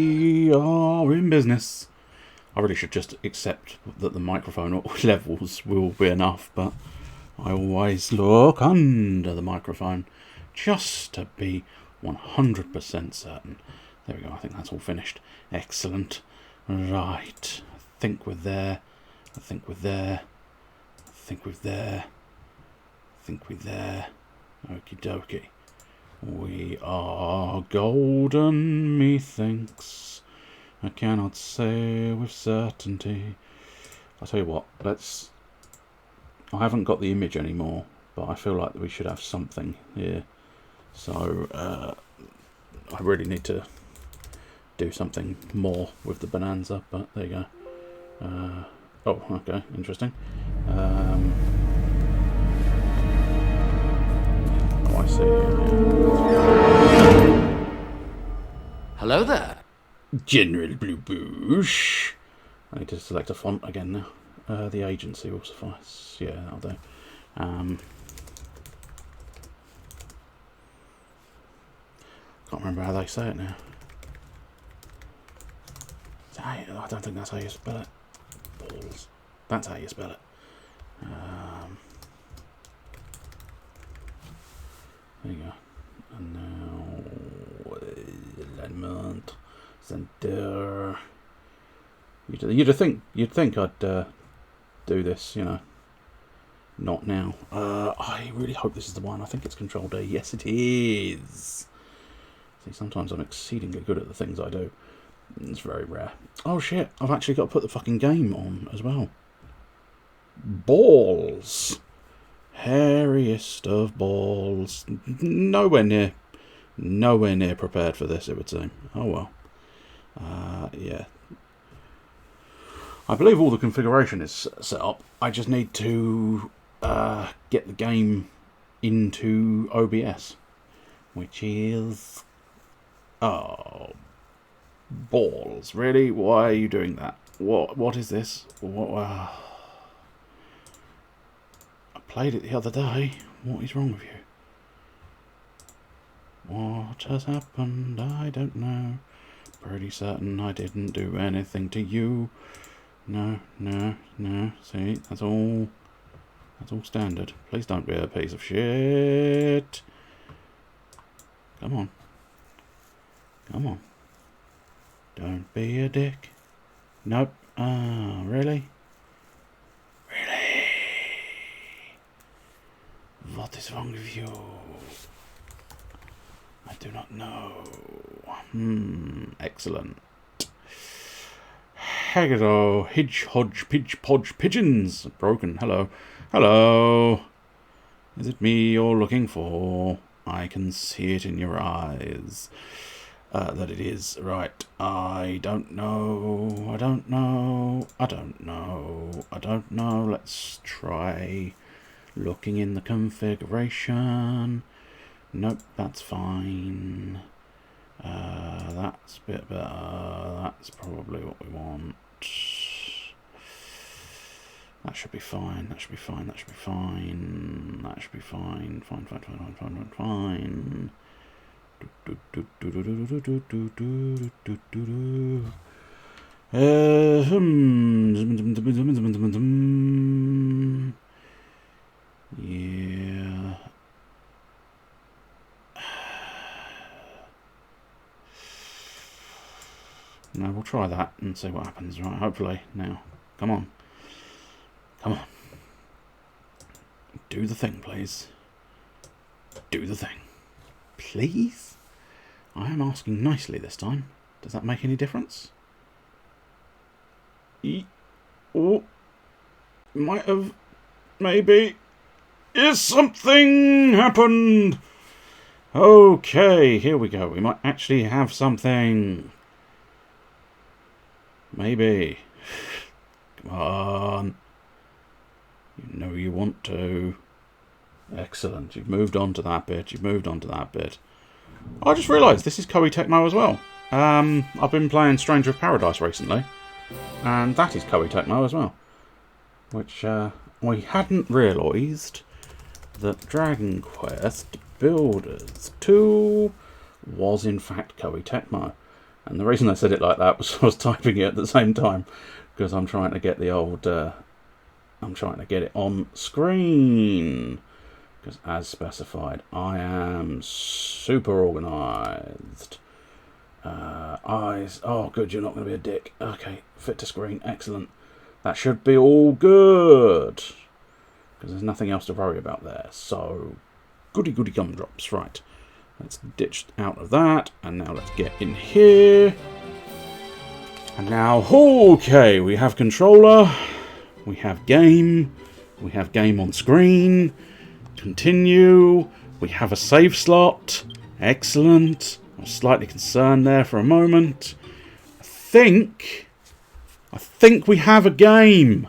We are in business. I really should just accept that the microphone levels will be enough, but I always look under the microphone just to be 100% certain. There we go, I think that's all finished. Excellent. Right, I think we're there. I think we're there. I think we're there. I think we're there. Okie dokie. We are golden, methinks. I cannot say with certainty. I'll tell you what, I haven't got the image anymore, but I feel like we should have something here. So, I really need to do something more with the Bonanza, but there you go. Oh, okay, interesting. Oh, I see. Hello there. General Blue Bush. I need to select a font again now. The agency will suffice. Yeah, that'll do. Can't remember how they say it now. I don't think that's how you spell it. Balls. That's how you spell it. There you go. And now alignment center. You'd think I'd do this, you know. Not now. I really hope this is the one. I think it's Control D. Yes, it is. See, sometimes I'm exceedingly good at the things I do. It's very rare. Oh shit! I've actually got to put the fucking game on as well. Balls. Hairiest of balls. Nowhere near prepared for this, it would seem. Oh well. Yeah. I believe all the configuration is set up. I just need to get the game into OBS, which is... Oh, balls. Really? Why are you doing that? What is this? I played it the other day. What is wrong with you? What has happened? I don't know. Pretty certain I didn't do anything to you. No. See, that's all standard. Please don't be a piece of shit. Come on. Don't be a dick. Nope. Ah, really? What is wrong with you? I do not know. Excellent. Hello, Hidge, Hodge, Pidge, Podge, Pigeons. Broken. Hello. Is it me you're looking for? I can see it in your eyes. That it is. Right. I don't know. Let's try looking in the configuration. Nope, that's fine. That's a bit better. That's probably what we want. That should be fine. Fine. Yeah. No, we'll try that and see what happens. Right, hopefully. Now, come on. Do the thing, please. Do the thing. Please? I am asking nicely this time. Does that make any difference? Oh, might have, maybe. Is something happened? Okay, here we go. We might actually have something. Maybe. Come on. You know you want to. Excellent. You've moved on to that bit. I just realised this is Koei Tecmo as well. I've been playing Stranger of Paradise recently, and that is Koei Tecmo as well. Which we hadn't realised that Dragon Quest Builders 2 was in fact Koei Tecmo. And the reason I said it like that was I was typing it at the same time, because I'm trying to get the old... I'm trying to get it on screen. Because as specified, I am super organised. Eyes. Oh, good, you're not going to be a dick. Okay, fit to screen. Excellent. That should be all good. Because there's nothing else to worry about there. So, goody gumdrops. Right. Let's ditch out of that. And now let's get in here. And now, okay, we have controller. We have game. We have game on screen. Continue. We have a save slot. Excellent. I was slightly concerned there for a moment. I think we have a game.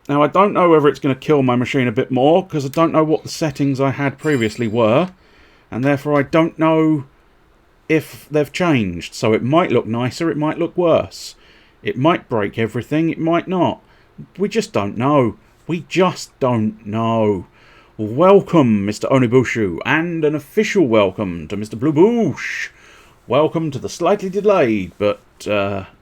Now, I don't know whether it's going to kill my machine a bit more, because I don't know what the settings I had previously were, and therefore I don't know if they've changed. So it might look nicer, it might look worse. It might break everything, it might not. We just don't know. We just don't know. Welcome, Mr. Onibushu, and an official welcome to Mr. Blue Boosh. Welcome to the slightly delayed, but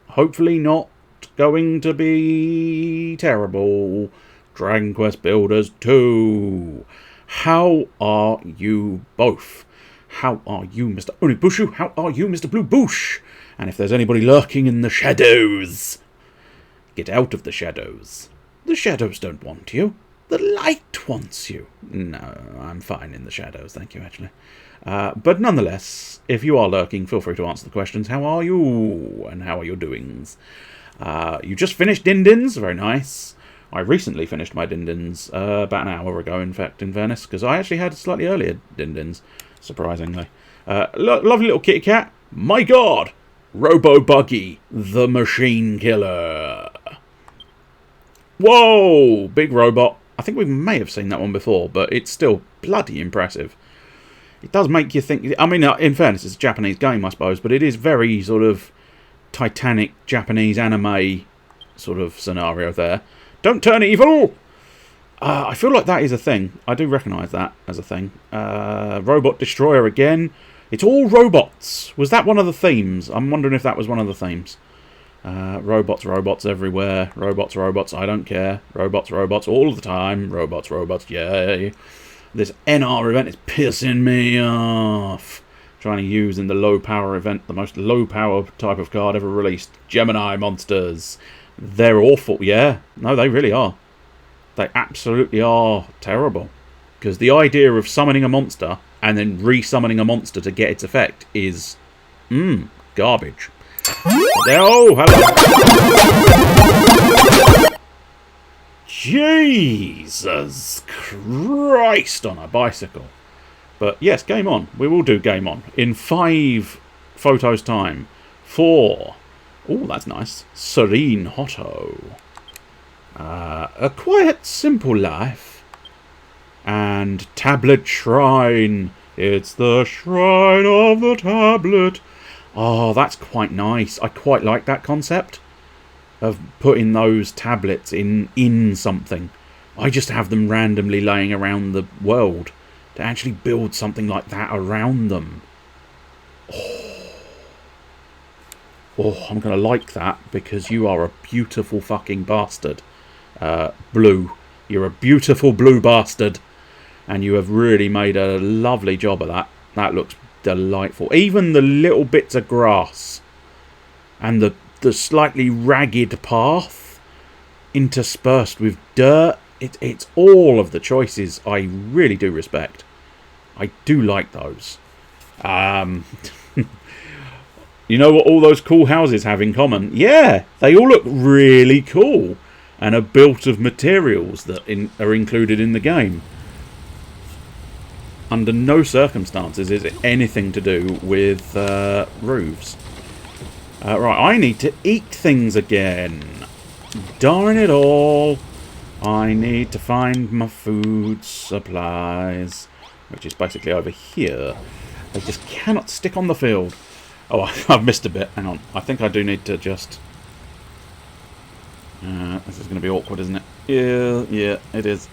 hopefully not going to be terrible, Dragon Quest Builders 2. How are you both? How are you, Mr. Onibushu? How are you, Mr. Blue Boosh? And if there's anybody lurking in the shadows, get out of the shadows. The shadows don't want you. The light wants you. No, I'm fine in the shadows, thank you, actually. But nonetheless, if you are lurking, feel free to answer the questions. How are you? And how are your doings? You just finished Din-Dins? Very nice. I recently finished my Din-Dins about an hour ago, in fact, in fairness, because I actually had slightly earlier Din-Dins, surprisingly. Lovely little kitty cat. My God! Robo-Buggy, the Machine Killer. Whoa! Big robot. I think we may have seen that one before, but it's still bloody impressive. It does make you think... I mean, in fairness, it's a Japanese game, I suppose, but it is very sort of Titanic Japanese anime sort of scenario there. Don't turn evil! I feel like that is a thing. I do recognise that as a thing. Robot Destroyer again. It's all robots. Was that one of the themes? I'm wondering if that was one of the themes. Robots everywhere. Robots, I don't care. Robots all the time. Robots, yay. This NR event is pissing me off. Trying to use in the low power event the most low power type of card ever released. Gemini monsters. They're awful, yeah. No, they really are. They absolutely are terrible. Because the idea of summoning a monster and then re-summoning a monster to get its effect is... garbage. Oh, hello. Jesus Christ on a bicycle. But yes, game on. We will do game on. In 5 photos time. 4. Oh, that's nice. Serene Hotto. A quiet, simple life. And Tablet Shrine. It's the Shrine of the Tablet. Oh, that's quite nice. I quite like that concept of putting those tablets in something. I just have them randomly laying around the world. To actually build something like that around them. Oh, I'm going to like that because you are a beautiful fucking bastard. Blue. You're a beautiful blue bastard. And you have really made a lovely job of that. That looks delightful. Even the little bits of grass and the slightly ragged path interspersed with dirt. It's all of the choices I really do respect. I do like those. You know what all those cool houses have in common? Yeah, they all look really cool and are built of materials that are included in the game. Under no circumstances is it anything to do with roofs. Right, I need to eat things again. Darn it all. I need to find my food supplies, which is basically over here. They just cannot stick on the field. Oh, I've missed a bit. Hang on. I think I do need to just... this is going to be awkward, isn't it? Yeah, it is.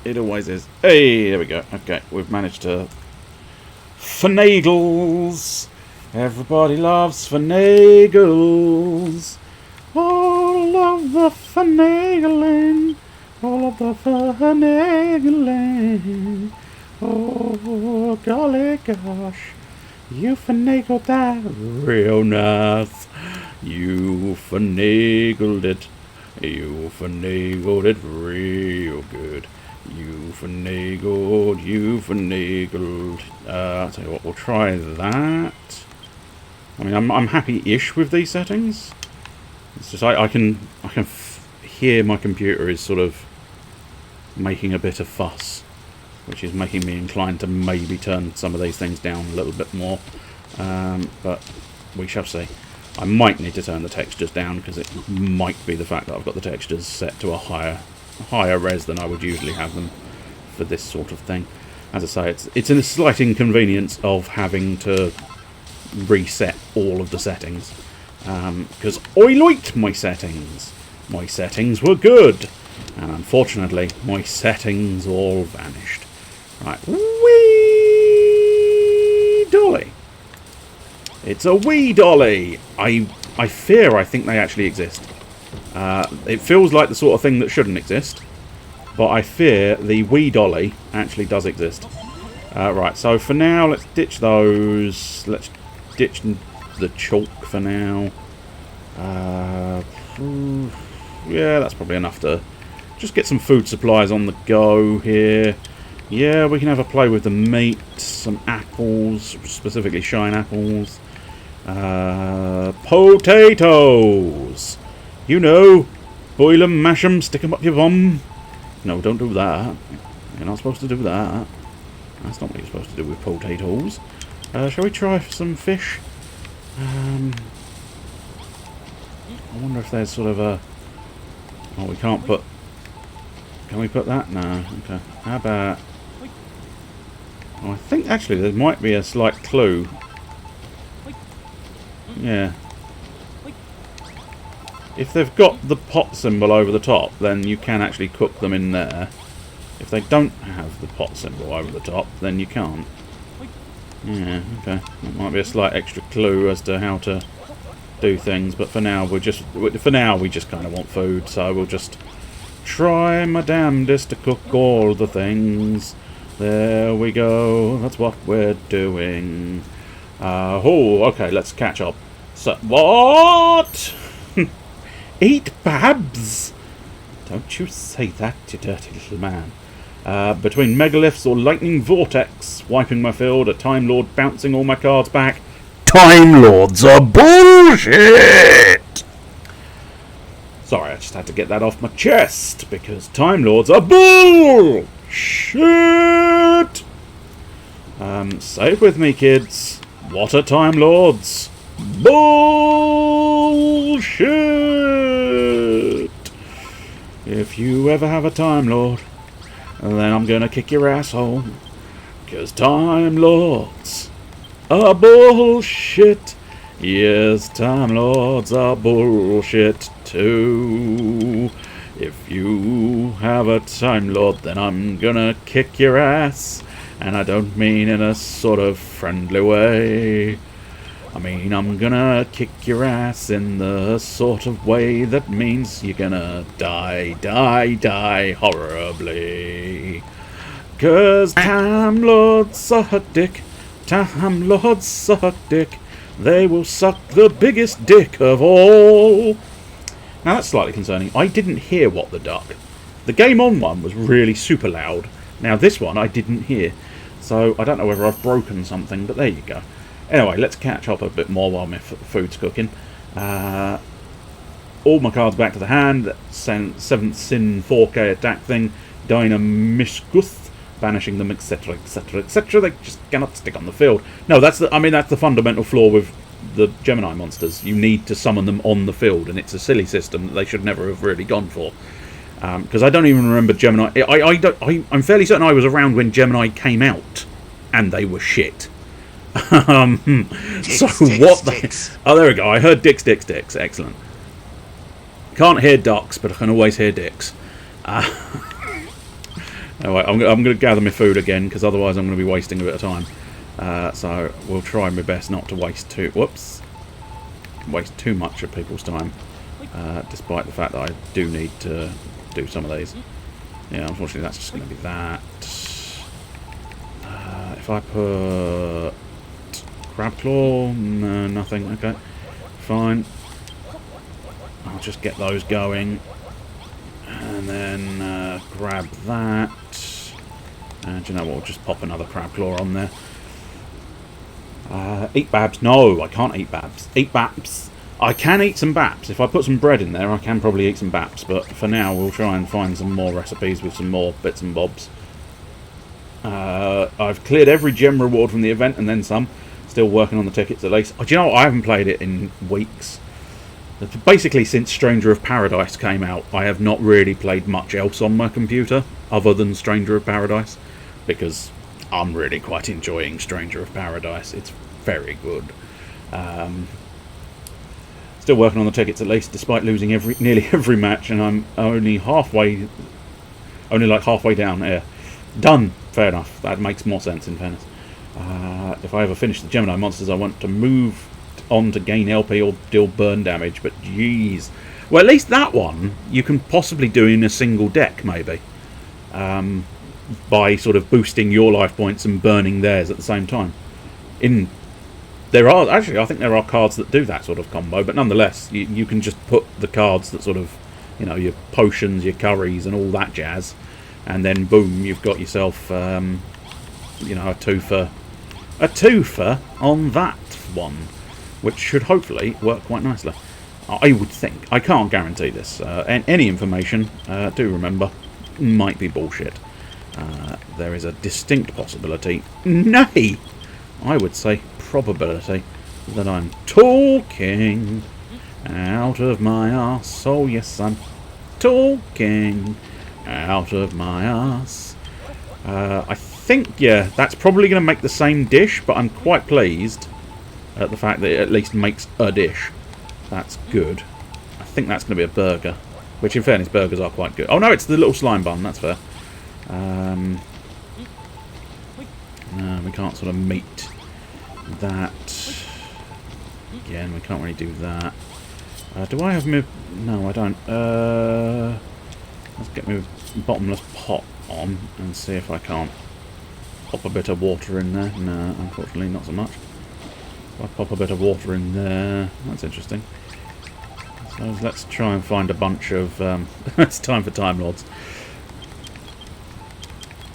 It always is. Hey, there we go. Okay, we've managed to... Finagles! Everybody loves finagles. All of the finagling. All of the finagling. Oh, golly gosh. You finagled that real nice. You finagled it. You finagled it real good. You finagled. I'll tell you what, we'll try that. I mean, I'm happy-ish with these settings. It's just I can hear my computer is sort of making a bit of fuss, which is making me inclined to maybe turn some of these things down a little bit more. But we shall see. I might need to turn the textures down because it might be the fact that I've got the textures set to a higher res than I would usually have them for this sort of thing. As I say, it's a slight inconvenience of having to reset all of the settings because I liked my settings. My settings were good, and unfortunately, my settings all vanished. Right, wee dolly. It's a wee dolly. I think they actually exist. It feels like the sort of thing that shouldn't exist, but I fear the wee dolly actually does exist. Right, so for now, let's ditch those. Let's ditch the chalk for now. Yeah, that's probably enough to just get some food supplies on the go here. Yeah, we can have a play with the meat, some apples, specifically shine apples. Potatoes! You know, boil 'em, mash 'em, stick 'em up your bum. No, don't do that. You're not supposed to do that. That's not what you're supposed to do with potatoes. Shall we try some fish? I wonder if there's sort of a... Oh, we can't put... Can we put that? No. Okay. How about... Oh, I think actually there might be a slight clue. Yeah. If they've got the pot symbol over the top, then you can actually cook them in there. If they don't have the pot symbol over the top, then you can't. Yeah, okay. That might be a slight extra clue as to how to do things, but for now we just kind of want food, so we'll just try my damnedest to cook all the things. There we go. That's what we're doing. Oh, okay. Let's catch up. So what? Eat babs? Don't you say that, you dirty little man. Between megaliths or lightning vortex, wiping my field, a Time Lord bouncing all my cards back. Time Lords are bullshit! Sorry, I just had to get that off my chest, because Time Lords are bullshit! Say it with me, kids. What are Time Lords? Bullshit! If you ever have a Time Lord, then I'm gonna kick your asshole. Cause Time Lords are bullshit. Yes, Time Lords are bullshit too. If you have a Time Lord, then I'm gonna kick your ass. And I don't mean in a sort of friendly way. I mean, I'm gonna kick your ass in the sort of way that means you're gonna die horribly. 'Cause Time Lords suck dick. Time Lords suck dick. They will suck the biggest dick of all. Now that's slightly concerning. I didn't hear What the Duck. The Game On one was really super loud. Now this one I didn't hear. So I don't know whether I've broken something, but there you go. Anyway, let's catch up a bit more while my food's cooking. All my cards back to the hand. 7th Sin 4K attack thing. Dynamiscuth, banishing them, etc, etc, etc. They just cannot stick on the field. No, that's the fundamental flaw with the Gemini monsters. You need to summon them on the field, and it's a silly system that they should never have really gone for. Because I don't even remember Gemini. I'm fairly certain I was around when Gemini came out, and they were shit. Oh, there we go. I heard dicks. Excellent. Can't hear ducks, but I can always hear dicks. Anyway, I'm going to gather my food again, because otherwise I'm going to be wasting a bit of time. So we'll try my best not to waste too much of people's time, despite the fact that I do need to do some of these. Yeah, unfortunately that's just going to be that. If I put crab claw, no, nothing. Okay, fine. I'll just get those going, and then grab that. And you know what? We'll just pop another crab claw on there. Eat babs? No, I can't eat babs. Eat baps. I can eat some baps. If I put some bread in there, I can probably eat some baps. But for now, we'll try and find some more recipes with some more bits and bobs. I've cleared every gem reward from the event and then some. Still working on the tickets at least. Do you know what? I haven't played it in weeks. Basically, since Stranger of Paradise came out, I have not really played much else on my computer other than Stranger of Paradise, because I'm really quite enjoying Stranger of Paradise. It's very good. Still working on the tickets at least, despite losing nearly every match, and I'm only like halfway down here. Done. Fair enough. That makes more sense in fairness. If I ever finish the Gemini monsters, I want to move on to gain LP or deal burn damage, but jeez. Well, at least that one you can possibly do in a single deck, maybe. By sort of boosting your life points and burning theirs at the same time. I think there are cards that do that sort of combo, but nonetheless, you can just put the cards that sort of, you know, your potions, your curries, and all that jazz, and then boom, you've got yourself, you know, a twofer on that one, which should hopefully work quite nicely. I would think. I can't guarantee this. And any information, do remember, might be bullshit. There is a distinct possibility, nay, I would say probability, that I'm talking out of my arse. Oh yes, I'm talking out of my arse. I think, yeah, that's probably going to make the same dish, but I'm quite pleased at the fact that it at least makes a dish. That's good. I think that's going to be a burger, which in fairness, burgers are quite good. Oh no, it's the little slime bun, that's fair. No, we can't sort of meet that. Again, we can't really do that. Do I have my... No, I don't. Let's get my bottomless pot on and see if I can't pop a bit of water in there. No, unfortunately, not so much. If I pop a bit of water in there, that's interesting. So let's try and find a bunch of... it's time for Time Lords.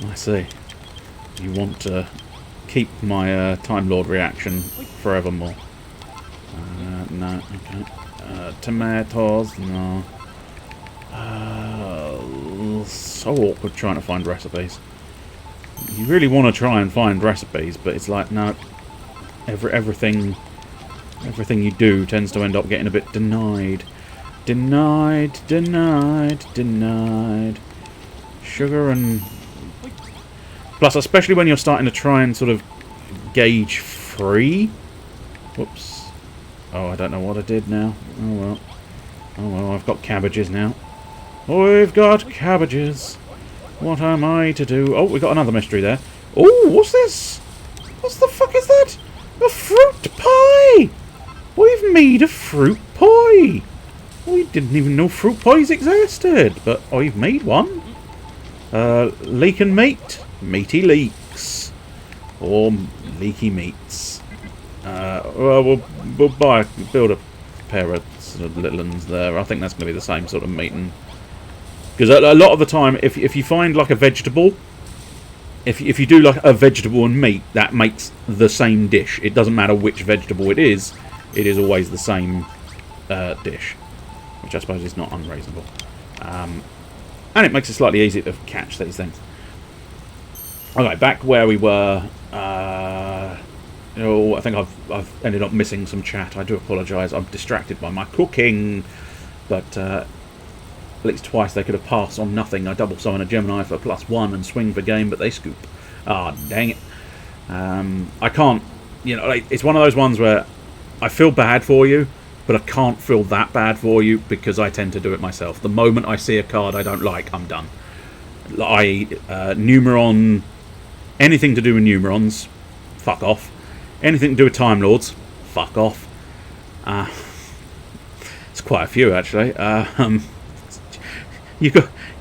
I see. You want to keep my Time Lord reaction forevermore. No, okay. Tomatoes, no. So awkward trying to find recipes. You really want to try and find recipes, but it's like, no. Everything you do tends to end up getting a bit denied. Denied. Sugar and... Plus, especially when you're starting to try and sort of gauge free. Whoops. Oh, I don't know what I did now. Oh well. Oh well, I've got cabbages now. We've got cabbages. What am I to do? Oh, we got another mystery there. Oh, what's this? What the fuck is that? A fruit pie! We've made a fruit pie! We didn't even know fruit pies existed, but I've made one. Leek and meat. Meaty leeks. Or leaky meats. Well, we'll build a pair of sort of little ones there. I think that's going to be the same sort of meat. Because a lot of the time, if you find like a vegetable, if you do like a vegetable and meat, that makes the same dish. It doesn't matter which vegetable it is always the same dish. Which I suppose is not unreasonable. And it makes it slightly easier to catch these things. Okay, back where we were. I think I've ended up missing some chat. I do apologise. I'm distracted by my cooking. But at least twice they could have passed on nothing. I double summon a Gemini for +1 and swing for game, but they scoop. Ah, dang it. I can't... You know, it's one of those ones where I feel bad for you, but I can't feel that bad for you because I tend to do it myself. The moment I see a card I don't like, I'm done. Numeron... Anything to do with Numerons, fuck off. Anything to do with Time Lords, fuck off. It's quite a few actually. You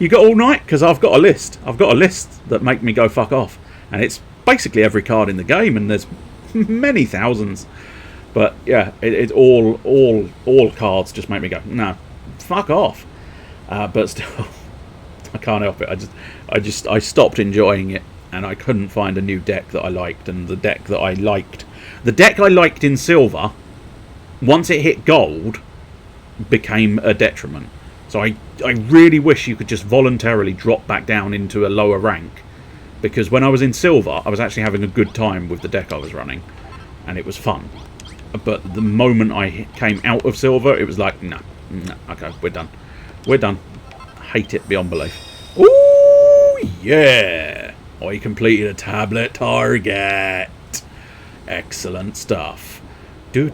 got all night, because I've got a list. I've got a list that make me go fuck off, and it's basically every card in the game, and there's many thousands. But yeah, it's all cards just make me go no, fuck off. But still, I can't help it. I stopped enjoying it, and I couldn't find a new deck that I liked. And the deck I liked in silver, once it hit gold, became a detriment. So I really wish you could just voluntarily drop back down into a lower rank, because when I was in silver, I was actually having a good time with the deck I was running, and it was fun. But the moment I came out of silver, it was like, no, okay, we're done. We're done. Hate it beyond belief. Ooh, yeah! I completed a tablet target. Excellent stuff. Do.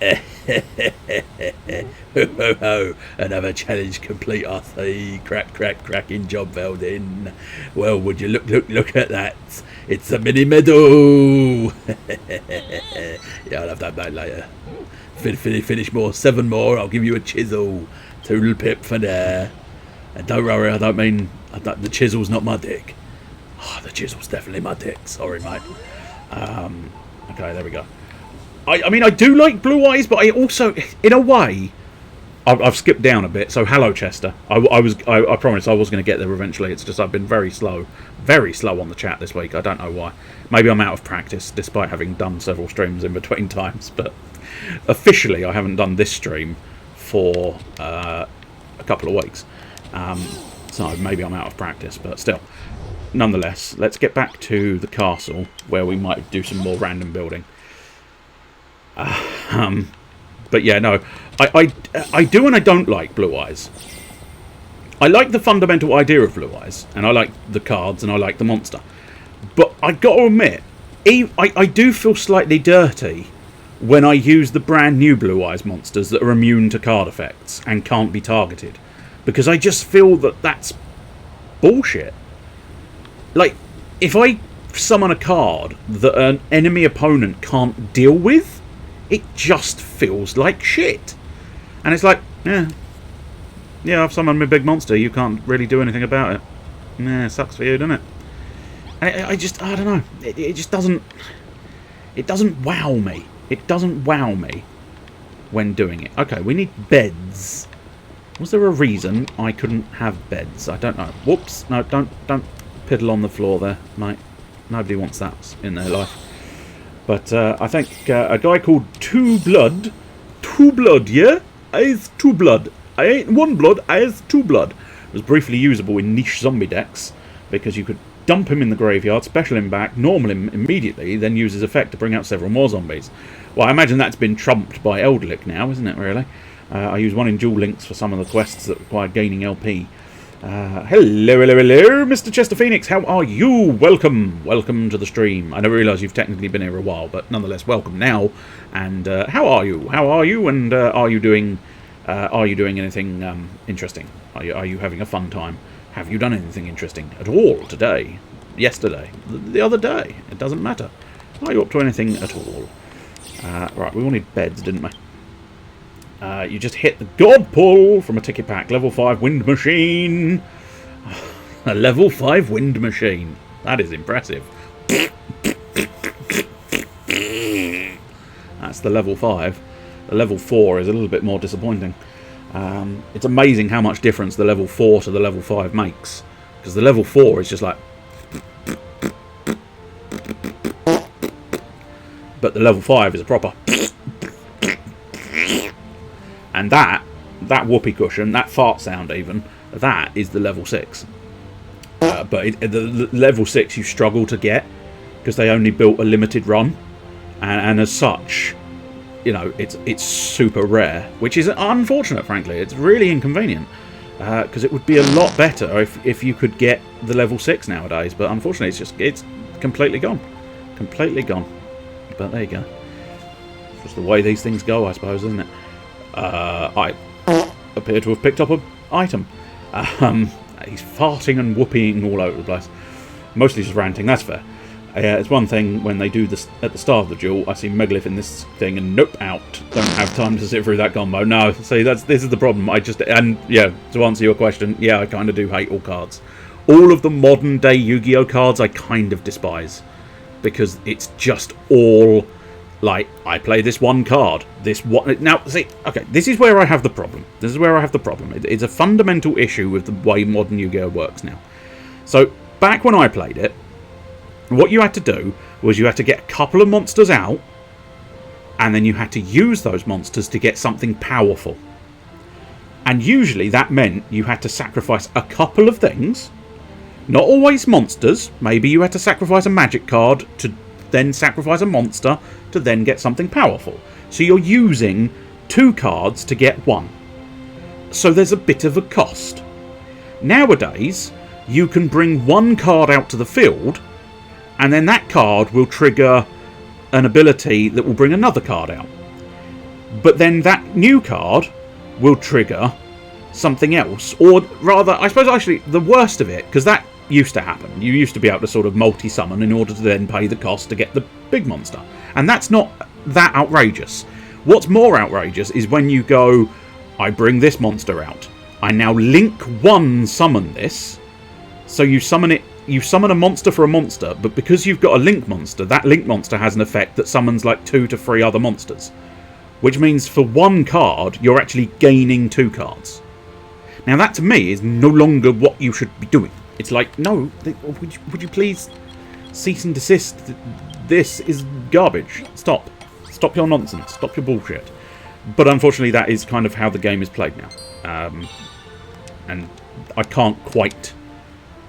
Ho ho ho, another challenge complete, I see. Cracking job well done. Well, would you look at that? It's a mini medal. Yeah, I'll have that back later. Finish more, 7 more, I'll give you a chisel. Toodle pip for there. And don't worry, I don't mean the chisel's not my dick. Oh, the chisel's definitely my dick, sorry mate. Okay, there we go. I mean, I do like Blue Eyes, but I also, in a way, I've skipped down a bit. So, hello, Chester. I promised I was going to get there eventually. It's just I've been very slow on the chat this week. I don't know why. Maybe I'm out of practice, despite having done several streams in between times. But officially, I haven't done this stream for a couple of weeks. So maybe I'm out of practice, but still. Nonetheless, let's get back to the castle, where we might do some more random building. But yeah, no, I do and I don't like Blue Eyes. I like the fundamental idea of Blue Eyes, and I like the cards, and I like the monster. But I got to admit, I do feel slightly dirty when I use the brand new Blue Eyes monsters that are immune to card effects and can't be targeted, because I just feel that that's bullshit. Like, if I summon a card that an enemy opponent can't deal with, it just feels like shit. And it's like, yeah, I've summoned my big monster, you can't really do anything about it. Yeah, it sucks for you, doesn't it? And I don't know, it just doesn't wow me. It doesn't wow me when doing it. Okay, we need beds. Was there a reason I couldn't have beds? I don't know. Whoops, no, don't piddle on the floor there, mate. Nobody wants that in their life. But I think a guy called Two Blood, yeah? I is Two Blood. I ain't one blood, I is Two Blood. Was briefly usable in niche zombie decks, because you could dump him in the graveyard, special him back, normal him immediately, then use his effect to bring out several more zombies. Well, I imagine that's been trumped by Eldlick now, isn't it, really? I use one in Duel Links for some of the quests that require gaining LP. Hello, Mr. Chester Phoenix, how are you? Welcome to the stream. I don't realise you've technically been here a while, but nonetheless, welcome now. And how are you? And are you doing anything interesting? Are you having a fun time? Have you done anything interesting at all today? Yesterday? The other day? It doesn't matter. Are you up to anything at all? Right, we wanted beds, didn't we? You just hit the God Pull from a ticket pack. Level 5 wind machine. A level 5 wind machine. That is impressive. That's the level 5. The level 4 is a little bit more disappointing. It's amazing how much difference the level 4 to the level 5 makes. Because the level 4 is just like... But the level 5 is a proper... And that whoopee cushion, that fart sound even, that is the level 6. But the level 6 you struggle to get, because they only built a limited run. And as such, you know, it's super rare. Which is unfortunate, frankly. It's really inconvenient. Because it would be a lot better if you could get the level 6 nowadays. But unfortunately, it's completely gone. Completely gone. But there you go. It's just the way these things go, I suppose, isn't it? I appear to have picked up an item. He's farting and whooping all over the place. Mostly just ranting, that's fair. It's one thing when they do this at the start of the duel. I see Megalith in this thing, and nope, out. Don't have time to sit through that combo. No, see, this is the problem. Yeah, to answer your question, yeah, I kind of do hate all cards. All of the modern day Yu-Gi-Oh cards I kind of despise, because it's just all like, I play this one card. Now, see, okay, this is where I have the problem. It's a fundamental issue with the way modern Yu-Gi-Oh works now. So back when I played it, what you had to do was you had to get a couple of monsters out, and then you had to use those monsters to get something powerful. And usually that meant you had to sacrifice a couple of things, not always monsters. Maybe you had to sacrifice a magic card to then sacrifice a monster to then get something powerful. So you're using 2 cards to get 1. So there's a bit of a cost. Nowadays, you can bring 1 card out to the field, and then that card will trigger an ability that will bring another card out. But then that new card will trigger something else. Or rather, I suppose actually the worst of it, because that used to happen. You used to be able to sort of multi-summon in order to then pay the cost to get the big monster. And that's not that outrageous. What's more outrageous is when you go, I bring this monster out. I now link 1 summon this. So you summon it. You summon a monster for a monster, but because you've got a link monster, that link monster has an effect that summons like 2 to 3 other monsters. Which means for 1 card, you're actually gaining 2 cards. Now that to me is no longer what you should be doing. It's like, no, would you please cease and desist? This is garbage. Stop. Stop your nonsense. Stop your bullshit. But unfortunately, that is kind of how the game is played now. And I can't quite...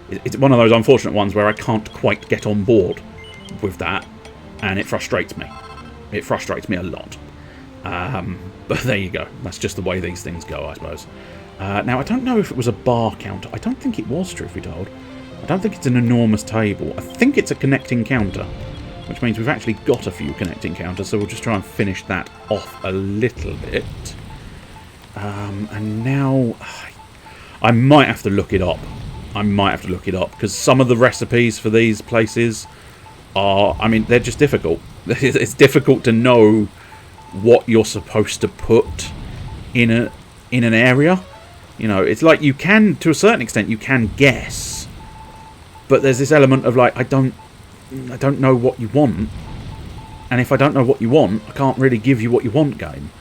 It's one of those unfortunate ones where I can't quite get on board with that. And it frustrates me. It frustrates me a lot. But there you go. That's just the way these things go, I suppose. Now, I don't know if it was a bar counter. I don't think it was, truth be told. I don't think it's an enormous table. I think it's a connecting counter, which means we've actually got a few connecting counters, so we'll just try and finish that off a little bit. And now, I might have to look it up. Because some of the recipes for these places are, I mean, they're just difficult. It's difficult to know what you're supposed to put in an area. You know, it's like you can, to a certain extent, you can guess, but there's this element of like, I don't know what you want, and if I don't know what you want, I can't really give you what you want, game,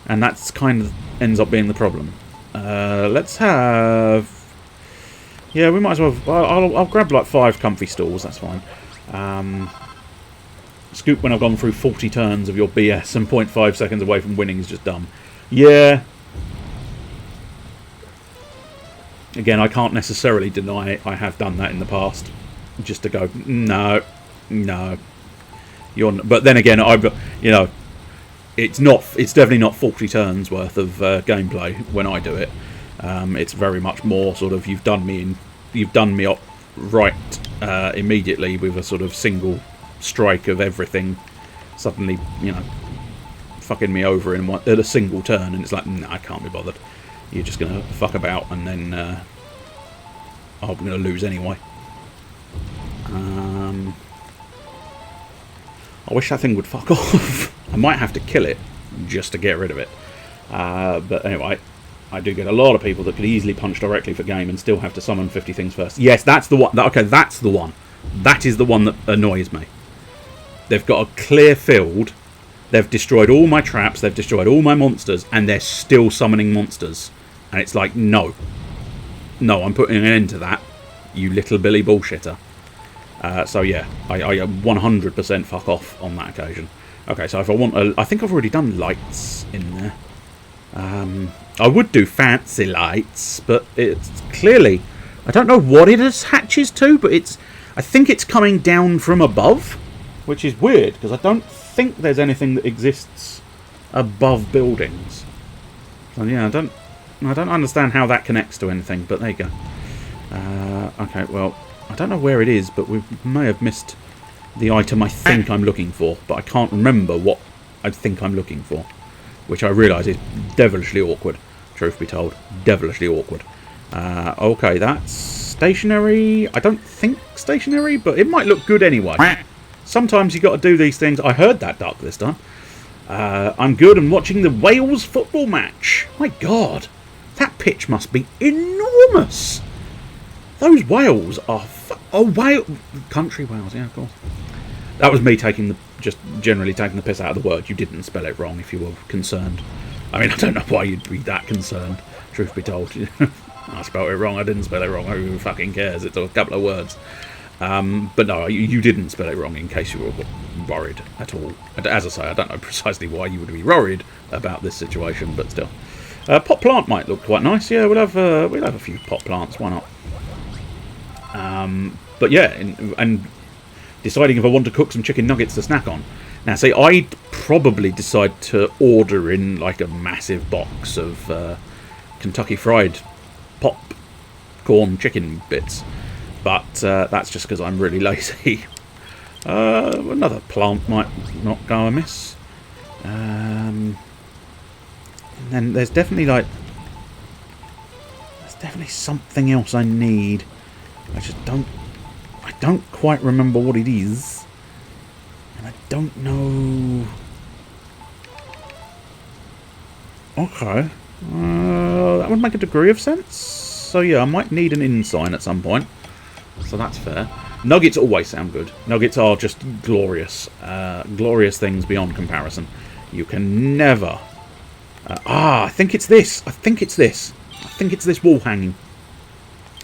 and that's kind of ends up being the problem. Let's have, yeah, we might as well. I'll grab like 5 comfy stools. That's fine. Scoop when I've gone through 40 turns of your BS and 0.5 seconds away from winning is just dumb. Yeah. Again, I can't necessarily deny I have done that in the past. Just to go, no. But then again, it's definitely not 40 turns worth of gameplay when I do it. It's very much more sort of you've done me up right immediately with a sort of single strike of everything. Suddenly, fucking me over in at a single turn, and it's like, nah, I can't be bothered. You're just going to fuck about, and then I'm going to lose anyway. I wish that thing would fuck off. I might have to kill it just to get rid of it. But anyway, I do get a lot of people that could easily punch directly for game and still have to summon 50 things first. Yes, that's the one. Okay, that's the one. That is the one that annoys me. They've got a clear field. They've destroyed all my traps. They've destroyed all my monsters, and they're still summoning monsters. And it's like, no. No, I'm putting an end to that, you little Billy bullshitter. So yeah, I 100% fuck off on that occasion. Okay, so if I want I think I've already done lights in there. I would do fancy lights, but it's clearly, I don't know what it attaches to, but I think it's coming down from above, which is weird, because I don't think there's anything that exists above buildings. So yeah, I don't understand how that connects to anything, but there you go. Okay, well, I don't know where it is, but we may have missed the item I think I'm looking for, but I can't remember what I think I'm looking for, which I realise is devilishly awkward, truth be told. Devilishly awkward. Okay, that's stationary. I don't think stationary, but it might look good anyway. sometimes you got to do these things. I heard that duck this time. I'm good and watching the Wales football match. My God, that pitch must be enormous. Those Wales are country Wales. Yeah, of course. That was me just generally taking the piss out of the word. You didn't spell it wrong if you were concerned. I mean, I don't know why you'd be that concerned, truth be told. I spelled it wrong, I didn't spell it wrong, who fucking cares? It's a couple of words. But no, you didn't spell it wrong in case you were worried at all. As I say, I don't know precisely why you would be worried about this situation, but still. Pot plant might look quite nice. Yeah, we'll have a few pot plants, why not? But yeah, and deciding if I want to cook some chicken nuggets to snack on. Now, see, I'd probably decide to order in like a massive box of Kentucky Fried popcorn chicken bits, but that's just because I'm really lazy. Another plant might not go amiss. And then there's definitely something else I need. I don't quite remember what it is. And I don't know. Okay. That would make a degree of sense. So yeah, I might need an inn sign at some point. So that's fair. Nuggets always sound good. Nuggets are just glorious. Glorious things beyond comparison. You can never... I think it's this. I think it's this wall hanging.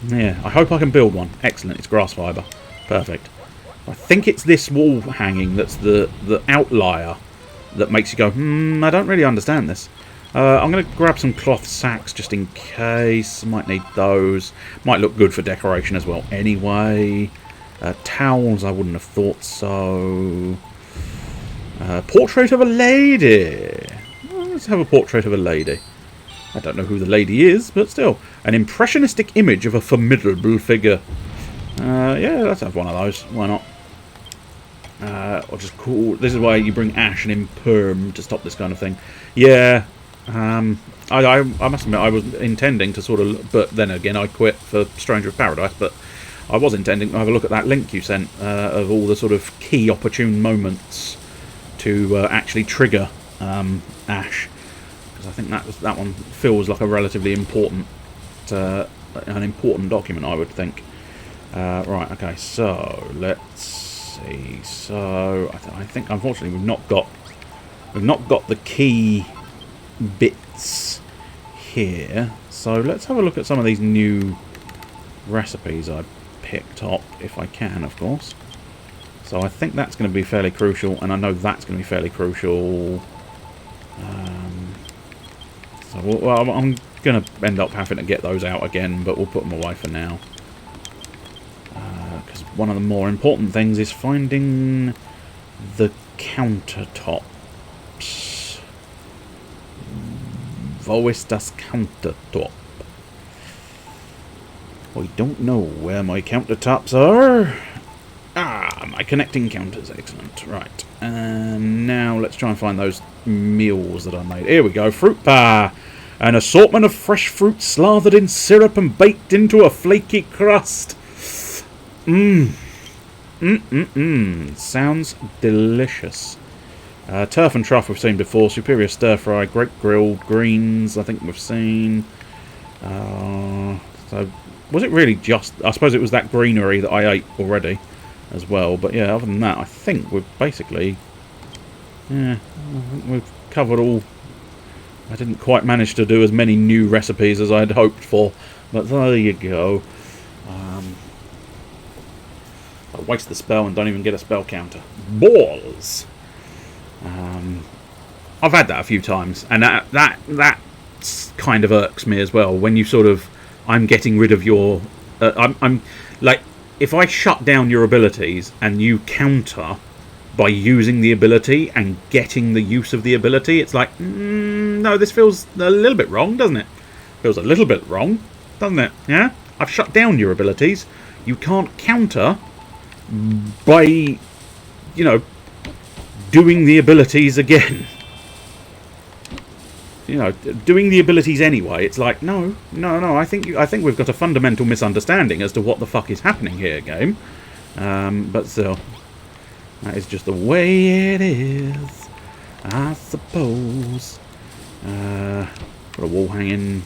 Yeah, I hope I can build one. Excellent, it's grass fibre. Perfect. I think it's this wall hanging that's the outlier that makes you go, I don't really understand this. I'm going to grab some cloth sacks just in case. Might need those. Might look good for decoration as well anyway. Towels, I wouldn't have thought so. Portrait of a lady. Let's have a portrait of a lady. I don't know who the lady is, but still. An impressionistic image of a formidable figure. Yeah, let's have one of those. Why not? Or just cool. This is why you bring ash and imperm to stop this kind of thing. Yeah. I must admit, I was intending to sort of... But then again, I quit for Stranger of Paradise, but I was intending to have a look at that link you sent of all the sort of key opportune moments to actually trigger ash. Because I think that one feels like a relatively important... an important document, I would think. Right, okay, so let's see. So I think unfortunately we've not got the key bits here. So let's have a look at some of these new recipes I picked up, if I can, of course. So I think that's going to be fairly crucial, and I know that's going to be fairly crucial. So I'm going to end up having to get those out again, but we'll put them away for now. Because one of the more important things is finding the countertops. Wo ist das countertop? I don't know where my countertops are. Ah, my connecting counters. Excellent. Right. And now let's try and find those meals that I made. Here we go. Fruit pie. An assortment of fresh fruit slathered in syrup and baked into a flaky crust. Sounds delicious. Turf and truff we've seen before. Superior stir fry. Great grilled greens I think we've seen. So was it really just... I suppose it was that greenery that I ate already as well. But yeah, other than that, I think we've basically... Yeah, we've covered all... I didn't quite manage to do as many new recipes as I'd hoped for. But there you go. I waste the spell and don't even get a spell counter. Balls! I've had that a few times. And that kind of irks me as well. When you sort of... I'm getting rid of your... I'm like, if I shut down your abilities and you counter by using the ability and getting the use of the ability, it's like, no, this feels a little bit wrong, doesn't it? Feels a little bit wrong, doesn't it? Yeah? I've shut down your abilities. You can't counter by, you know, doing the abilities again. You know, doing the abilities anyway. It's like, no. I think we've got a fundamental misunderstanding as to what the fuck is happening here, game. But still, That is just the way it is, I suppose. Put a wall hanging.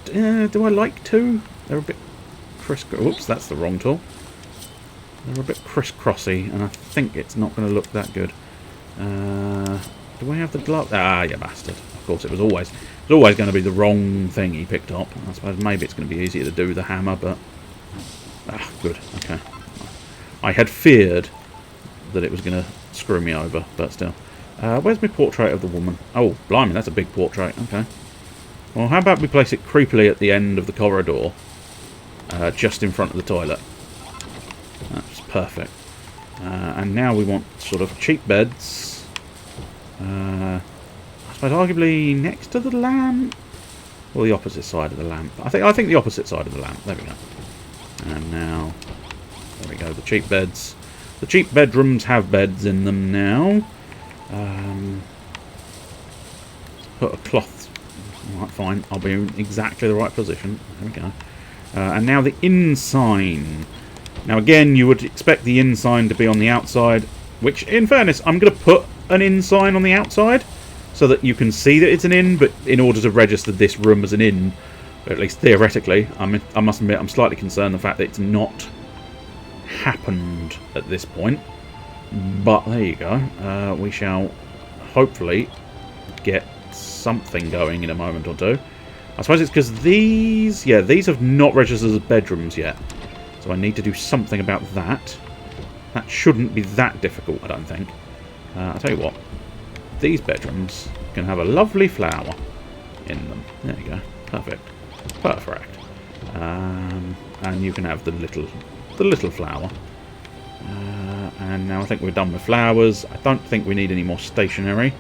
Do I like to? They're a bit Whoops, that's the wrong tool. They're a bit crisscrossy, and I think it's not going to look that good. Do I have the glove? Ah, you bastard. Of course, it was always going to be the wrong thing he picked up. I suppose maybe it's going to be easier to do with the hammer, but... Ah, good. Okay. I had feared that it was going to screw me over, but still. Where's my portrait of the woman? Oh, blimey, that's a big portrait. Okay. Well, how about we place it creepily at the end of the corridor, just in front of the toilet. That's perfect. And now we want sort of cheap beds. I suppose arguably next to the lamp, or the opposite side of the lamp. I think the opposite side of the lamp. There we go. And now, there we go. The cheap beds. The cheap bedrooms have beds in them now. Put a cloth. Alright, fine. I'll be in exactly the right position. There we go. And now the inn sign. Now again, you would expect the inn sign to be on the outside, which, in fairness, I'm going to put an inn sign on the outside so that you can see that it's an inn, but in order to register this room as an inn, or at least theoretically, I must admit I'm slightly concerned the fact that it's not happened at this point. But there you go. We shall hopefully get something going in a moment or two. I suppose it's because these have not registered as bedrooms yet. So I need to do something about that. That shouldn't be that difficult, I don't think. I'll tell you what. These bedrooms can have a lovely flower in them. There you go. Perfect. Perfect. And you can have the little flower. And now I think we're done with flowers. I don't think we need any more stationery.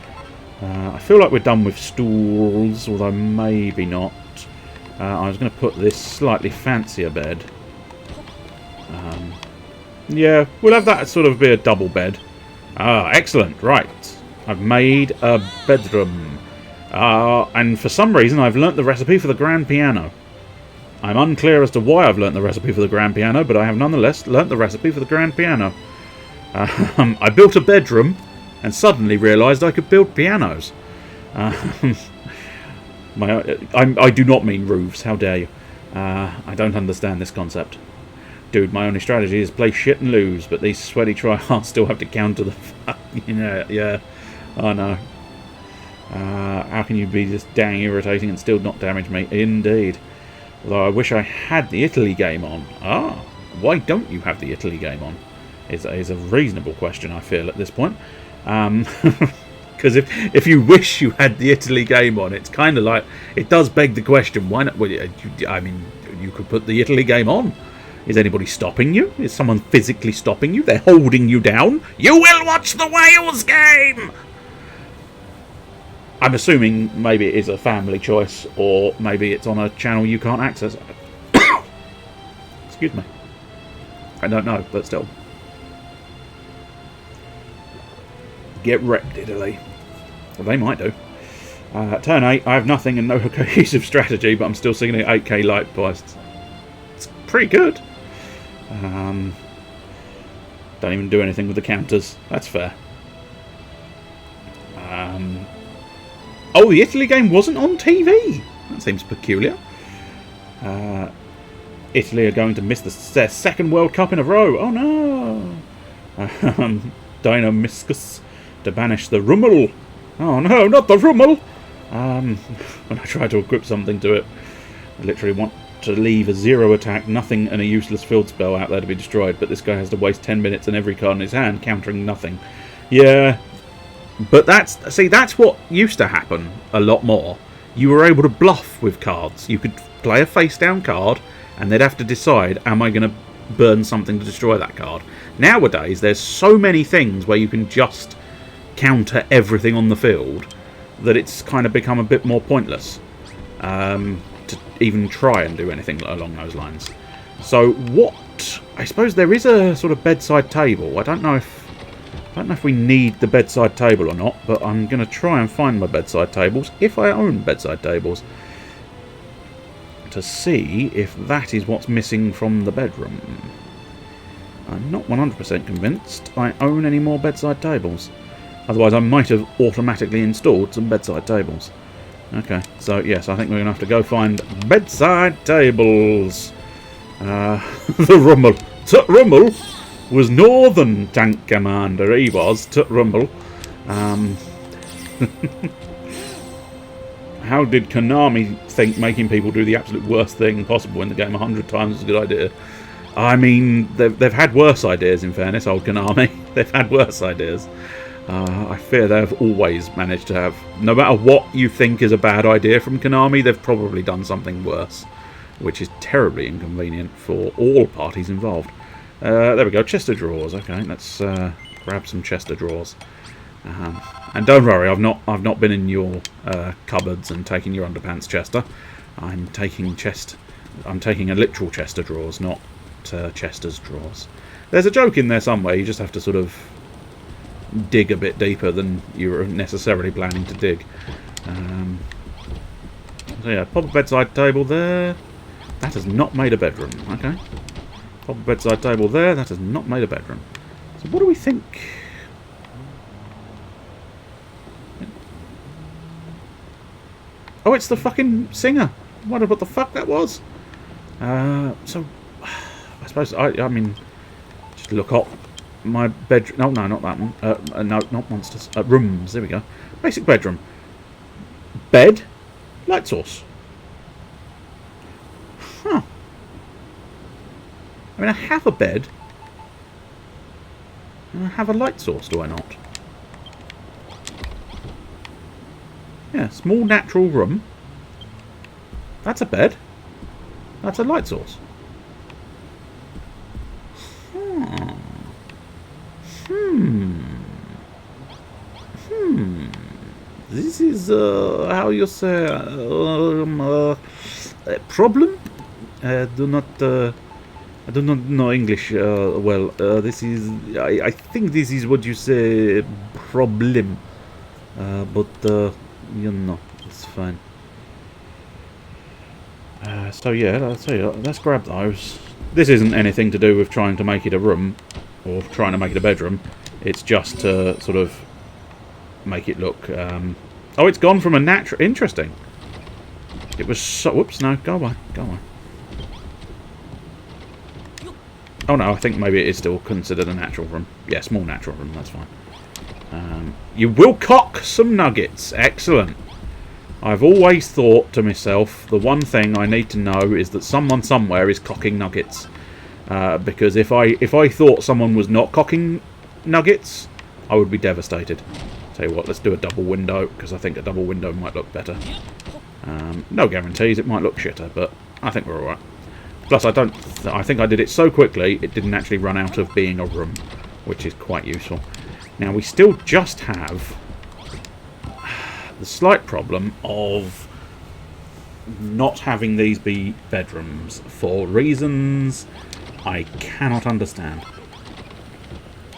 I feel like we're done with stools, although maybe not. I was going to put this slightly fancier bed. Yeah, we'll have that sort of be a double bed. Ah, excellent. Right. I've made a bedroom. And for some reason I've learnt the recipe for the grand piano. I'm unclear as to why I've learnt the recipe for the grand piano, but I have nonetheless learnt the recipe for the grand piano. I built a bedroom and suddenly realised I could build pianos. I do not mean roofs, how dare you. I don't understand this concept. Dude, my only strategy is play shit and lose, but these sweaty tryhards still have to counter the... yeah. Oh no. How can you be this dang irritating and still not damage me? Indeed. Although I wish I had the Italy game on. Ah, why don't you have the Italy game on? Is a reasonable question, I feel, at this point. Because if you wish you had the Italy game on, it's kind of like... It does beg the question, why not... Well, I mean, you could put the Italy game on. Is anybody stopping you? Is someone physically stopping you? They're holding you down? You will watch the Wales game! I'm assuming maybe it is a family choice, or maybe it's on a channel you can't access. Excuse me. I don't know, but still. Get wrecked, Italy. Well, they might do. Turn 8, I have nothing and no cohesive strategy, but I'm still singing at 8k light posts. It's pretty good. Don't even do anything with the counters. That's fair. Oh, the Italy game wasn't on TV. That seems peculiar. Italy are going to miss their second World Cup in a row. Oh no. Dynamiscus to banish the Rummel. Oh no, not the Rummel. When I try to equip something to it, I literally want to leave a 0 attack, nothing, and a useless field spell out there to be destroyed, but this guy has to waste 10 minutes and every card in his hand, countering nothing. Yeah, but that's what used to happen a lot more. You were able to bluff with cards. You could play a face-down card, and they'd have to decide, am I going to burn something to destroy that card? Nowadays, there's so many things where you can just counter everything on the field that it's kind of become a bit more pointless. To even try and do anything along those lines. So what? I suppose there is a sort of bedside table. I don't know if we need the bedside table or not, but I'm going to try and find my bedside tables, if I own bedside tables, to see if that is what's missing from the bedroom. I'm not 100% convinced I own any more bedside tables. Otherwise I might have automatically installed some bedside tables. Okay, so yes, I think we're going to have to go find bedside tables. The Rummel. Tut Rummel was Northern Tank Commander, he was, Tut Rummel. How did Konami think making people do the absolute worst thing possible in the game 100 times was a good idea? I mean, they've had worse ideas, in fairness, old Konami. They've had worse ideas. I fear they've always managed to have... No matter what you think is a bad idea from Konami, they've probably done something worse, which is terribly inconvenient for all parties involved. There we go, chest of drawers. Okay, let's grab some chest of drawers. And don't worry, I've not been in your cupboards and taken your underpants, Chester. I'm taking a literal chest of drawers, not Chester's drawers. There's a joke in there somewhere. You just have to sort of dig a bit deeper than you were necessarily planning to dig. So yeah, pop a bedside table there. That has not made a bedroom. Okay. Pop a bedside table there. That has not made a bedroom. So what do we think? Oh, it's the fucking singer. I wonder what the fuck that was. So I suppose I mean, just look up my bedroom. No, not that one. No, not monsters. Rooms. There we go. Basic bedroom. Bed. Light source. Huh. I mean, I have a bed. And I have a light source, do I not? Yeah, small natural room. That's a bed. That's a light source. This is how you say a problem. I do not know English well. This is I think this is what you say problem. But you know, it's fine. So yeah, let's grab those. This isn't anything to do with trying to make it a room or trying to make it a bedroom. It's just to sort of make it look. Oh, it's gone from a natural. Interesting. It was so. Whoops! No, go away. Go away. Oh no, I think maybe it is still considered a natural room. Yeah, small natural room. That's fine. You will cock some nuggets. Excellent. I've always thought to myself, the one thing I need to know is that someone somewhere is cocking nuggets. Because if I thought someone was not cocking nuggets, I would be devastated. Tell you what, let's do a double window, because I think a double window might look better. No guarantees, it might look shitter, but I think we're alright. Plus, I think I did it so quickly, it didn't actually run out of being a room, which is quite useful. Now, we still just have the slight problem of not having these be bedrooms for reasons I cannot understand,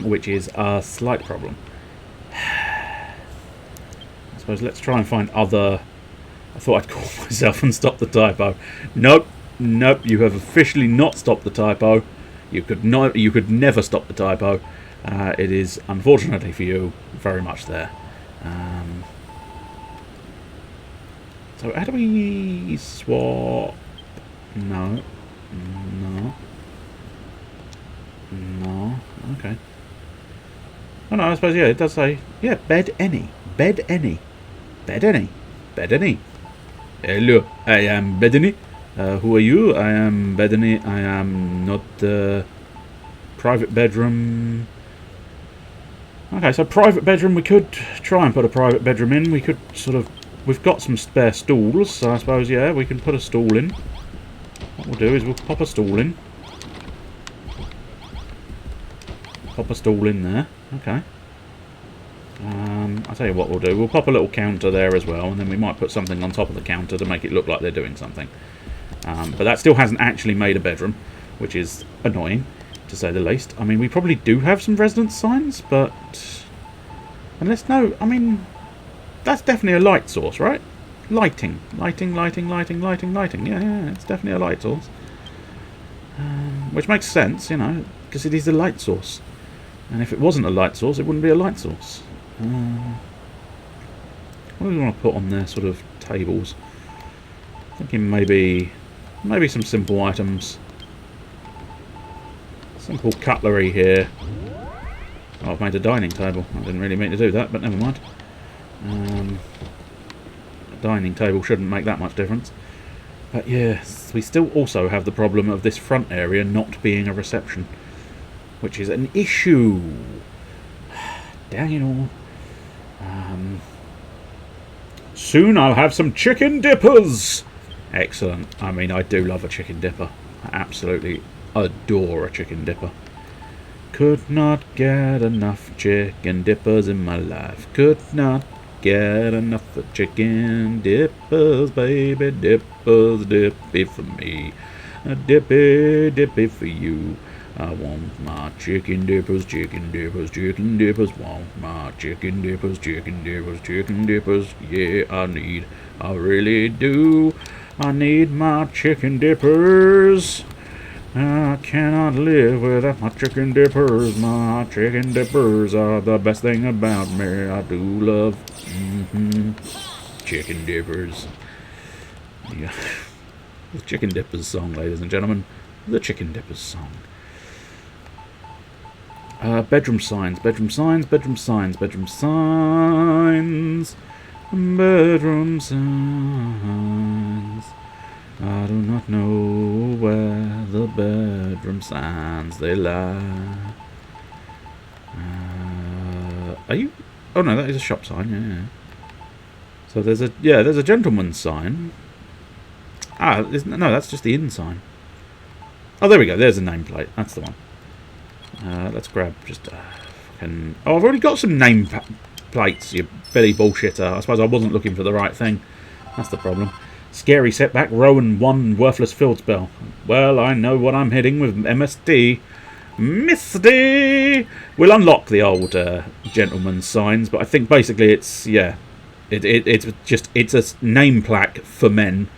which is a slight problem. I suppose let's try and find other... I thought I'd call myself and stop the typo. Nope, nope, you have officially not stopped the typo. You could never stop the typo. It is, unfortunately for you, very much there. So how do we swap? No. No. No. Okay. Oh no, I suppose, yeah, it does say, yeah, bed any. Bed any. Bed any. Bed any. Hello, I am Bedany. Who are you? I am Bedany. I am not private bedroom. Okay, so private bedroom, we could try and put a private bedroom in. We could sort of... We've got some spare stools, so I suppose, yeah, we can put a stool in. What we'll do is we'll pop a stool in. Pop a stool in there. Okay. I'll tell you what we'll do. We'll pop a little counter there as well, and then we might put something on top of the counter to make it look like they're doing something. But that still hasn't actually made a bedroom, which is annoying, to say the least. I mean, we probably do have some residence signs, but... Unless, no, I mean... That's definitely a light source, right? Lighting. Lighting, lighting, lighting, lighting, lighting. Yeah, it's definitely a light source. Which makes sense, you know, because it is a light source. And if it wasn't a light source, it wouldn't be a light source. What do we want to put on their sort of tables? Thinking maybe some simple items. Simple cutlery here. Oh, I've made a dining table. I didn't really mean to do that, but never mind. A dining table shouldn't make that much difference. But yes, we still also have the problem of this front area not being a reception, which is an issue. Dang it all. Soon I'll have some chicken dippers. Excellent. I mean, I do love a chicken dipper. I absolutely adore a chicken dipper. Could not get enough chicken dippers in my life. Could not get enough of chicken dippers, baby. Dippers, dippy for me. A dippy, dippy for you. I want my chicken dippers, chicken dippers, chicken dippers. Want my chicken dippers, chicken dippers, chicken dippers. Yeah, I really do. I need my chicken dippers. I cannot live without my chicken dippers. My chicken dippers are the best thing about me. I do love chicken dippers. Yeah. The Chicken Dippers song, ladies and gentlemen. The Chicken Dippers song. Bedroom signs, bedroom signs, bedroom signs, bedroom signs, bedroom signs. I do not know where the bedroom signs they lie. Are you? Oh no, that is a shop sign. Yeah. So there's a gentleman's sign. No, that's just the inn sign. Oh, there we go. There's a nameplate. That's the one. Let's grab just fucking... Oh, I've already got some name plates, you Billy bullshitter. I suppose I wasn't looking for the right thing. That's the problem. Scary setback, Rowan 1, worthless field spell. Well, I know what I'm hitting with MSD. Misty! We'll unlock the old gentleman's signs, but I think basically it's, yeah... It's a name plaque for men,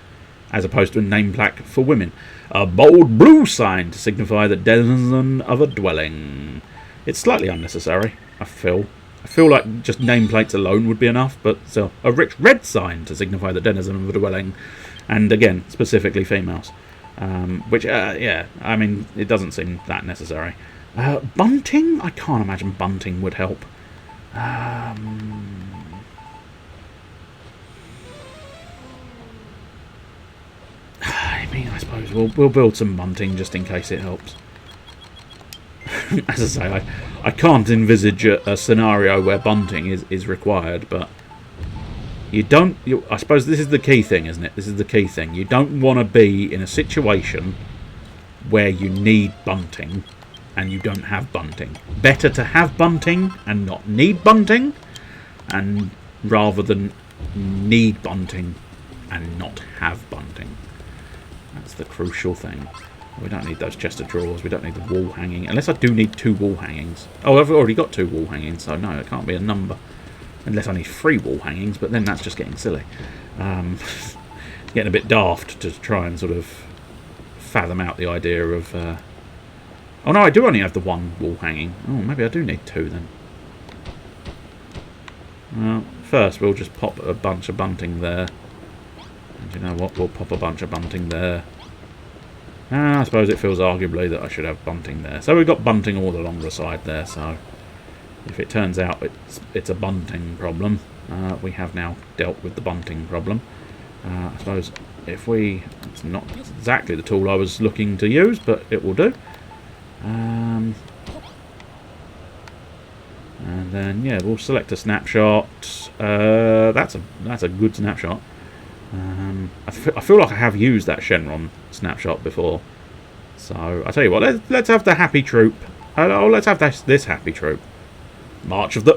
as opposed to a name plaque for women. A bold blue sign to signify the denizen of a dwelling. It's slightly unnecessary, I feel. I feel like just nameplates alone would be enough, but so a rich red sign to signify the denizen of a dwelling, and again, specifically females. Which, yeah, I mean, it doesn't seem that necessary. Bunting? I can't imagine bunting would help. I mean, I suppose we'll build some bunting just in case it helps. As I say, I can't envisage a scenario where bunting is required, but you don't... I suppose this is the key thing, isn't it? This is the key thing. You don't want to be in a situation where you need bunting and you don't have bunting. Better to have bunting and not need bunting, and rather than need bunting and not have bunting. That's the crucial thing. We don't need those chest of drawers. We don't need the wall hanging. Unless I do need 2 wall hangings. Oh, I've already got 2 wall hangings, so no, it can't be a number. Unless I need 3 wall hangings, but then that's just getting silly. Getting a bit daft to try and sort of fathom out the idea of... Oh no, I do only have the 1 wall hanging. Oh, maybe I do need 2 then. Well, first we'll just pop a bunch of bunting there. And you know what? We'll pop a bunch of bunting there. I suppose it feels arguably that I should have bunting there. So we've got bunting all along the side there. So if it turns out it's a bunting problem, we have now dealt with the bunting problem. I suppose if we... It's not exactly the tool I was looking to use, but it will do. And then, yeah, we'll select a snapshot. That's a good snapshot. I feel like I have used that Shenron snapshot before. So, I tell you what, let's have the happy troop. Let's have this happy troop. March of the...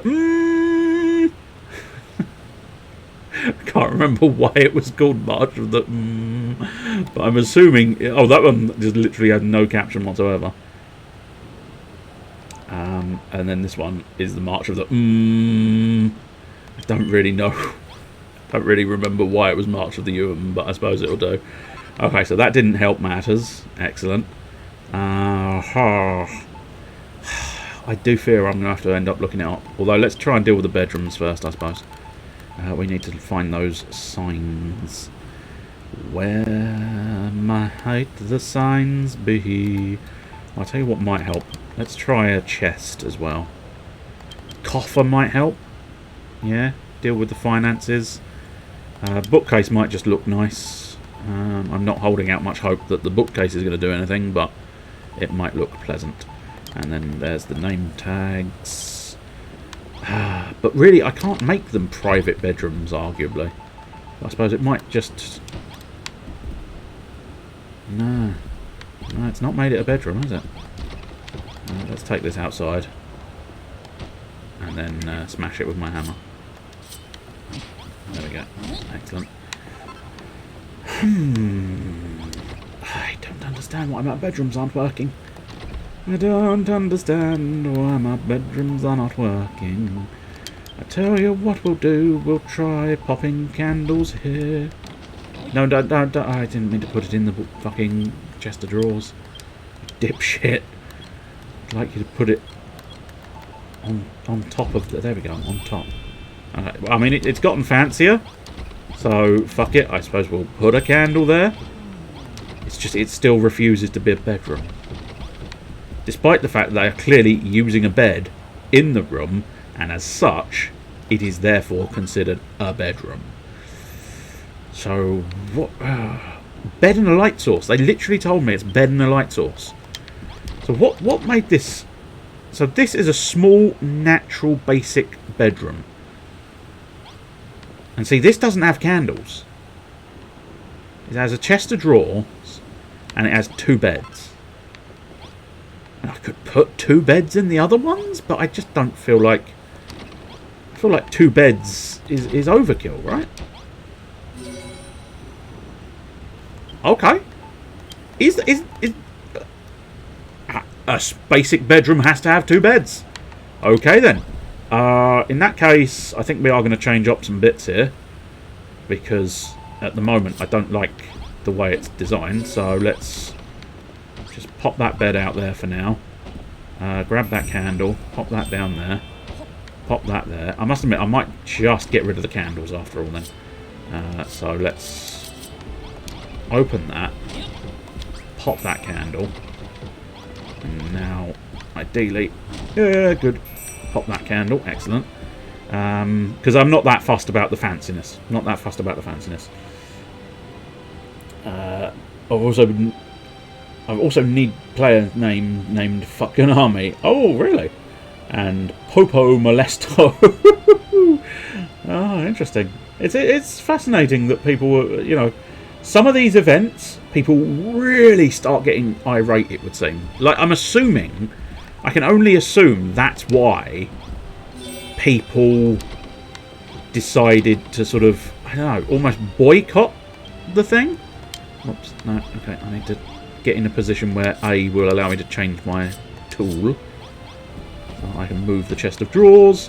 I can't remember why it was called March of the... But I'm assuming... Oh, that one just literally had no caption whatsoever. And then this one is the March of the... I don't really know. Don't really remember why it was March of the but I suppose it'll do. Okay, so that didn't help matters. Excellent. I do fear I'm going to have to end up looking it up. Although, let's try and deal with the bedrooms first, I suppose. We need to find those signs. Where might the signs be? I'll tell you what might help. Let's try a chest as well. Coffer might help. Yeah, deal with the finances. Bookcase might just look nice. I'm not holding out much hope that the bookcase is going to do anything, but it might look pleasant. And then there's the name tags. But really, I can't make them private bedrooms, arguably. I suppose it might just... No, it's not made it a bedroom, is it? Let's take this outside. And then smash it with my hammer. There we go. Excellent. I don't understand why my bedrooms aren't working. I don't understand why my bedrooms are not working. I tell you what we'll do. We'll try popping candles here. No, don't. I didn't mean to put it in the fucking chest of drawers. Dipshit. I'd like you to put it on top of the... There we go, on top. Okay. I mean, it's gotten fancier. So, fuck it. I suppose we'll put a candle there. It's just, it still refuses to be a bedroom. Despite the fact that they are clearly using a bed in the room, and as such, it is therefore considered a bedroom. So, what? Bed and a light source. They literally told me it's bed and a light source. So what made this? So this is a small, natural, basic bedroom. And see, this doesn't have candles. It has a chest of drawers, and it has 2 beds. And I could put 2 beds in the other ones, but I just don't feel like... I feel like 2 beds is overkill, right? Okay. Is a basic bedroom has to have 2 beds? Okay then. In that case, I think we are going to change up some bits here, because at the moment I don't like the way it's designed. So let's just pop that bed out there for now. Grab that candle, pop that down there, pop that there. I must admit, I might just get rid of the candles after all then. So let's open that, pop that candle, and now ideally, yeah, good, pop that candle, excellent, because I'm not that fussed about the fanciness, I also need player name named fucking Army. Oh really? And Popo Molesto. Oh, interesting. It's fascinating that people were, you know, some of these events, people really start getting irate, it would seem. Like, I'm assuming, I can only assume that's why people decided to sort of, I don't know, almost boycott the thing. Oops, no, okay, I need to get in a position where A will allow me to change my tool. So I can move the chest of drawers.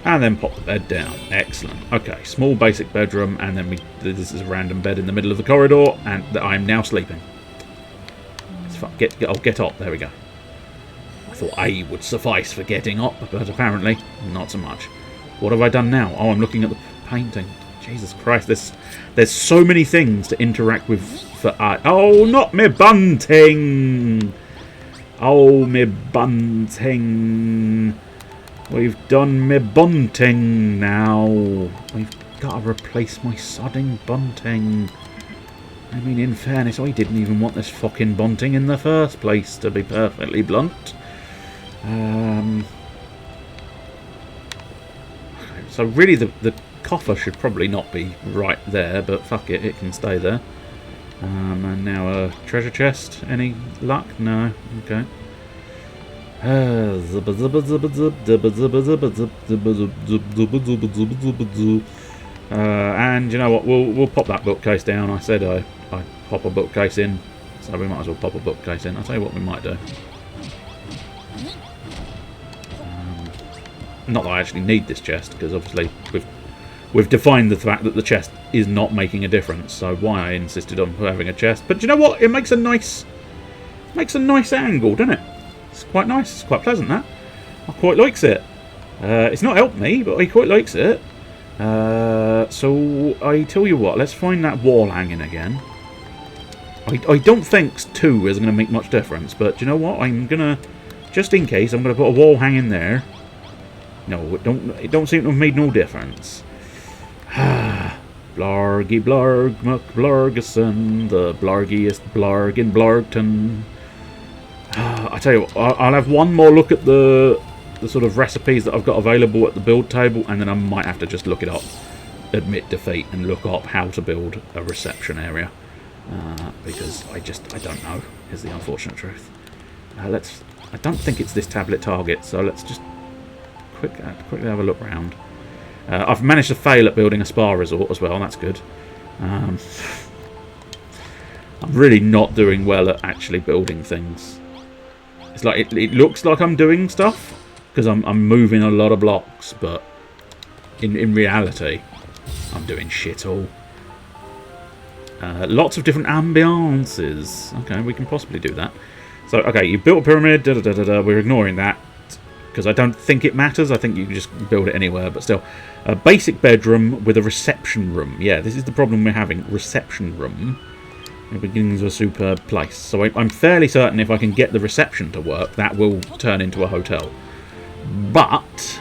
And then pop the bed down. Excellent. Okay, small basic bedroom, and then this is a random bed in the middle of the corridor, and I'm now sleeping. Get up. There we go. I thought A would suffice for getting up, but apparently not so much. What have I done now? Oh, I'm looking at the painting. Jesus Christ, there's so many things to interact with for art. Oh, not me bunting! Oh, me bunting! We've done me bunting now. We've got to replace my sodding bunting. I mean, in fairness, I didn't even want this fucking bunting in the first place, to be perfectly blunt. So really, the coffer should probably not be right there, but fuck it, it can stay there. And now a treasure chest. Any luck? No. Okay. And you know what, we'll pop that bookcase down. I said I'd pop a bookcase in, so we might as well pop a bookcase in. I'll tell you what we might do. Not that I actually need this chest, because obviously we've defined the fact that the chest is not making a difference, so why I insisted on having a chest. But you know what, it makes a nice Makes a nice angle, doesn't it? It's quite nice. It's quite pleasant, that. I quite likes it. It's not helped me, but I quite likes it. So I tell you what, let's find that wall hanging again. I don't think 2 is going to make much difference, but do you know what? I'm going to, just in case, I'm going to put a wall hanging there. No, it don't seem to have made no difference. Blargy Blarg McBlargison, the blargiest blarg in Blargton. I tell you what, I'll have one more look at the sort of recipes that I've got available at the build table, and then I might have to just look it up, admit defeat, and look up how to build a reception area. Because I don't know, is the unfortunate truth. I don't think it's this tablet target, so let's just quickly have a look around. I've managed to fail at building a spa resort as well, that's good. I'm really not doing well at actually building things. It's like it looks like I'm doing stuff because I'm moving a lot of blocks, but in reality, I'm doing shit all. Lots of different ambiances. Okay, we can possibly do that. So, okay, you built a pyramid. We're ignoring that because I don't think it matters. I think you can just build it anywhere, but still. A basic bedroom with a reception room. Yeah, this is the problem we're having. Reception room. It begins a superb place. So I'm fairly certain if I can get the reception to work, that will turn into a hotel. But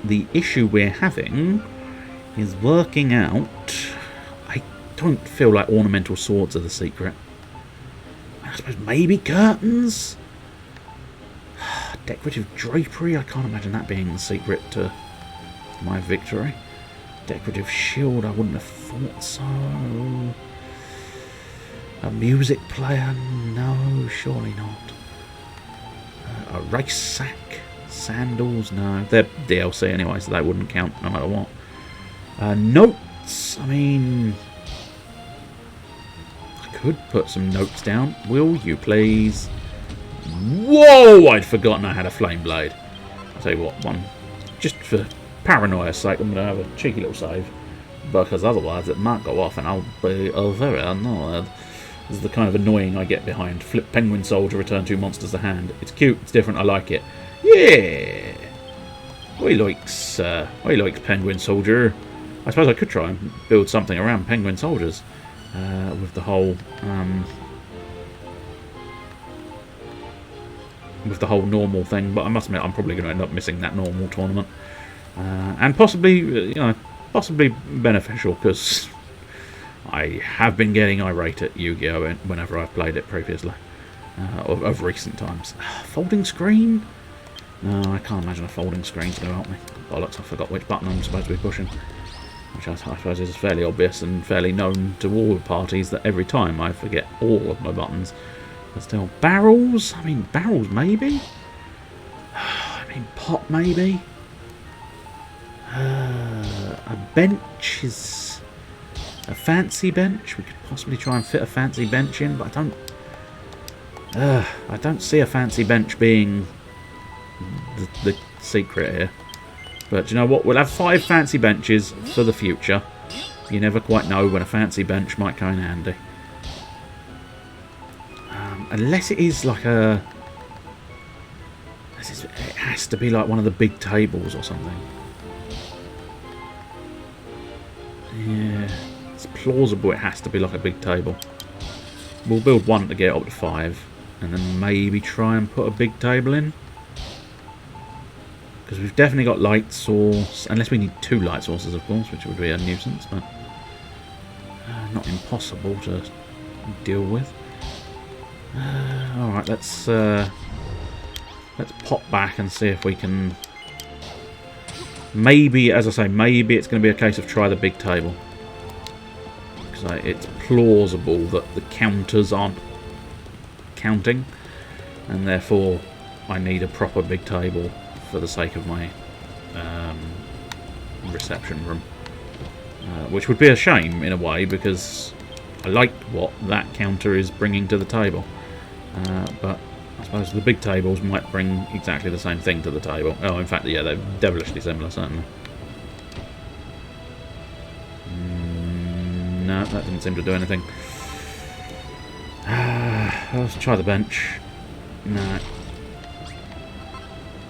the issue we're having is working out. I don't feel like ornamental swords are the secret. I suppose maybe curtains? Decorative drapery? I can't imagine that being the secret to my victory. Decorative shield? I wouldn't have thought so. A music player? No, surely not. A race sack? Sandals? No. They're DLC anyway, so they wouldn't count no matter what. Notes? I mean, I could put some notes down. Will you please? Whoa! I'd forgotten I had a flame blade. I'll tell you what, just for paranoia's sake, I'm going to have a cheeky little save. Because otherwise it might go off and I'll be very annoyed. This is the kind of annoying I get behind. Flip penguin soldier, return 2 monsters to hand. It's cute, it's different, I like it. Yeah! I likes penguin soldier. I suppose I could try and build something around penguin soldiers. With the whole normal thing, but I must admit I'm probably going to end up missing that normal tournament. And possibly, possibly beneficial, because I have been getting irate at Yu-Gi-Oh! Whenever I've played it previously, of recent times. Folding screen? No, I can't imagine a folding screen's going to help me. Bollocks, I forgot which button I'm supposed to be pushing. Which I suppose is fairly obvious and fairly known to all parties that every time I forget all of my buttons. But still, barrels? I mean, barrels maybe? I mean, pot maybe? A bench is a fancy bench. We could possibly try and fit a fancy bench in, but I don't see a fancy bench being the secret here. But you know what? We'll have 5 fancy benches for the future. You never quite know when a fancy bench might come in handy. Unless it is like a... It has to be like one of the big tables or something. Yeah, it's plausible it has to be like a big table. We'll build one to get up to 5. And then maybe try and put a big table in. Because we've definitely got light source. Unless we need 2 light sources, of course, which would be a nuisance. But not impossible to deal with. Alright, let's pop back and see if we can... Maybe, as I say, maybe it's going to be a case of try the big table. Because it's plausible that the counters aren't counting. And therefore, I need a proper big table for the sake of my reception room. Which would be a shame, in a way, because I like what that counter is bringing to the table. But I suppose the big tables might bring exactly the same thing to the table. Oh, in fact, yeah, they're devilishly similar, certainly. No, that didn't seem to do anything. Let's try the bench. No.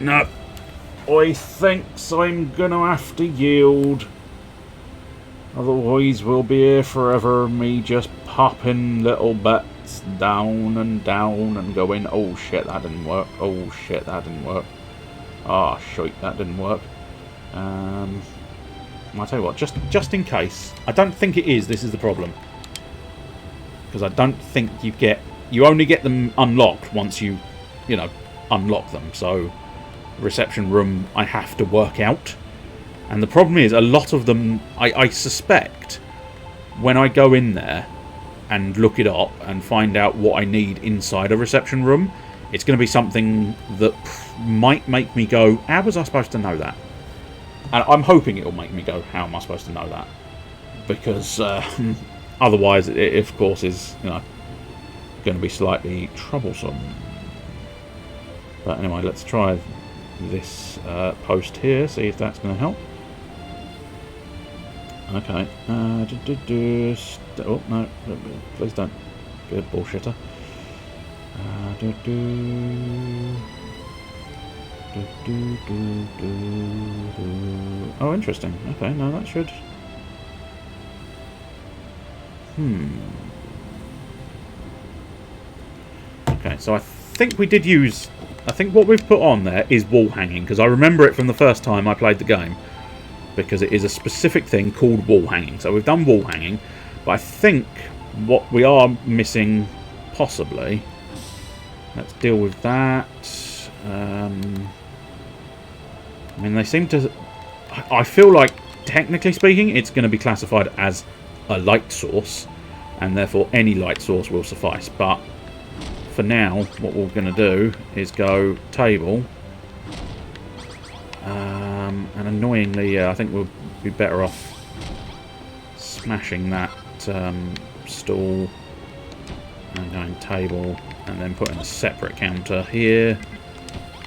No. I think I'm gonna have to yield. Otherwise we'll be here forever, me just popping little bits down and going, oh shit, that didn't work. Oh shit, that didn't work. Ah, shite, that didn't work. I'll tell you what, just in case. I don't think it is, this is the problem. Because I don't think you only get them unlocked once you unlock them. So, reception room I have to work out. And the problem is, a lot of them, I suspect, when I go in there and look it up and find out what I need inside a reception room, it's going to be something that might make me go, how was I supposed to know that? And I'm hoping it'll make me go, how am I supposed to know that? Because otherwise, it of course is going to be slightly troublesome. But anyway, let's try this post here, see if that's going to help. Okay. Oh no! Please don't be a bullshitter. Oh, interesting. Okay, no, that should. Okay, so I think we did use. I think what we've put on there is wall hanging, because I remember it from the first time I played the game. Because it is a specific thing called wall hanging. So we've done wall hanging, but I think what we are missing, possibly. Let's deal with that. I mean, they seem to. I feel like, technically speaking, it's going to be classified as a light source, and therefore any light source will suffice. But for now, what we're going to do is go table. And annoyingly, I think we'll be better off smashing that stall and going table, and then putting a separate counter here.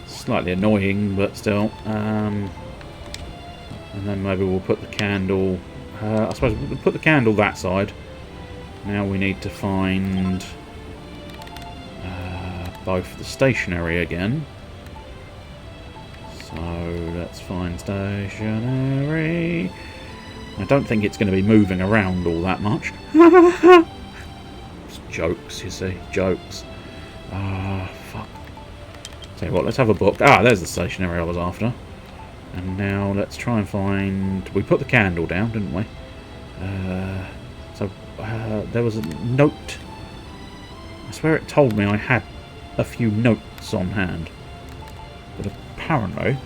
Slightly annoying, but still. And then maybe we'll put the candle. I suppose we'll put the candle that side. Now we need to find both the stationery again. So let's find stationery. I don't think it's going to be moving around all that much. It's jokes, you see. Jokes. Ah, fuck. Tell you what, let's have a book. Ah, there's the stationery I was after. And now let's try and find. We put the candle down, didn't we? There was a note. I swear it told me I had a few notes on hand. But apparently.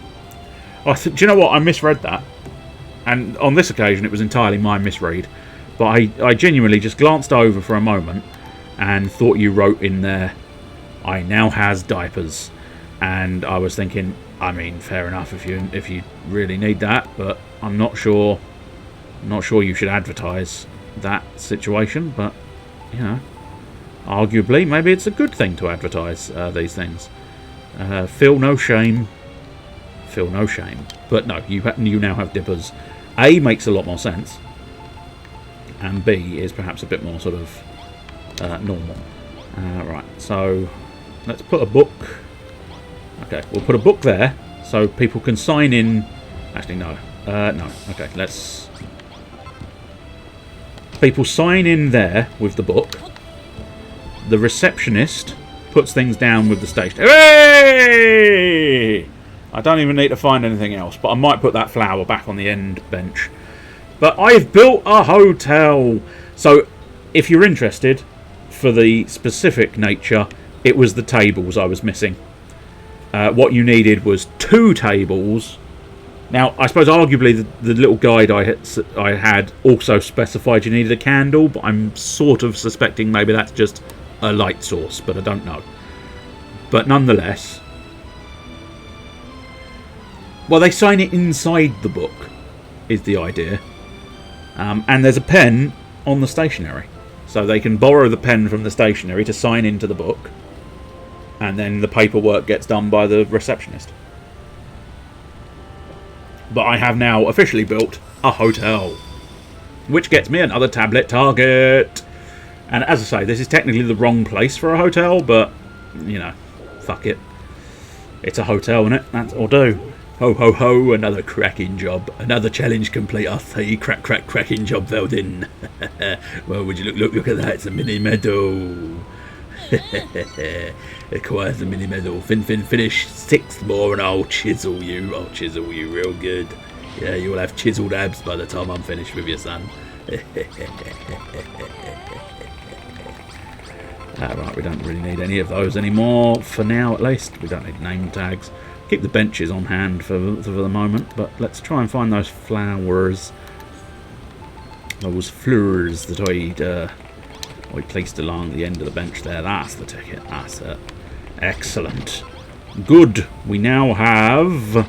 Oh, do you know what? I misread that. And on this occasion, it was entirely my misread. But I genuinely just glanced over for a moment and thought you wrote in there, I now has diapers. And I was thinking, I mean, fair enough if you really need that, but I'm not sure you should advertise that situation. But arguably, maybe it's a good thing to advertise these things. Feel no shame. Feel no shame. But no, you now have dippers. A makes a lot more sense, and B is perhaps a bit more sort of normal. Right, so let's put a book. Okay, we'll put a book there so people can sign in. Actually, no. No. Okay, let's. People sign in there with the book. The receptionist puts things down with the station. Hey! I don't even need to find anything else, but I might put that flower back on the end bench. But I've built a hotel! So, if you're interested, for the specific nature, it was the tables I was missing. What you needed was 2 tables. Now, I suppose arguably the little guide I had also specified you needed a candle, but I'm sort of suspecting maybe that's just a light source, but I don't know. But nonetheless, well, they sign it inside the book, is the idea. And there's a pen on the stationery. So they can borrow the pen from the stationery to sign into the book. And then the paperwork gets done by the receptionist. But I have now officially built a hotel. Which gets me another tablet target. And as I say, this is technically the wrong place for a hotel, but, fuck fuck it. It's a hotel, innit? That's all do. Ho ho ho, another cracking job. Another challenge complete. I say cracking job well done. Well, would you look at that, it's a mini medal. Acquires the mini medal. Finish 6th more and I'll chisel you real good. Yeah, you'll have chiseled abs by the time I'm finished with your son. Right, we don't really need any of those anymore, for now at least. We don't need name tags. Keep the benches on hand for the moment, but let's try and find those flowers. Those flowers that I placed along the end of the bench there. That's the ticket, that's it. Excellent. Good. We now have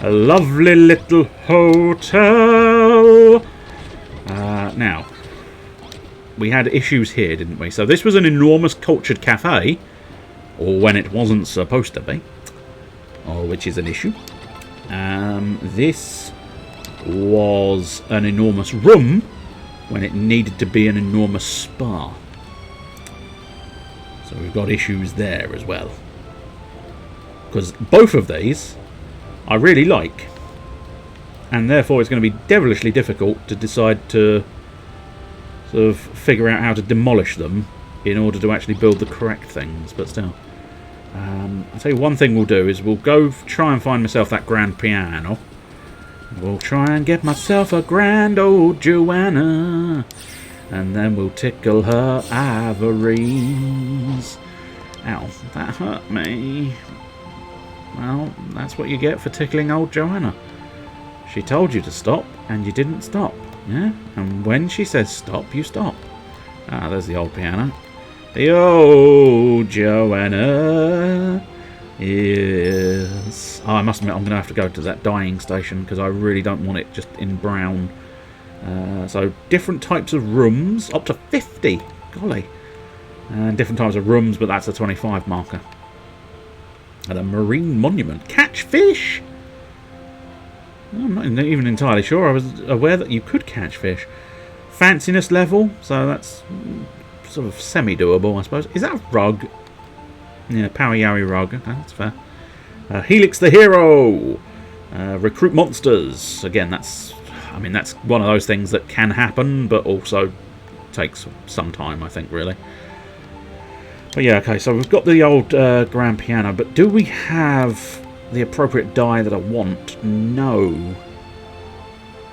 a lovely little hotel. Now, we had issues here, didn't we? So this was an enormous cultured cafe, or when it wasn't supposed to be, which is an issue. This was an enormous room when it needed to be an enormous spa. So we've got issues there as well. Because both of these I really like, and therefore it's going to be devilishly difficult to decide to sort of figure out how to demolish them in order to actually build the correct things, but still. I'll tell you one thing we'll do is we'll go try and find myself that grand piano. We'll try and get myself a grand old Joanna, and then we'll tickle her ivories. Ow, that hurt me. Well, that's what you get for tickling old Joanna. She told you to stop, and you didn't stop. Yeah? And when she says stop, you stop. Ah, there's the old piano. The old Joanna. Yes. Oh, I must admit, I'm going to have to go to that dyeing station because I really don't want it just in brown. So, different types of rooms. Up to 50. Golly. And different types of rooms, but that's a 25 marker. And a marine monument. Catch fish! I'm not even entirely sure. I was aware that you could catch fish. Fanciness level, so that's sort of semi-doable, I suppose. Is that a rug? Yeah, Power Yowie rug. Okay, that's fair. Helix the hero! Recruit monsters. Again, that's one of those things that can happen, but also takes some time, I think, really. But yeah, okay, so we've got the old grand piano, but do we have the appropriate dye that I want? No.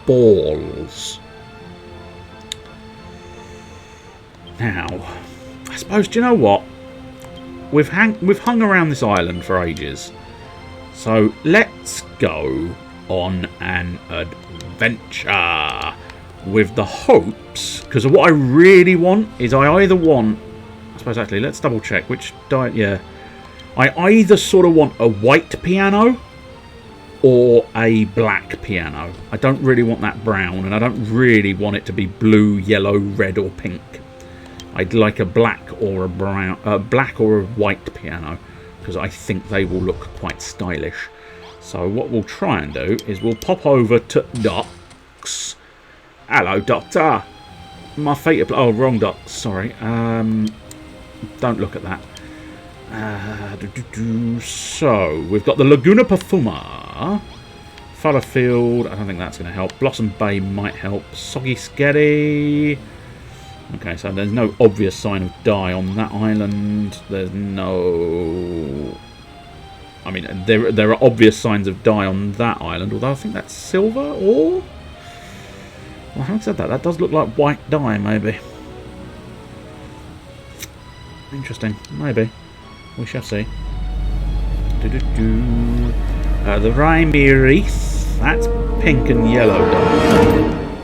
Balls. Now, I suppose, do you know what? We've hung around this island for ages. So let's go on an adventure with the hopes, because what I really want is I either want, I suppose actually, let's double check which dye, yeah. I either sort of want a white piano or a black piano. I don't really want that brown, and I don't really want it to be blue, yellow, red or pink. I'd like a black or a brown, black or a white piano, because I think they will look quite stylish. So what we'll try and do is we'll pop over to Docks. Hello, Doctor. My feet are... Oh, wrong Docks. Sorry. Don't look at that. So, we've got the Laguna Perfuma. Fallowfield. I don't think that's going to help. Blossom Bay might help. Soggy Sketty. Okay, so there's no obvious sign of dye on that island. There's no... I mean, there are obvious signs of dye on that island, although I think that's silver or... Well, having said that, that does look like white dye, maybe. Interesting. Maybe. We shall see. The Rhyme Wreath. That's pink and yellow dye.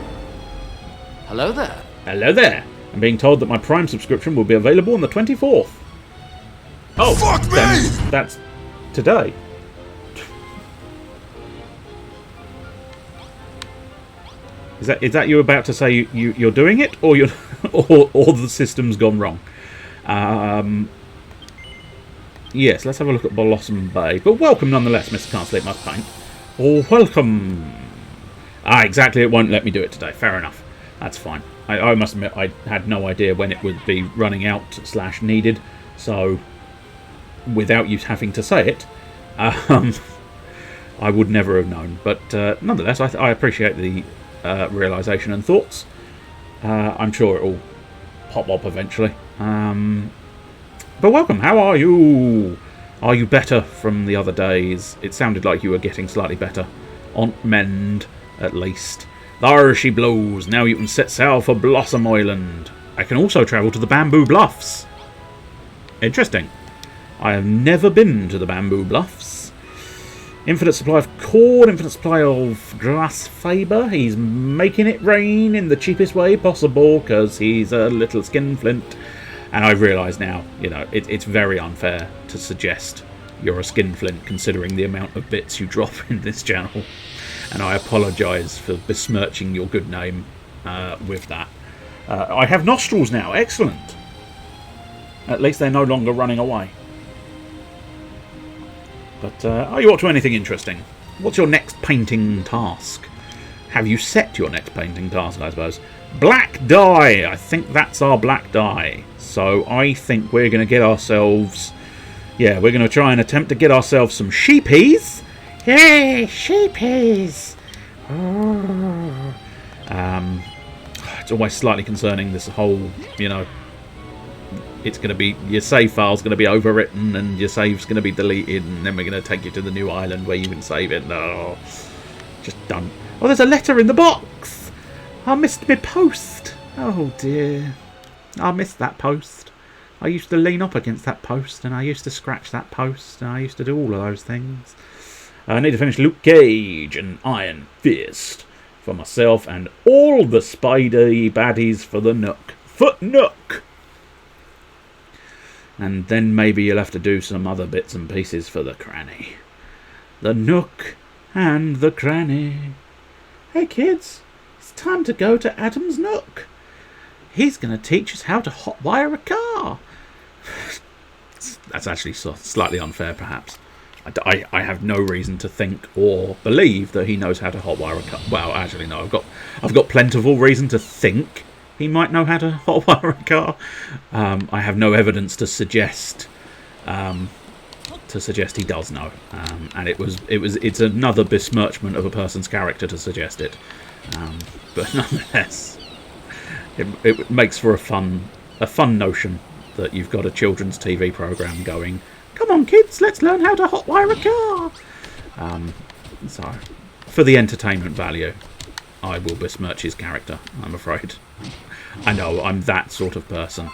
Hello there. Hello there. I'm being told that my Prime subscription will be available on the 24th. Oh, fuck me! That's today. Is that you about to say you're doing it, or you're or the system's gone wrong? Yes, let's have a look at Blossom Bay. But welcome nonetheless, Mr. Can't Sleep Must Paint. Oh, welcome. Ah, exactly. It won't let me do it today. Fair enough. That's fine. I must admit, I had no idea when it would be running out / needed. So without you having to say it, I would never have known. But nonetheless, I appreciate the realisation and thoughts. I'm sure it'll pop up eventually. But welcome, how are you? Are you better from the other days? It sounded like you were getting slightly better. On mend, at least. There she blows. Now you can set sail for Blossom Island. I can also travel to the Bamboo Bluffs. Interesting. I have never been to the Bamboo Bluffs. Infinite supply of cord, infinite supply of glass fibre. He's making it rain in the cheapest way possible because he's a little skinflint. And I realise now, you know, it's very unfair to suggest you're a skinflint considering the amount of bits you drop in this channel. And I apologise for besmirching your good name with that. I have nostrils now. Excellent. At least they're no longer running away. But are you up to anything interesting? What's your next painting task? Have you set your next painting task, I suppose? Black dye! I think that's our black dye. So I think we're going to get ourselves... Yeah, we're going to try and attempt to get ourselves some sheepies. Yay, sheepies! Oh. It's always slightly concerning, this whole, you know... It's going to be... Your save file's going to be overwritten and your save's going to be deleted and then we're going to take you to the new island where you can save it. No, just don't. Oh, there's a letter in the box! I missed my post. Oh dear. I missed that post. I used to lean up against that post and I used to scratch that post and I used to do all of those things. I need to finish Luke Cage and Iron Fist for myself and all the Spidey baddies for the Nook. For Nook! And then maybe you'll have to do some other bits and pieces for the Cranny. The Nook and the Cranny. Hey kids, it's time to go to Adam's Nook. He's going to teach us how to hotwire a car. That's actually slightly unfair, perhaps. I have no reason to think or believe that he knows how to hotwire a car. Well, actually, no. I've got plentiful reason to think he might know how to hotwire a car. I have no evidence to suggest he does know. And it's another besmirchment of a person's character to suggest it. But nonetheless. It makes for a fun notion that you've got a children's TV programme going, come on kids, let's learn how to hotwire a car. So, for the entertainment value, I will besmirch his character, I'm afraid. I know, I'm that sort of person.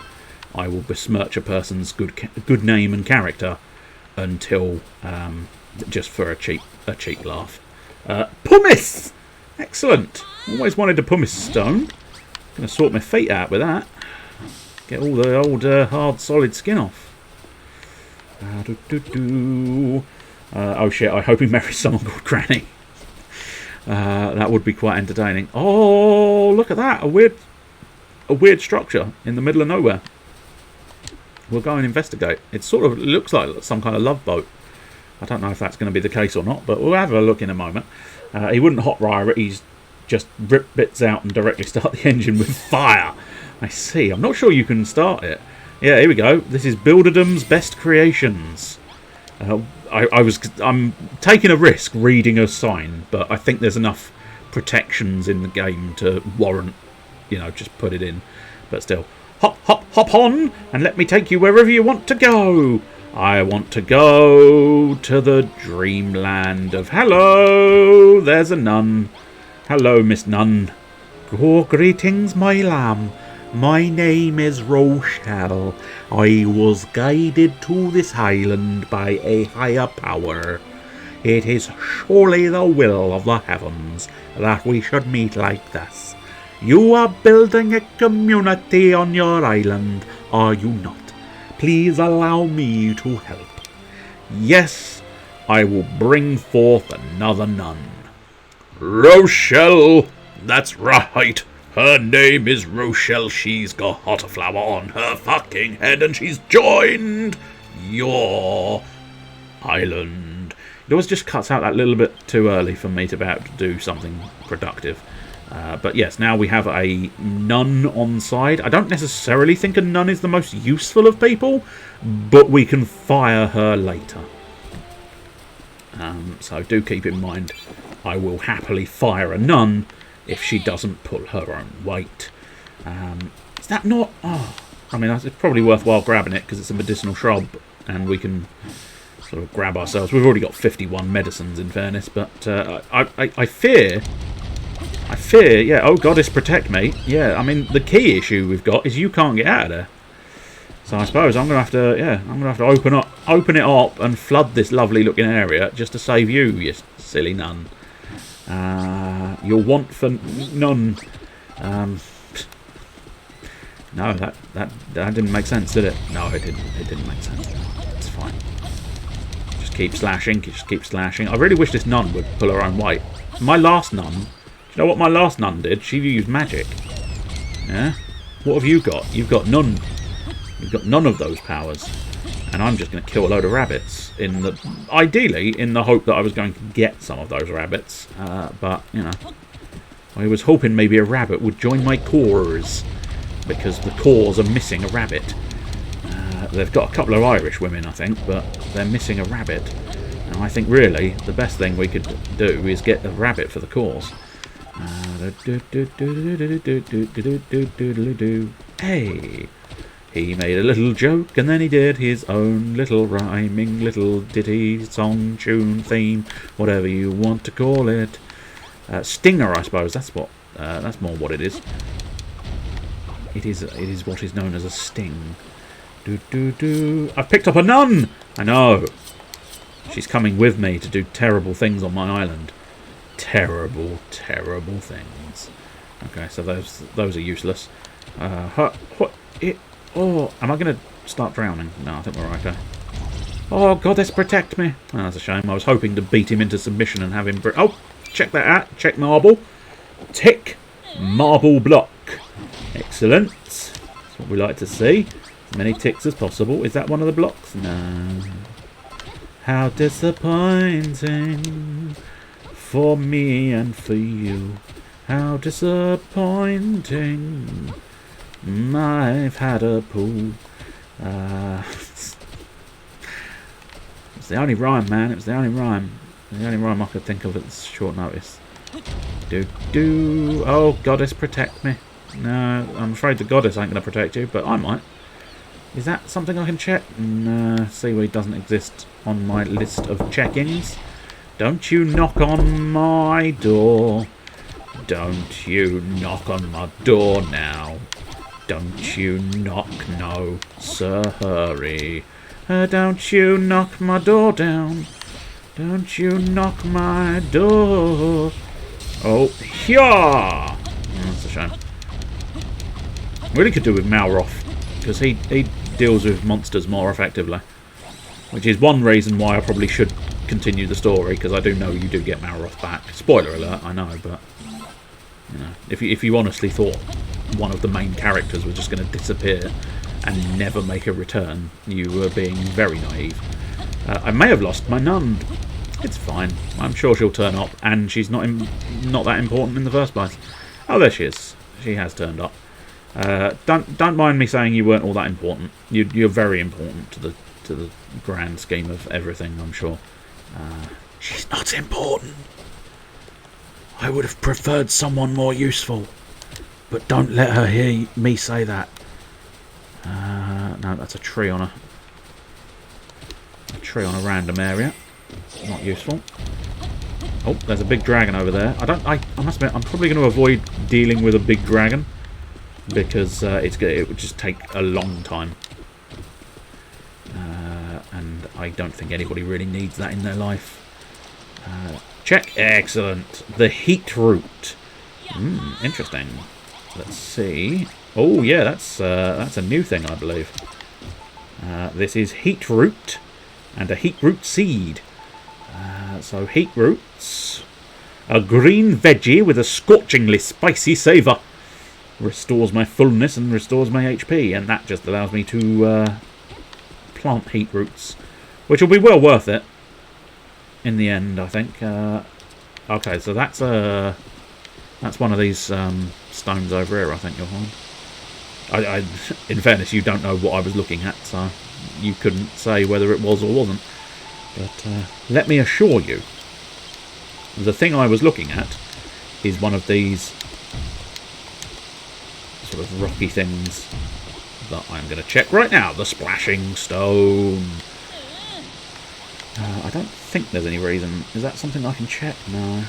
I will besmirch a person's good name and character until, just for a cheap laugh. Pumice! Excellent! Always wanted a pumice stone. Gonna sort my feet out with that. Get all the old hard solid skin off. Oh shit, I hope he marries someone called Granny. That would be quite entertaining. Oh, look at that! A weird structure in the middle of nowhere. We'll go and investigate. It sort of looks like some kind of love boat. I don't know if that's going to be the case or not, but we'll have a look in a moment. He wouldn't hotwire it. He's just rip bits out and directly start the engine with fire. I see. I'm not sure you can start it. Yeah, here we go. This is Builderdum's Best Creations. I'm taking a risk reading a sign, but I think there's enough protections in the game to warrant, you know, just put it in. But still, hop on, and let me take you wherever you want to go. I want to go to the dreamland of... Hello, there's a nun. Hello, Miss Nun. Oh, greetings, my lamb. My name is Rochelle. I was guided to this island by a higher power. It is surely the will of the heavens that we should meet like this. You are building a community on your island, are you not? Please allow me to help. Yes, I will bring forth another nun. Rochelle! That's right. Her name is Rochelle. She's got hot flower on her fucking head and she's joined your island. It always just cuts out that little bit too early for me to be able to do something productive. But yes, now we have a nun on side. I don't necessarily think a nun is the most useful of people, but we can fire her later. So do keep in mind, I will happily fire a nun if she doesn't pull her own weight. Is that not... Oh, I mean, it's probably worthwhile grabbing it because it's a medicinal shrub and we can sort of grab ourselves. We've already got 51 medicines in fairness, but I fear... yeah, oh goddess protect me. Yeah, I mean, the key issue we've got is you can't get out of there. So I suppose I'm going to have to open it up and flood this lovely looking area just to save you, you silly nun. Your want for none. No, that didn't make sense, did it? No, it didn't. It didn't make sense. It's fine. Just keep slashing. Just keep slashing. I really wish this nun would pull her own weight. My last nun. Do you know what my last nun did? She used magic. Yeah. What have you got? You've got none. You've got none of those powers. And I'm just going to kill a load of rabbits. Ideally, in the hope that I was going to get some of those rabbits. But, you know. I was hoping maybe a rabbit would join my cause. Because the cause are missing a rabbit. They've got a couple of Irish women, I think. But they're missing a rabbit. And I think, really, the best thing we could do is get a rabbit for the cause. Hey! He made a little joke and then he did his own little rhyming little ditty, song, tune, theme, whatever you want to call it. Stinger, I suppose. That's more what it is. It is what is known as a sting. I've picked up a nun. I know. She's coming with me to do terrible things on my island. Terrible, terrible things. Okay, so those are useless. Oh, am I going to start drowning? No, I think we're okay. Oh, goddess protect me. Oh, that's a shame. I was hoping to beat him into submission and have him... Oh, check that out. Check marble. Tick. Marble block. Excellent. That's what we like to see. As many ticks as possible. Is that one of the blocks? No. How disappointing for me and for you. How disappointing. I've had a poo. It's the only rhyme, man. It was the only rhyme. The only rhyme I could think of at short notice. Oh, goddess, protect me. No, I'm afraid the goddess ain't going to protect you, but I might. Is that something I can check? No, seaweed doesn't exist on my list of check-ins. Don't you knock on my door. Don't you knock on my door now. Don't you knock, no, sir, hurry. Don't you knock my door down. Don't you knock my door. Oh, yeah! That's a shame. Really could do with Malroth, because he deals with monsters more effectively. Which is one reason why I probably should continue the story, because I do know you do get Malroth back. Spoiler alert, I know, but... You know, if you honestly thought one of the main characters was just going to disappear and never make a return, you were being very naive. I may have lost my nun. It's fine. I'm sure she'll turn up, and she's not that important in the first place. Oh, there she is. She has turned up. Don't mind me saying you weren't all that important. You're very important to the grand scheme of everything, I'm sure. She's not important. I would have preferred someone more useful. But don't let her hear me say that. No, that's a tree on a random area. Not useful. Oh, there's a big dragon over there. I must admit, I'm probably going to avoid dealing with a big dragon because it would just take a long time. And I don't think anybody really needs that in their life. Check. Excellent. The heat root. Interesting. Let's see. Oh, yeah, that's a new thing, I believe. This is heat root and a heat root seed. So heat roots. A green veggie with a scorchingly spicy savour. Restores my fullness and restores my HP. And that just allows me to plant heat roots. Which will be well worth it. In the end, I think. Okay, so that's a That's one of these stones over here, I think you'll find. In fairness, you don't know what I was looking at, so you couldn't say whether it was or wasn't. But let me assure you, the thing I was looking at is one of these sort of rocky things that I'm going to check right now. The splashing stone. I don't think there's any reason. Is that something I can check? No.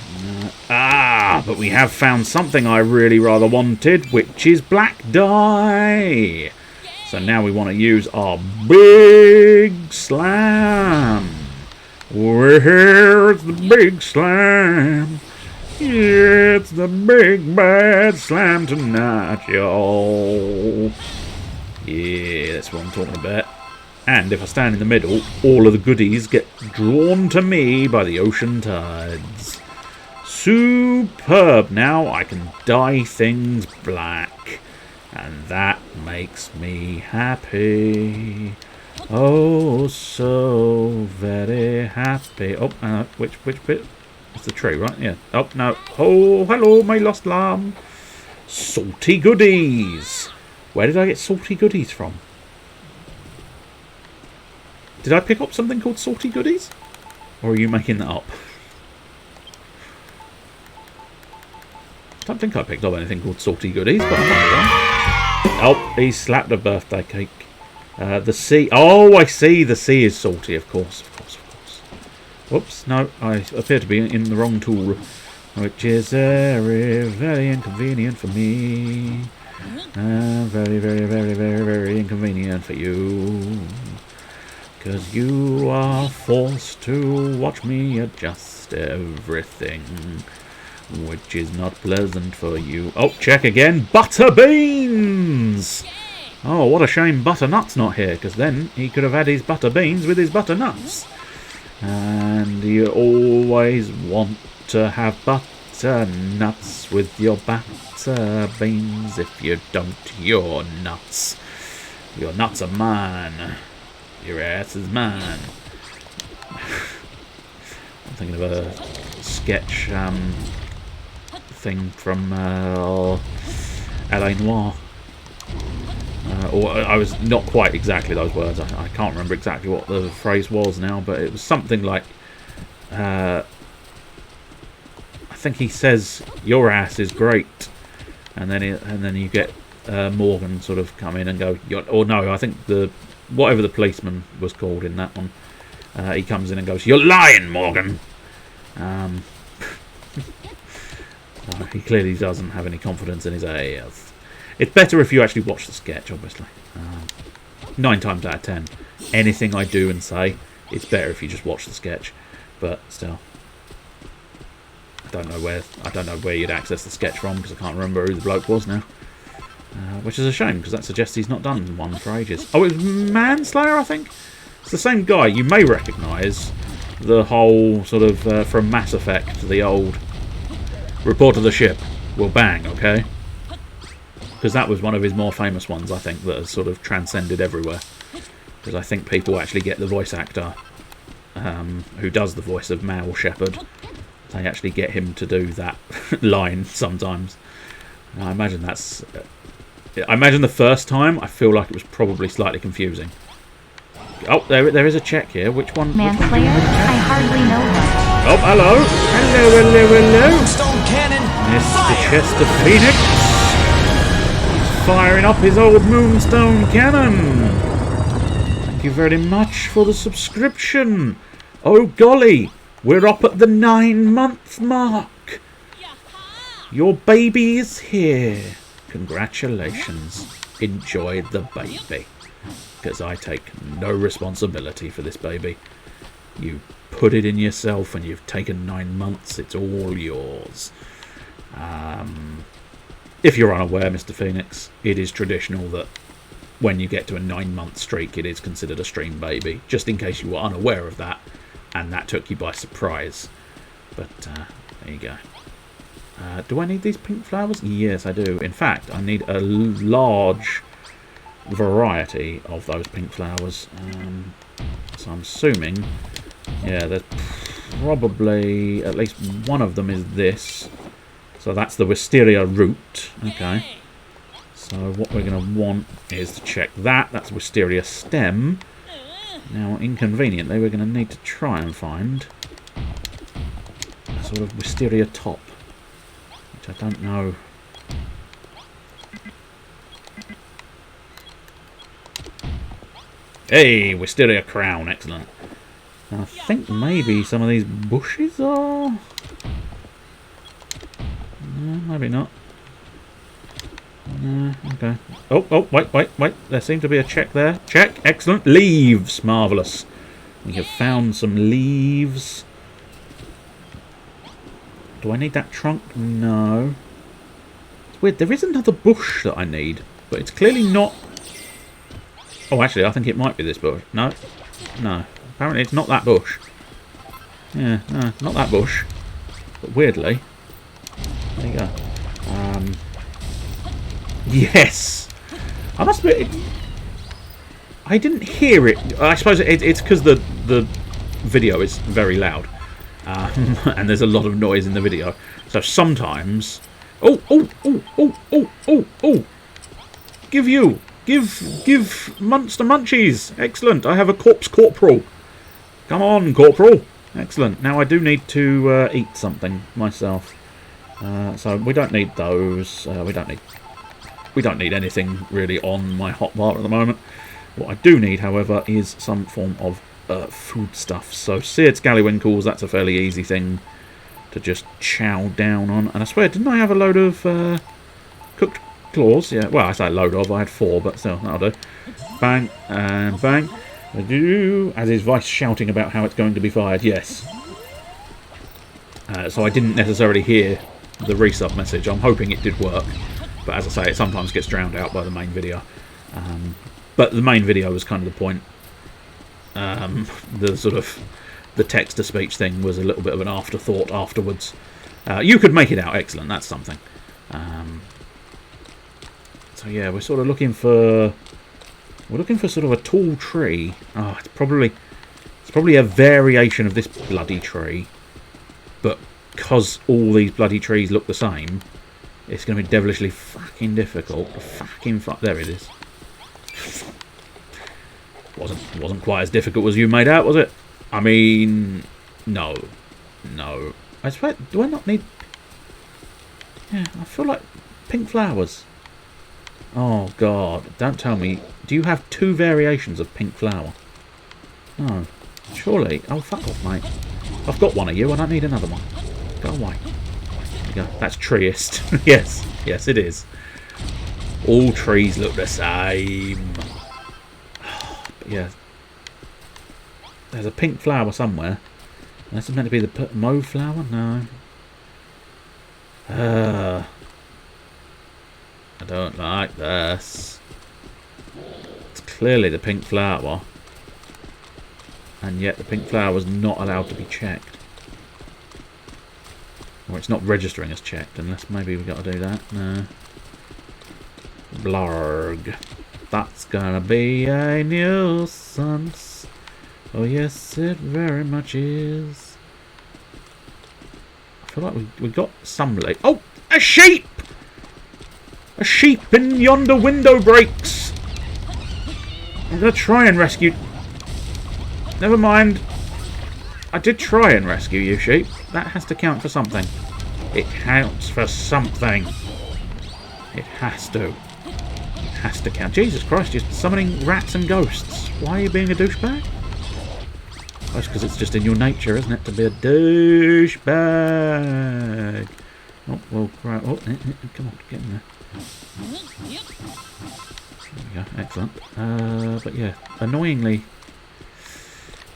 Ah, but we have found something I really rather wanted, which is black dye. So now we want to use our big slam. Where's the big slam? It's the big bad slam tonight, y'all. Yeah, that's what I'm talking about. And if I stand in the middle, all of the goodies get drawn to me by the ocean tides. Superb! Now I can dye things black. And that makes me happy. Oh, so very happy. Oh, which bit? It's the tree, right? Yeah. Oh, no. Oh, hello, my lost lamb. Salty goodies. Where did I get salty goodies from? Did I pick up something called salty goodies? Or are you making that up? I don't think I picked up anything called salty goodies, but I'm not wrong. Oh, he slapped a birthday cake. The sea. Oh, I see. The sea is salty, of course. Whoops, no, I appear to be in the wrong tool. Which is very, very inconvenient for me. Very, very, very, very, very inconvenient for you. Because you are forced to watch me adjust everything, which is not pleasant for you. Oh, check again. Butter beans! Oh, what a shame Butternut's not here, because then he could have had his butter beans with his butternuts. And you always want to have butternuts with your butter beans. If you don't, you're nuts. Your nuts are mine. Your ass is mine. I'm thinking of a sketch thing from L.A. Noire. Or I was not quite exactly those words. I can't remember exactly what the phrase was now, but it was something like, I think he says, "Your ass is great," and then you get Morgan sort of come in and go, or no, I think whatever the policeman was called in that one, he comes in and goes, "You're lying, Morgan." He clearly doesn't have any confidence in his ass. It's better if you actually watch the sketch, obviously. 9 times out of 10, anything I do and say, it's better if you just watch the sketch. But still, I don't know where you'd access the sketch from, because I can't remember who the bloke was now. Which is a shame, because that suggests he's not done one for ages. Oh, it was Manslayer, I think? It's the same guy. You may recognise the whole sort of, from Mass Effect, the old report to the ship will bang, okay? Because that was one of his more famous ones, I think, that has sort of transcended everywhere. Because I think people actually get the voice actor who does the voice of Mal Shepherd. They actually get him to do that line sometimes. And I imagine that's... I imagine the first time, I feel like it was probably slightly confusing. Oh, there is a check here. Which one? Manslayer? I hardly know him. Oh, hello. Hello. Stone cannon. Mr. Chester Phoenix. Firing up his old moonstone cannon. Thank you very much for the subscription. Oh golly, we're up at the 9-month mark. Your baby is here. Congratulations. Enjoy the baby. Because I take no responsibility for this baby. You put it in yourself and you've taken 9 months. It's all yours. If you're unaware, Mr. Phoenix, it is traditional that when you get to a 9-month streak, it is considered a stream baby. Just in case you were unaware of that, and that took you by surprise. But, there you go. Do I need these pink flowers? Yes, I do. In fact, I need a large variety of those pink flowers. So I'm assuming, yeah, there's probably at least one of them is this. So that's the wisteria root. Okay. So what we're going to want is to check that. That's wisteria stem. Now, inconveniently, we're going to need to try and find a sort of wisteria top, which I don't know. Hey, wisteria crown, excellent. And I think maybe some of these bushes are... No, maybe not. No, okay. Oh, wait. There seemed to be a check there. Check, excellent. Leaves, marvellous. We have found some leaves. Do I need that trunk? No. It's weird, there is another bush that I need, but it's clearly not... Oh, actually, I think it might be this bush. No. Apparently it's not that bush. Yeah, no, not that bush. But weirdly... There you go. Yes! I must admit... I didn't hear it. I suppose it's because the video is very loud. And there's a lot of noise in the video. So sometimes... Oh! Give Monster Munchies! Excellent! I have a corpse corporal. Come on, corporal! Excellent. Now I do need to eat something myself. So we don't need those. We don't need anything really on my hotbar at the moment. What I do need, however, is some form of foodstuff. So seared scallywinkles, that's a fairly easy thing to just chow down on. And I swear, didn't I have a load of cooked claws? Yeah, well, I say load of, I had 4, but still, that'll do. Bang, and bang. As is Vice shouting about how it's going to be fired, yes. So I didn't necessarily hear the resub message. I'm hoping it did work. But as I say, it sometimes gets drowned out by the main video. But the main video was kind of the point. The sort of the text-to-speech thing was a little bit of an afterthought afterwards. You could make it out, excellent. That's something. So yeah, we're sort of looking for sort of a tall tree. Oh, it's probably a variation of this bloody tree, but because all these bloody trees look the same, it's going to be devilishly fucking difficult to fucking there it is. Wasn't quite as difficult as you made out, was it? I mean, no. I swear, do I not need... Yeah, I feel like pink flowers. Oh, God. Don't tell me. Do you have 2 variations of pink flower? No. Surely. Oh, fuck off, mate. I've got one of you. I don't need another one. Go away. There you go. That's treeist. Yes, it is. All trees look the same. But yeah. There's a pink flower somewhere. This is meant to be the mauve flower? No. I don't like this. It's clearly the pink flower. And yet the pink flower was not allowed to be checked. Or it's not registering as checked, unless maybe we've got to do that. No. Blarg. That's gonna be a nuisance. Oh yes, it very much is. I feel like we got some late. Oh! A sheep! A sheep in yonder window breaks! I'm gonna try and rescue... Never mind. I did try and rescue you, sheep. That has to count for something. It counts for something. It has to. It has to count. Jesus Christ, you're summoning rats and ghosts. Why are you being a douchebag? That's because it's just in your nature, isn't it, to be a douchebag. Oh, well, right. Oh, come on, get in there. There we go, excellent. But yeah, annoyingly...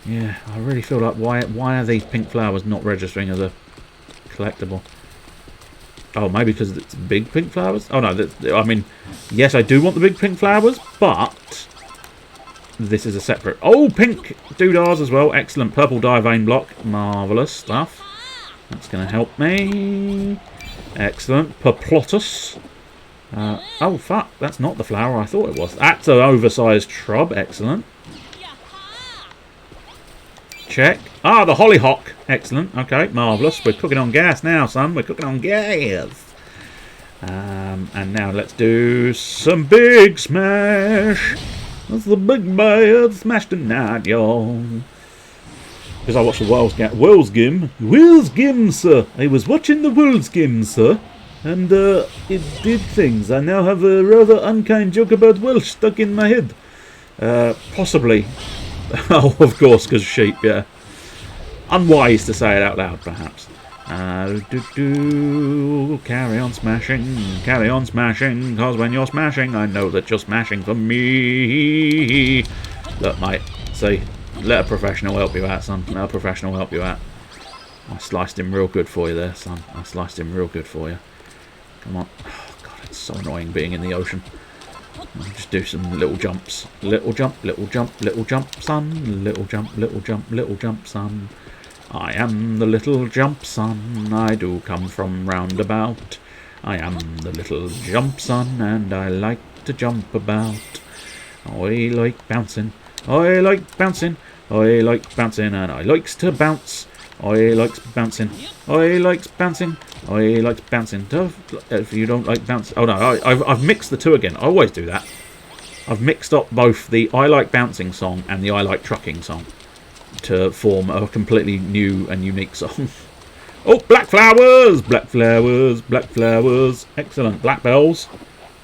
Yeah, I really feel like why are these pink flowers not registering as a collectible? Oh, maybe because it's big pink flowers? Oh no, I mean, yes, I do want the big pink flowers, but this is a separate... Oh, pink doodahs as well. Excellent. Purple dye vein block. Marvellous stuff. That's going to help me. Excellent. Perplotus. Oh, fuck. That's not the flower I thought it was. That's an oversized shrub. Excellent. Check. Ah, the hollyhock. Excellent. Okay, marvellous. We're cooking on gas now, son. We're cooking on gas. And now let's do some big smash. That's the big bad smash tonight, y'all. Because I watched the World's Game, sir. I was watching the World's Game, sir. And it did things. I now have a rather unkind joke about Welsh stuck in my head. Possibly. Oh, of course, because sheep, yeah. Unwise to say it out loud, perhaps. Carry on smashing, because when you're smashing, I know that you're smashing for me. Look, mate, see, let a professional help you out, son. Let a professional help you out. I sliced him real good for you there, son. I sliced him real good for you. Come on. Oh, God, it's so annoying being in the ocean. I'll just do some little jumps. Little jump, little jump, little jump, son. Little jump, little jump, little jump, son. I am the little jump son, I do come from roundabout. I am the little jump son, and I like to jump about. I like bouncing, I like bouncing, I like bouncing, and I likes to bounce. I likes bouncing, I likes bouncing, I likes bouncing. If you don't like bounce, oh no, I've mixed the two again. I always do that. I've mixed up both the I like bouncing song and the I like trucking song to form a completely new and unique song. Oh, black flowers! Black flowers! Black flowers! Excellent. Black bells.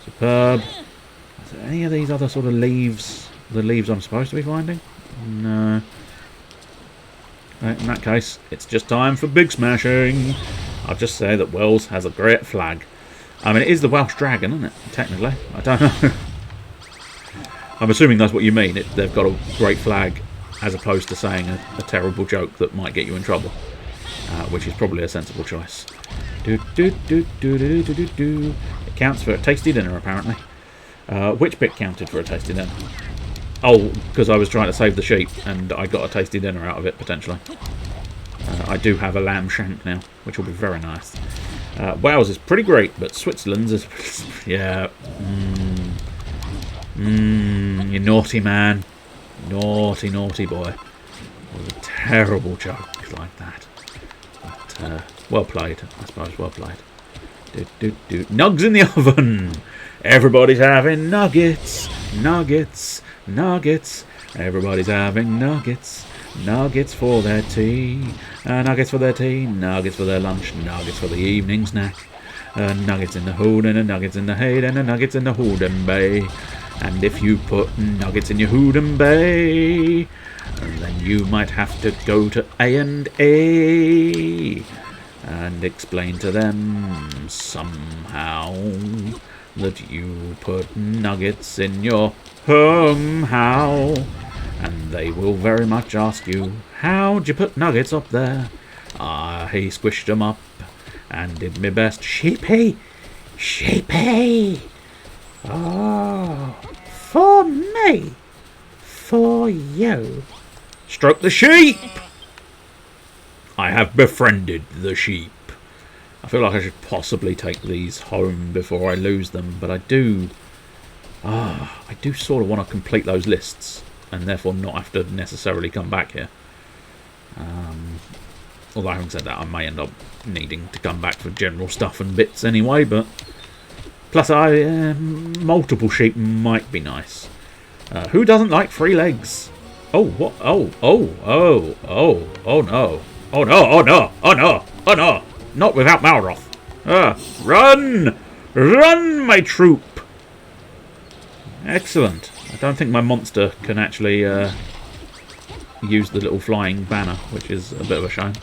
Superb. Is there any of these other sort of leaves? The leaves I'm supposed to be finding? No. Right, in that case, it's just time for big smashing. I'll just say that Wales has a great flag. I mean, it is the Welsh dragon, isn't it? Technically. I don't know. I'm assuming that's what you mean. They've got a great flag, as opposed to saying a terrible joke that might get you in trouble, which is probably a sensible choice. It counts for a tasty dinner, apparently. Which bit counted for a tasty dinner? Oh, because I was trying to save the sheep, and I got a tasty dinner out of it, potentially. I do have a lamb shank now, which will be very nice. Wales is pretty great, but Switzerland's is... yeah. You naughty man. Naughty, naughty boy. It was a terrible joke like that. But, well played, I suppose, well played. Nugs in the oven! Everybody's having nuggets! Nuggets! Nuggets! Everybody's having nuggets! Nuggets for their tea! Nuggets for their tea! Nuggets for their lunch! Nuggets for the evening snack! Nuggets in the hood and nuggets in the head and nuggets in the hood and bay. And if you put nuggets in your hood and bay, then you might have to go to A&A and explain to them somehow that you put nuggets in your how. And they will very much ask you, how'd you put nuggets up there? He squished them up and did me best. Sheepy! Sheepy! Oh, for me, for you. Stroke the sheep! I have befriended the sheep. I feel like I should possibly take these home before I lose them, but I do sort of want to complete those lists, and therefore not have to necessarily come back here. Although having said that, I may end up needing to come back for general stuff and bits anyway, but... Plus, multiple sheep might be nice. Who doesn't like 3 legs? Oh, what? Oh no. Oh no, oh no, oh no, oh no. Not without Malroth. Run! Run, my troop! Excellent. I don't think my monster can actually use the little flying banner, which is a bit of a shame.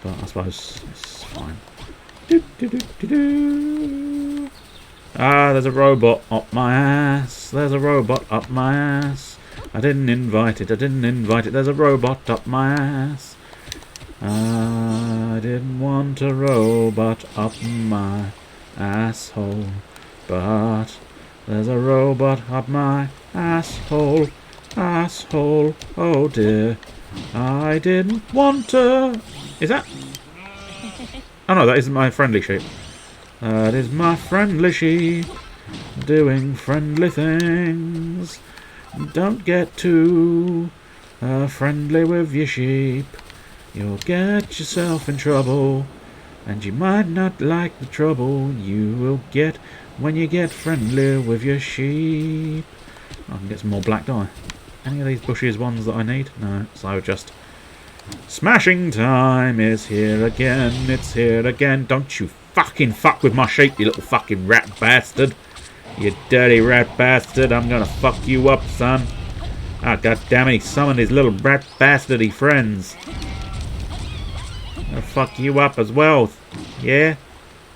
But I suppose it's fine. There's a robot up my ass. There's a robot up my ass. I didn't invite it. I didn't invite it. There's a robot up my ass. I didn't want a robot up my asshole. But there's a robot up my asshole. Asshole. Oh dear. I didn't want to... Is that... Oh no, that isn't my friendly sheep. That is my friendly sheep, doing friendly things. Don't get too Friendly with your sheep, you'll get yourself in trouble. And you might not like the trouble you will get when you get friendly with your sheep. I can get some more black dye. Any of these bushes ones that I need? No, so just... Smashing time is here again, it's here again. Don't you fucking fuck with my sheep, you little fucking rat bastard. You dirty rat bastard, I'm gonna fuck you up, son. Ah, goddammit, he summoned his little rat bastardy friends. I'm gonna fuck you up as well, yeah?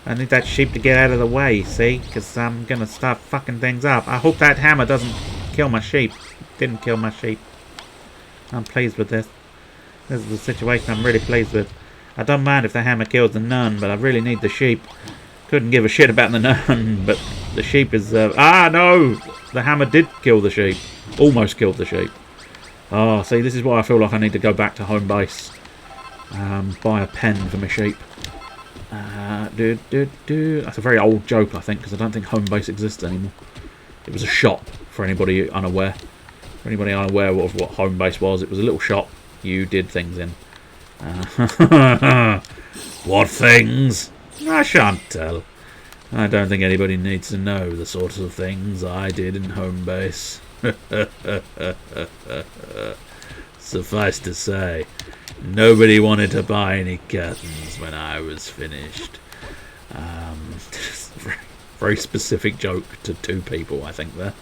I need that sheep to get out of the way, see? Because I'm gonna start fucking things up. I hope that hammer doesn't kill my sheep. Didn't kill my sheep. I'm pleased with this. This is the situation I'm really pleased with. I don't mind if the hammer kills the nun, but I really need the sheep. Couldn't give a shit about the nun, but the sheep is... Ah, no! The hammer did kill the sheep. Almost killed the sheep. Oh, see, this is why I feel like I need to go back to home base. Buy a pen for my sheep. That's a very old joke, I think, because I don't think home base exists anymore. It was a shop, for anybody unaware. For anybody unaware of what home base was, it was a little shop you did things in. What things? I shan't tell. I don't think anybody needs to know the sorts of things I did in home base. Suffice to say, nobody wanted to buy any curtains when I was finished. Very specific joke to two people, I think, there.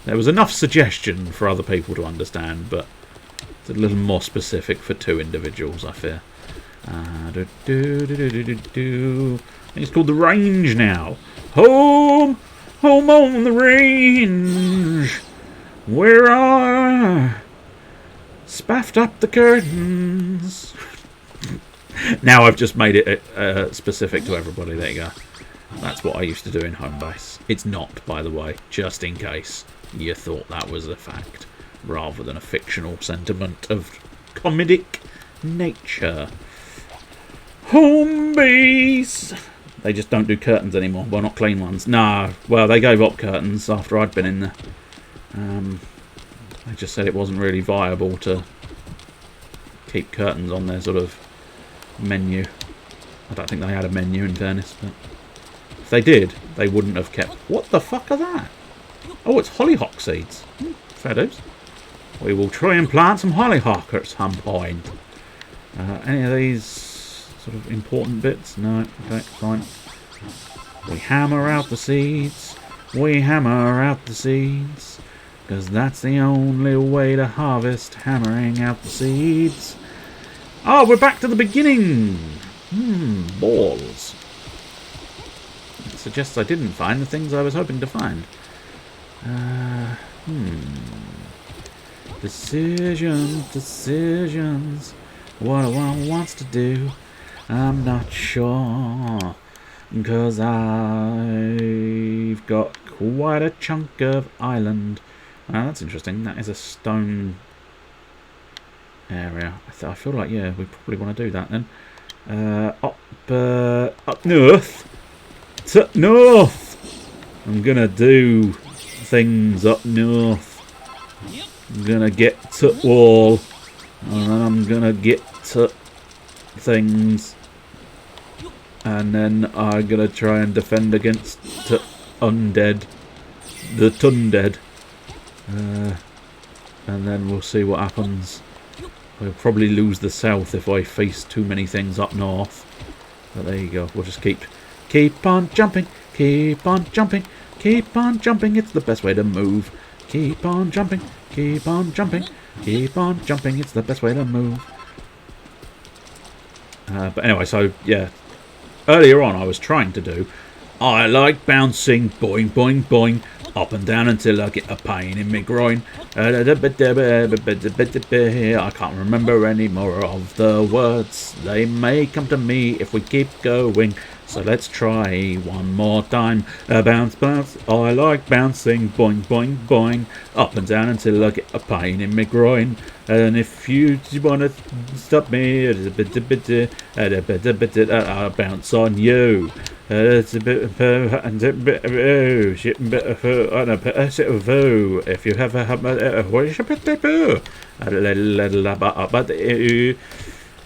There was enough suggestion for other people to understand, but it's a little more specific for two individuals, I fear. I think it's called The Range now. Home on the range, where I spaffed up the curtains. Now I've just made it specific to everybody. There you go. That's what I used to do in home base. It's not, by the way, just in case you thought that was a fact, rather than a fictional sentiment of comedic nature. Home base. They just don't do curtains anymore. Well, not clean ones. No. Well, they gave up curtains after I'd been in there. They just said it wasn't really viable to keep curtains on their sort of menu. I don't think they had a menu, in fairness, but if they did, they wouldn't have kept... What the fuck are that? Oh, it's hollyhock seeds. Fair dues. We will try and plant some hollyhock at some point. Any of these sort of important bits? No. Okay, fine. We hammer out the seeds. We hammer out the seeds. Because that's the only way to harvest, hammering out the seeds. Oh, we're back to the beginning. Balls. It suggests I didn't find the things I was hoping to find. Decisions. What one wants to do, I'm not sure. Because I've got quite a chunk of island. Oh, that's interesting. That is a stone area. I feel like, yeah, we probably want to do that then. Up north. To north. I'm gonna do things up north. I'm gonna get to wall, and then I'm gonna get to things, and then I'm gonna try and defend against undead, the tundead, and then we'll see what happens. We'll probably lose the south if I face too many things up north. But there you go. We'll just keep on jumping, keep on jumping, keep on jumping. It's the best way to move. Keep on jumping, keep on jumping, keep on jumping. It's the best way to move. But anyway, so yeah. Earlier on, I was trying to do. I like bouncing, boing, boing, boing, up and down until I get a pain in my groin. I can't remember any more of the words. They may come to me if we keep going. So let's try one more time. Bounce, bounce. I like bouncing, boing, boing, boing, up and down until I get a pain in my groin. And if you want to stop me, I'll bounce on you. It's a bit of and a bit of shit, bit of and a bit of if you have a what is a bit of it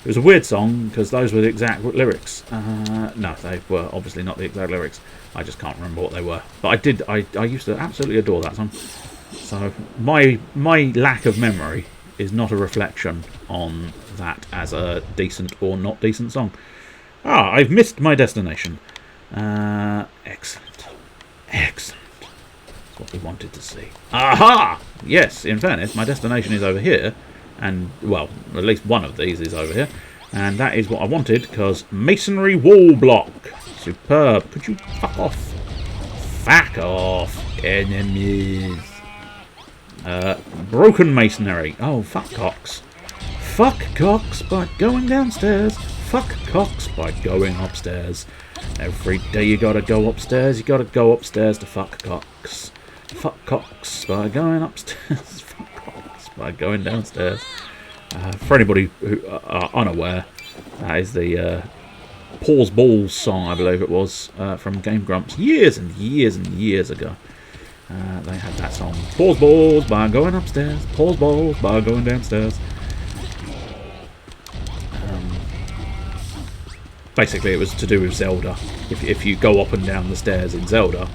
was a weird song because those were the exact lyrics. No, they were obviously not the exact lyrics. I just can't remember what they were. But I used to absolutely adore that song. So my lack of memory is not a reflection on that as a decent or not decent song. I've missed my destination. Excellent. Excellent. That's what we wanted to see. Aha! Yes, in fairness, my destination is over here. And, well, at least one of these is over here. And that is what I wanted, because masonry wall block. Superb. Could you fuck off? Fuck off, enemies. Broken masonry. Oh, fuck cocks. Fuck cocks by going downstairs. Fuck cocks by going upstairs. Every day you gotta go upstairs. You gotta go upstairs to fuck cocks. Fuck cocks by going upstairs. Fuck cocks by going downstairs. For anybody who are unaware, that is the Paws Balls song, I believe it was, from Game Grumps years and years and years ago. They had that song. Paws Balls by going upstairs. Paws Balls by going downstairs. Basically, it was to do with Zelda. If you go up and down the stairs in Zelda,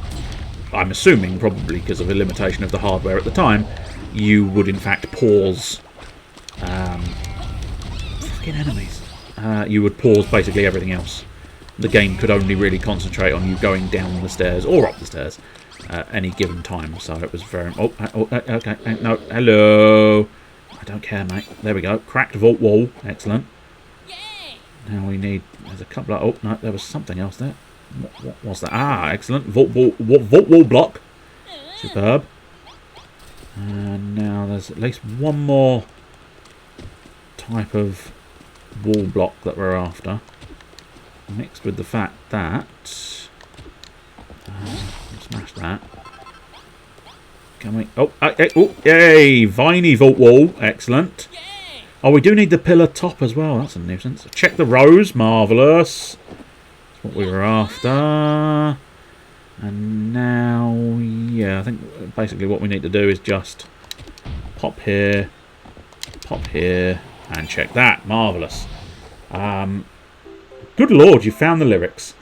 I'm assuming probably because of a limitation of the hardware at the time, you would in fact pause fucking enemies. You would pause basically everything else. The game could only really concentrate on you going down the stairs or up the stairs at any given time. So it was very... okay. No, hello. I don't care, mate. There we go. Cracked vault wall. Excellent. Now we need... There's a couple of... Oh, no, there was something else there. What was that? Excellent. Vault wall block. Superb. And now there's at least one more type of wall block that we're after. Mixed with the fact that... smash that. Can we... Oh, yay! Viney vault wall. Excellent. Oh, we do need the pillar top as well. That's a nuisance. Check the rows. Marvellous. That's what we were after. And now, yeah, I think basically what we need to do is just pop here, and check that. Marvellous. Good Lord, you found the lyrics.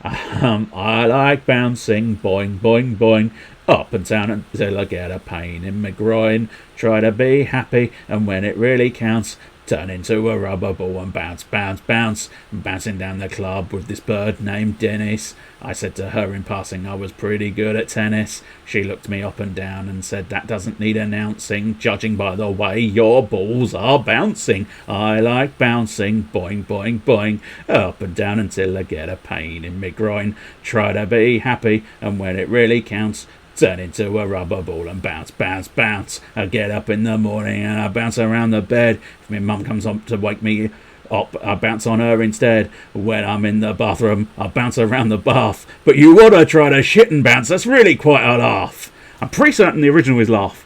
I like bouncing, boing, boing, boing, up and down until I get a pain in my groin. Try to be happy, and when it really counts, turn into a rubber ball and bounce, bounce, bounce. Bouncing down the club with this bird named Dennis. I said to her in passing I was pretty good at tennis. She looked me up and down and said that doesn't need announcing, judging by the way your balls are bouncing. I like bouncing, boing, boing, boing, up and down until I get a pain in my groin. Try to be happy, and when it really counts, turn into a rubber ball and bounce, bounce, bounce. I get up in the morning and I bounce around the bed. If my mum comes up to wake me up, I bounce on her instead. When I'm in the bathroom, I bounce around the bath. But you ought to try to shit and bounce. That's really quite a laugh. I'm pretty certain the original is laugh.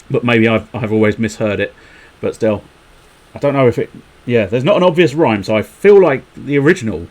But maybe I've always misheard it. But still, I don't know if it... Yeah, there's not an obvious rhyme, so I feel like the original,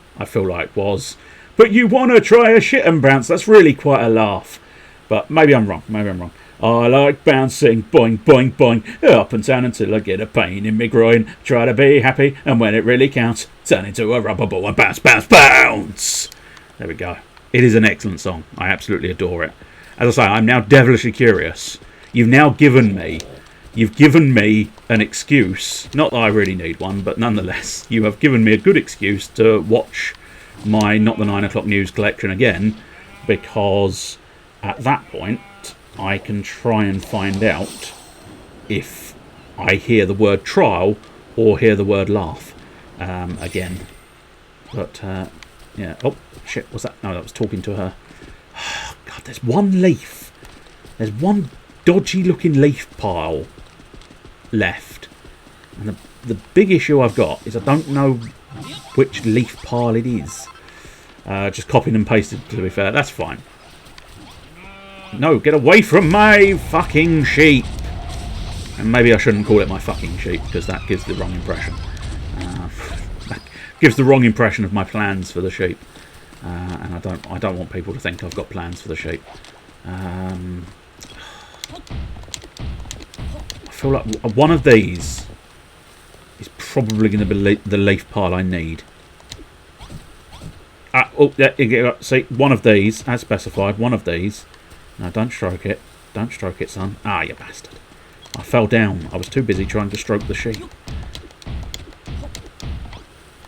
was... But you want to try a shit and bounce. That's really quite a laugh. But maybe I'm wrong. I like bouncing, boing, boing, boing, up and down until I get a pain in my groin. Try to be happy, and when it really counts, turn into a rubber ball and bounce, bounce, bounce. There we go. It is an excellent song. I absolutely adore it. As I say, I'm now devilishly curious. You've given me an excuse. Not that I really need one, but nonetheless, you have given me a good excuse to watch my Not the 9 O'Clock News collection again, because at that point I can try and find out if I hear the word trial or hear the word laugh again. But yeah. Oh shit, what's that? No, that was talking to her. Oh, God, there's one leaf. There's one dodgy looking leaf pile left, and the big issue I've got is I don't know which leaf pile it is. Just copied and pasted, to be fair. That's fine. No, get away from my fucking sheep. And maybe I shouldn't call it my fucking sheep, because that gives the wrong impression. That gives the wrong impression of my plans for the sheep. And I don't want people to think I've got plans for the sheep. I feel like one of these is probably going to be the leaf pile I need. Oh, yeah, see, one of these, as specified, one of these. No, don't stroke it. Don't stroke it, son. Ah, you bastard. I fell down. I was too busy trying to stroke the sheep.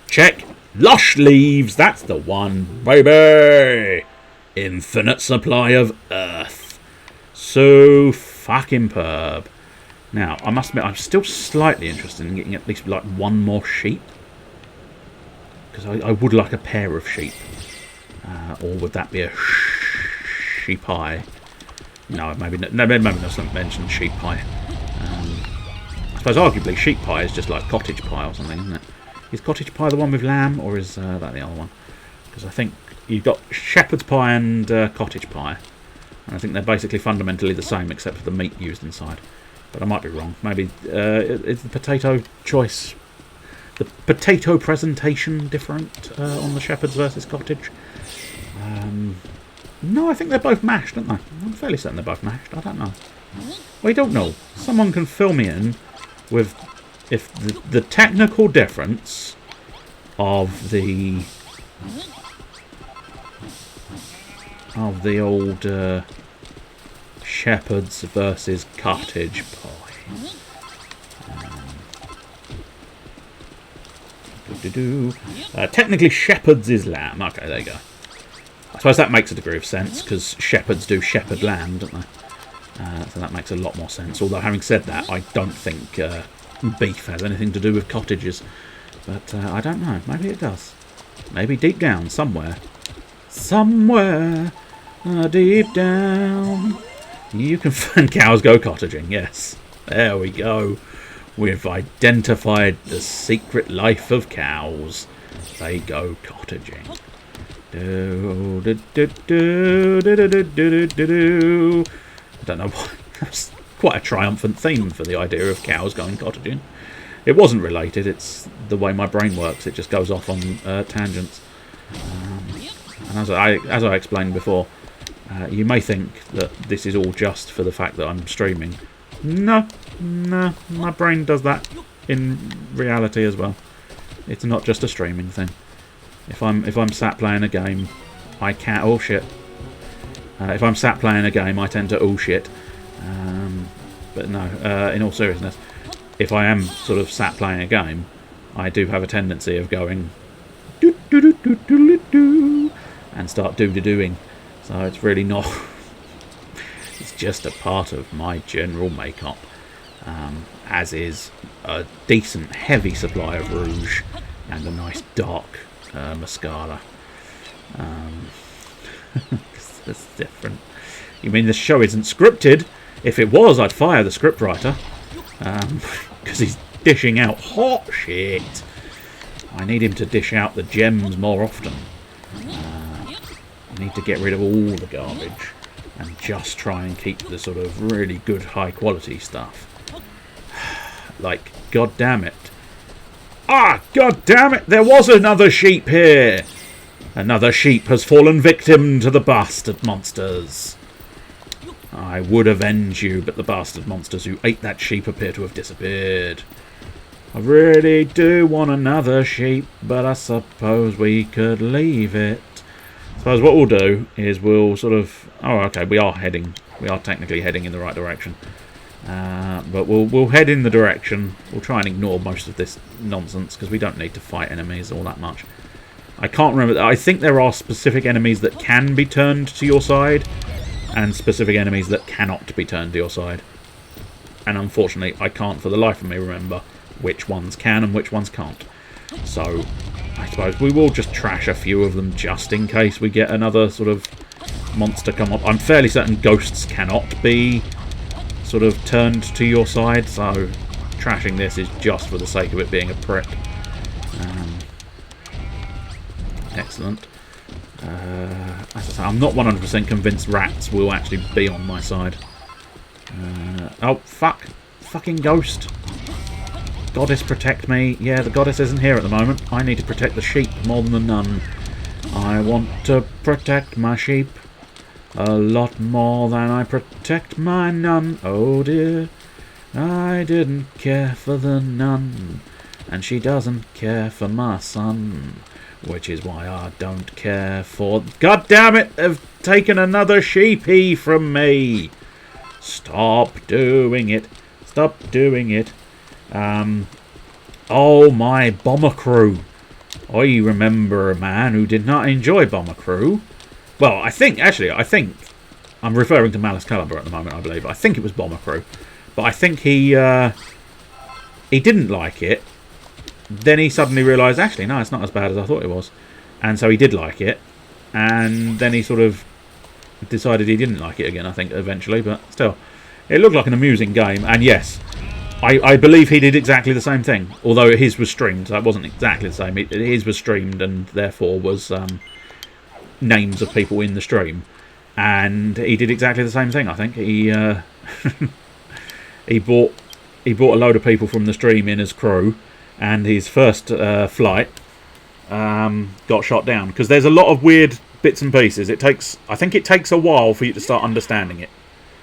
Check. Lush leaves. That's the one, baby. Infinite supply of earth. So fucking perb. Now, I must admit, I'm still slightly interested in getting at least like one more sheep. Because I would like a pair of sheep. Or would that be a sheep pie? No, maybe not mention sheep pie. I suppose arguably sheep pie is just like cottage pie or something, isn't it? Is cottage pie the one with lamb, or is that the other one? Because I think you've got shepherd's pie and cottage pie. And I think they're basically fundamentally the same, except for the meat used inside. But I might be wrong. Maybe is the potato choice, the potato presentation different on the shepherd's versus cottage? No, I think they're both mashed, aren't they? I'm fairly certain they're both mashed. I don't know. We don't know. Someone can fill me in with if the technical difference of the old shepherd's versus cottage pie. Technically, shepherd's is lamb. Okay, there you go. I suppose that makes a degree of sense, because shepherds do shepherd lamb, don't they? So that makes a lot more sense. Although, having said that, I don't think beef has anything to do with cottages. But I don't know. Maybe it does. Maybe deep down, somewhere. Somewhere deep down, you can find cows go cottaging. Yes. There we go. We've identified the secret life of cows. They go cottaging. I don't know why. That's quite a triumphant theme for the idea of cows going cottaging. It wasn't related. It's the way my brain works. It just goes off on tangents. And as I explained before, you may think that this is all just for the fact that I'm streaming. No, my brain does that in reality as well. It's not just a streaming thing. If I'm sat playing a game, I can't. Oh shit! If I'm sat playing a game, I tend to oh shit. But no, in all seriousness, if I am sort of sat playing a game, I do have a tendency of going do do do do do do and start doing. So it's really not. It's just a part of my general makeup, as is a decent heavy supply of rouge and a nice dark mascara. That's different. You mean the show isn't scripted? If it was, I'd fire the scriptwriter, because he's dishing out hot shit. I need him to dish out the gems more often. I need to get rid of all the garbage and just try and keep the sort of really good high quality stuff. Like, god damn it. Ah, god damn it, there was another sheep here. Another sheep has fallen victim to the bastard monsters. I would avenge you, but the bastard monsters who ate that sheep appear to have disappeared. I really do want another sheep, but I suppose we could leave it. I suppose what we'll do is we'll sort of... Oh, okay, we are technically heading in the right direction. But we'll head in the direction. We'll try and ignore most of this nonsense, because we don't need to fight enemies all that much. I can't remember... I think there are specific enemies that can be turned to your side, and specific enemies that cannot be turned to your side. And unfortunately, I can't for the life of me remember which ones can and which ones can't. So, I suppose we will just trash a few of them just in case we get another sort of monster come up. I'm fairly certain ghosts cannot be sort of turned to your side, so trashing this is just for the sake of it being a prick. Excellent. As I say, I'm not 100% convinced rats will actually be on my side. Oh, fuck. Fucking ghost. Goddess, protect me. Yeah, the goddess isn't here at the moment. I need to protect the sheep more than the nun. I want to protect my sheep a lot more than I protect my nun. Oh dear, I didn't care for the nun, and she doesn't care for my son, which is why I don't care for... God damn it, they've taken another sheepy from me. Stop doing it. Stop doing it. Oh, my bomber crew. I remember a man who did not enjoy Bomber Crew. Well, I think I'm referring to Malice Caliber at the moment, I believe. I think it was Bomber Crew. But I think he didn't like it. Then he suddenly realised, actually, no, it's not as bad as I thought it was. And so he did like it. And then he sort of decided he didn't like it again, I think, eventually. But still, it looked like an amusing game. And yes, I believe he did exactly the same thing. Although his was streamed, so it wasn't exactly the same. His was streamed and therefore was names of people in the stream. And he did exactly the same thing, I think. He he brought a load of people from the stream in as crew. And his first flight got shot down. Because there's a lot of weird bits and pieces. I think it takes a while for you to start understanding it.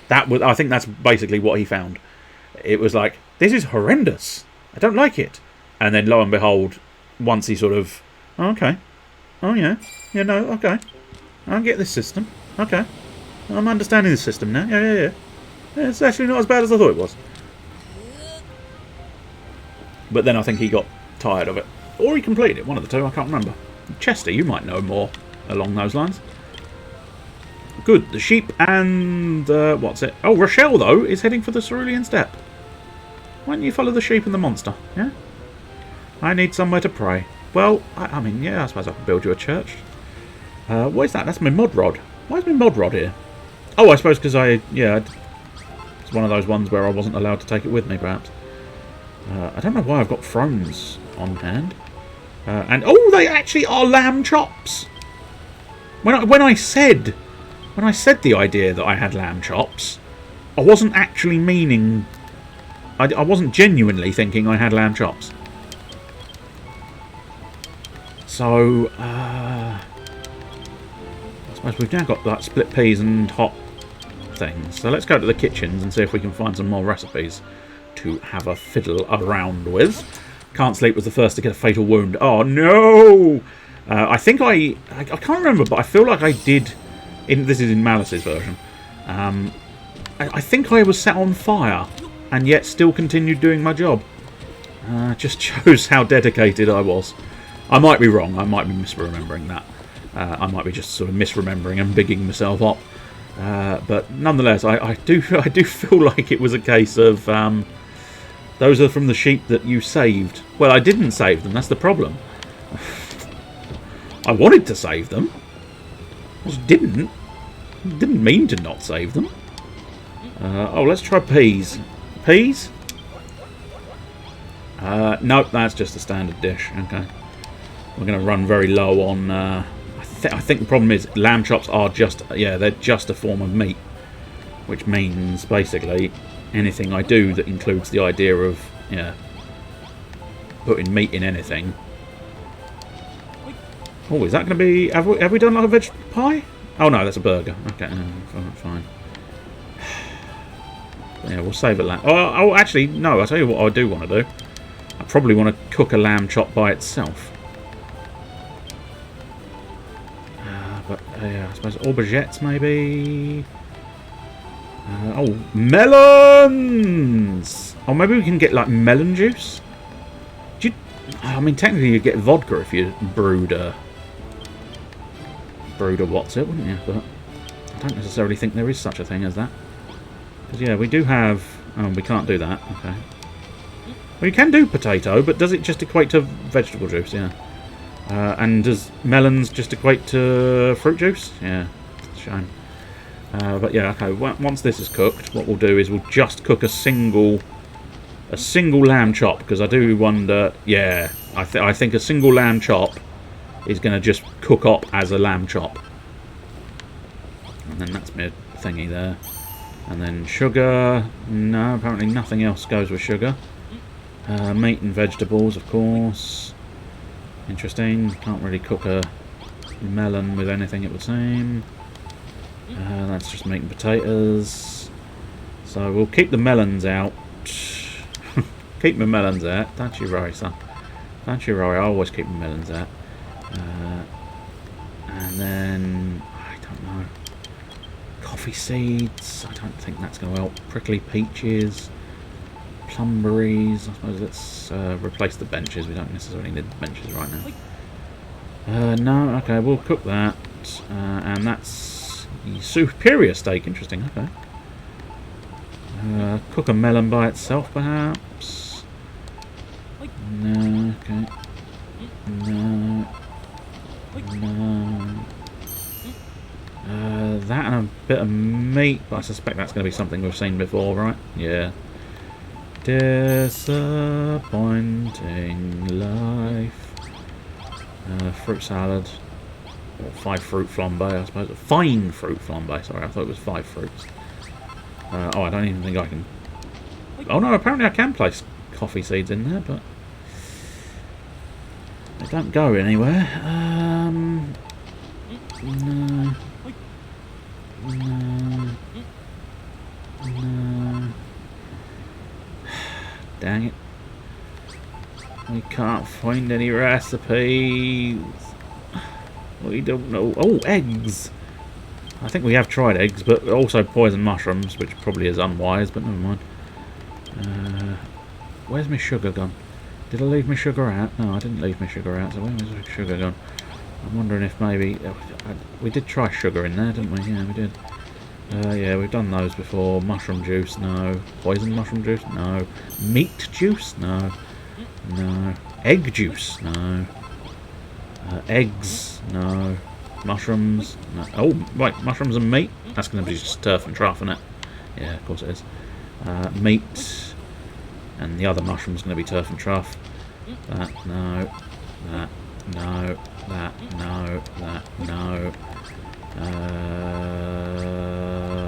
I think that's basically what he found. It was like, this is horrendous. I don't like it. And then lo and behold, once he sort of, oh, okay. Oh yeah. Yeah, no, okay. I get this system. Okay. I'm understanding the system now. Yeah. It's actually not as bad as I thought it was. But then I think he got tired of it. Or he completed it, one of the two, I can't remember. Chester, you might know more along those lines. Good, the sheep and... what's it? Oh, Rochelle, though, is heading for the Cerulean Steppe. Why don't you follow the sheep and the monster, yeah? I need somewhere to pray. Well, I mean, yeah, I suppose I can build you a church. What is that? That's my mod rod. Why is my mod rod here? Oh, I suppose because it's one of those ones where I wasn't allowed to take it with me, perhaps. I don't know why I've got thrones on hand. And, oh, they actually are lamb chops! When I said the idea that I had lamb chops, I wasn't actually meaning... I wasn't genuinely thinking I had lamb chops. So, I suppose we've now got that split peas and hot things. So let's go to the kitchens and see if we can find some more recipes to have a fiddle around with. Can't sleep was the first to get a fatal wound. Oh, no! I think I can't remember, but I feel like I did... This is in Malice's version. I think I was set on fire and yet still continued doing my job. Just shows how dedicated I was. I might be wrong. I might be misremembering that. I might be just sort of misremembering and bigging myself up. But nonetheless, I do feel like it was a case of those are from the sheep that you saved. Well, I didn't save them. That's the problem. I wanted to save them. I just didn't. Didn't mean to not save them. Oh, let's try peas. Peas? Nope, that's just a standard dish. Okay. We're going to run very low on... I think the problem is lamb chops are just... Yeah, they're just a form of meat. Which means, basically, anything I do that includes the idea of, putting meat in anything. Oh, is that going to be... Have we done like a veg pie? Oh, no, that's a burger. Okay, fine. Yeah, we'll save a lamb. Oh, actually, no, I'll tell you what I do want to do. I probably want to cook a lamb chop by itself. But, yeah, I suppose aubergines, maybe... oh, melons! Oh, maybe we can get, like, melon juice? I mean, technically you'd get vodka if you brewed a what's it, wouldn't you? But I don't necessarily think there is such a thing as that. Because, yeah, we do have... Oh, we can't do that. Okay. Well, you can do potato, but does it just equate to vegetable juice? Yeah. And does melons just equate to fruit juice? Yeah. Shame. But, yeah, okay. Once this is cooked, what we'll do is we'll just cook a single lamb chop, because I do wonder... Yeah, I think a single lamb chop is going to just cook up as a lamb chop. And then that's my thingy there. And then sugar... No, apparently nothing else goes with sugar. Meat and vegetables, of course. Interesting. Can't really cook a melon with anything, it would seem. That's just meat and potatoes. So we'll keep the melons out. Keep my melons out. Don't you worry, son. Don't you worry, I always keep my melons out. And then, I don't know. Coffee seeds. I don't think that's going to help. Prickly peaches. Plumberries. I suppose let's replace the benches. We don't necessarily need the benches right now. No, okay, we'll cook that. And that's superior steak. Interesting, okay. Cook a melon by itself, perhaps. No, okay. No. No. That and a bit of meat, but I suspect that's going to be something we've seen before, right? Yeah. Disappointing life. Fruit salad. Or 5 fruit flambe, I suppose. Fine fruit flambe, sorry, I thought it was 5 fruits. Oh, I don't even think I can... Oh no, apparently I can place coffee seeds in there, but... they don't go anywhere. No. No. No. Dang it. We can't find any recipes. We don't know. Oh, eggs! I think we have tried eggs, but also poison mushrooms, which probably is unwise, but never mind. Where's my sugar gone? Did I leave my sugar out? No, I didn't leave my sugar out, so where was my sugar gone? I'm wondering if maybe... we did try sugar in there, didn't we? Yeah, we did. Yeah, we've done those before. Mushroom juice, no. Poison mushroom juice, no. Meat juice, no. No. Egg juice, no. Eggs, no. Mushrooms, no. Oh, right, mushrooms and meat. That's going to be just turf and truff, isn't it? Yeah, of course it is. Meat. And the other mushroom's going to be turf and truff. That, no. That, no. That, no. That, no.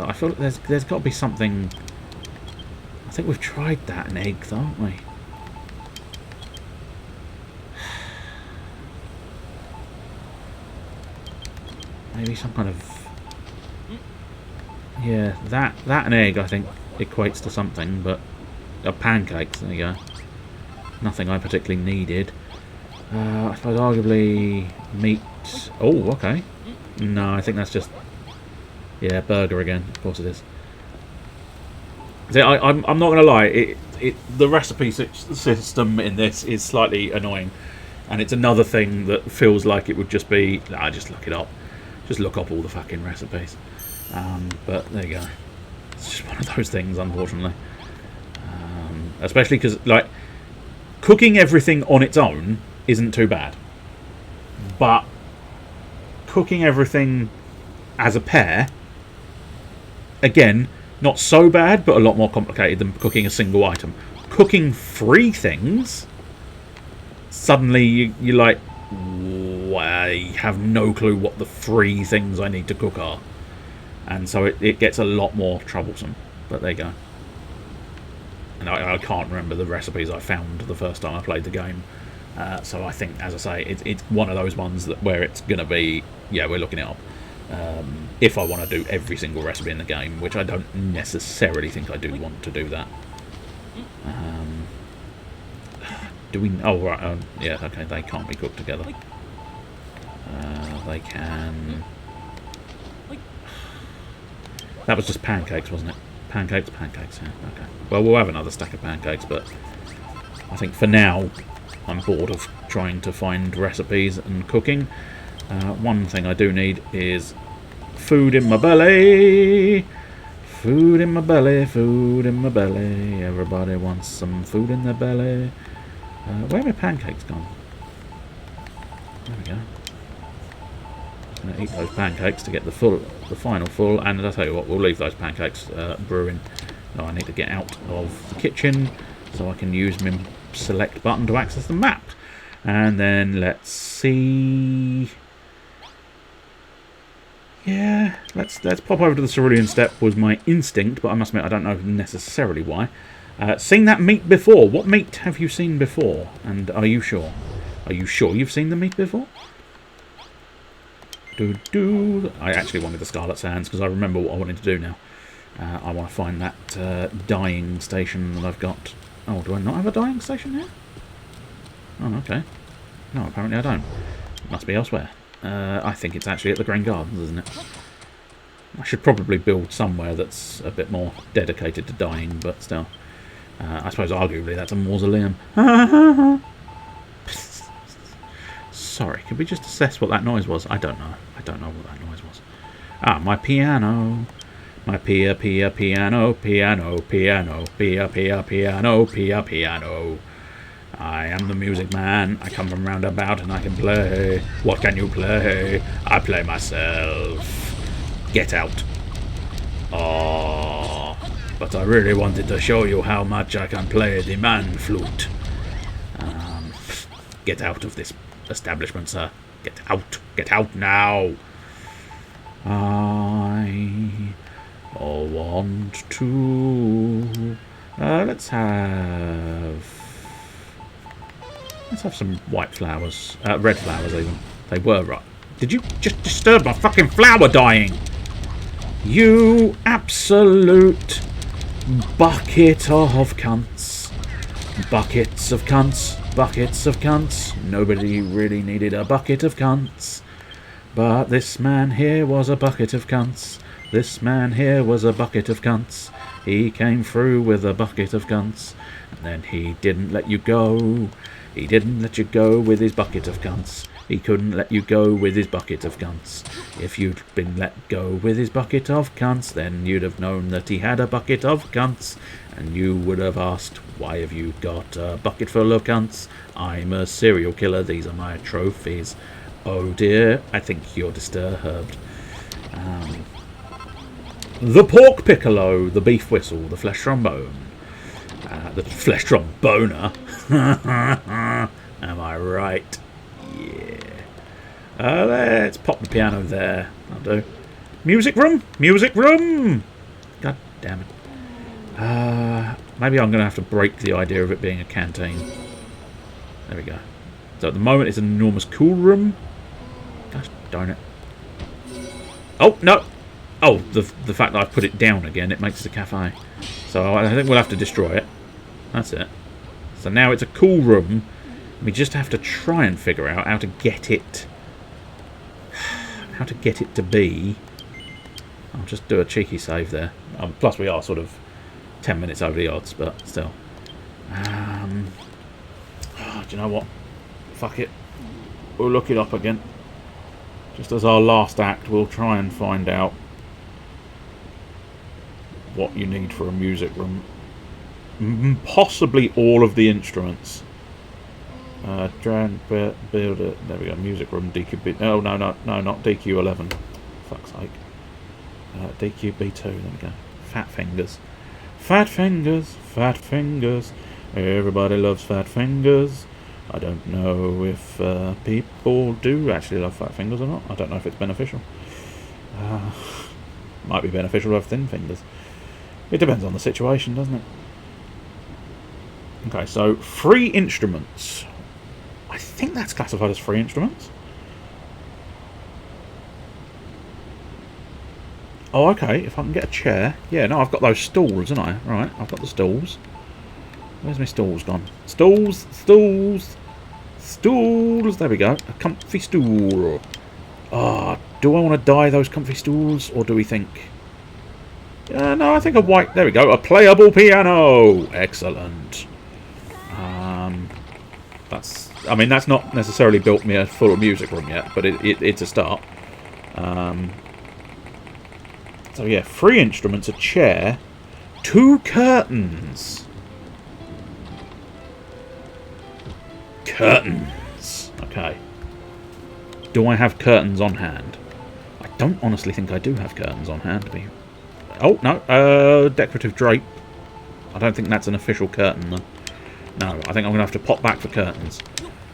I feel like there's got to be something... I think we've tried that in eggs, haven't we? Maybe some kind of... yeah, that and egg, I think, equates to something, but... pancakes, there you go. Nothing I particularly needed. I suppose arguably meat... oh, okay. No, I think that's just... yeah, burger again. Of course it is. See, I'm not going to lie. The recipe system in this is slightly annoying. And it's another thing that feels like it would just be... nah, just look it up. Just look up all the fucking recipes. But there you go. It's just one of those things, unfortunately. Especially because, like, cooking everything on its own isn't too bad. But cooking everything as a pair, again, not so bad, but a lot more complicated than cooking a single item. Cooking 3 things, suddenly you're like, I have no clue what the 3 things I need to cook are. And so it gets a lot more troublesome. But there you go. And I can't remember the recipes I found the first time I played the game. So I think, as I say, it's one of those ones where it's going to be, yeah, we're looking it up. If I want to do every single recipe in the game, which I don't necessarily think I do want to do that. Do we... oh, right. Yeah, okay, they can't be cooked together. They can... that was just pancakes, wasn't it? Pancakes, yeah, okay. Well, we'll have another stack of pancakes, but I think for now I'm bored of trying to find recipes and cooking. One thing I do need is food in my belly. Food in my belly, food in my belly. Everybody wants some food in their belly. Where are my pancakes gone? There we go. I'm going to eat those pancakes to get the final full, and I'll tell you what, we'll leave those pancakes brewing. Now I need to get out of the kitchen so I can use my select button to access the map. And then let's see... yeah, let's pop over to the cerulean steppe was my instinct, but I must admit I don't know necessarily why. Seen that meat before? What meat have you seen before? And are you sure? Are you sure you've seen the meat before? I actually wanted the Scarlet Sands because I remember what I wanted to do now. I want to find that dyeing station that I've got. Oh, do I not have a dyeing station here? Oh, okay. No, apparently I don't. It must be elsewhere. I think it's actually at the Green Gardens, isn't it? I should probably build somewhere that's a bit more dedicated to dyeing, but still. I suppose arguably that's a mausoleum. Sorry, could we just assess what that noise was? I don't know. I don't know what that noise was. Ah, my piano. My piano, piano, piano, piano, piano. I am the music man. I come from roundabout and I can play. What can you play? I play myself. Get out. Oh, but I really wanted to show you how much I can play the man flute. Get out of this establishment, sir. Get out. Get out now. I want to... let's have some white flowers. Red flowers, even. They were right. Did you just disturb my fucking flower dying? You absolute bucket of cunts. Buckets of cunts. Buckets of cunts. Nobody really needed a bucket of cunts. But this man here was a bucket of cunts. This man here was a bucket of cunts. He came through with a bucket of cunts. And then he didn't let you go. He didn't let you go with his bucket of cunts. He couldn't let you go with his bucket of cunts. If you'd been let go with his bucket of cunts, then you'd have known that he had a bucket of cunts. And you would have asked, why have you got a bucket full of cunts? I'm a serial killer. These are my trophies. Oh dear, I think you're disturbed. The pork piccolo, the beef whistle, the flesh trombone. The flesh tromboner. Am I right? Yeah. Let's pop the piano there. That'll do. Music room? Music room! God damn it. Maybe I'm going to have to break the idea of it being a canteen. There we go. So at the moment it's an enormous cool room. Gosh darn it. Oh, no! Oh, the fact that I've put it down again, it makes it a cafe. So I think we'll have to destroy it. That's it. So now it's a cool room. We just have to try and figure out how to get it... how to get it to be... I'll just do a cheeky save there. Plus we are sort of 10 minutes over the odds, but still. Do you know what? Fuck it. We'll look it up again. Just as our last act, we'll try and find out what you need for a music room. Possibly all of the instruments. Try and build it. There we go. Music room DQB. Oh no, not DQ11. Fuck's sake. DQB2. There we go. Fat fingers. Fat fingers. Fat fingers. Everybody loves fat fingers. I don't know if people do actually love fat fingers or not. I don't know if it's beneficial. Might be beneficial to have thin fingers. It depends on the situation, doesn't it? Okay, so free instruments. I think that's classified as free instruments. Oh, okay, if I can get a chair. Yeah, no, I've got those stools, haven't I? Right, I've got the stools. Where's my stools gone? Stools, stools, stools. There we go. A comfy stool. Ah, do I want to dye those comfy stools, or do we think... no, I think a white... There we go. A playable piano. Excellent. That's... I mean, that's not necessarily built me a full music room yet, but it's a start. So yeah, 3 instruments, a chair, 2 curtains. Curtains. Okay. Do I have curtains on hand? I don't honestly think I do have curtains on hand. Oh, no. Decorative drape. I don't think that's an official curtain, though. No, I think I'm going to have to pop back for curtains.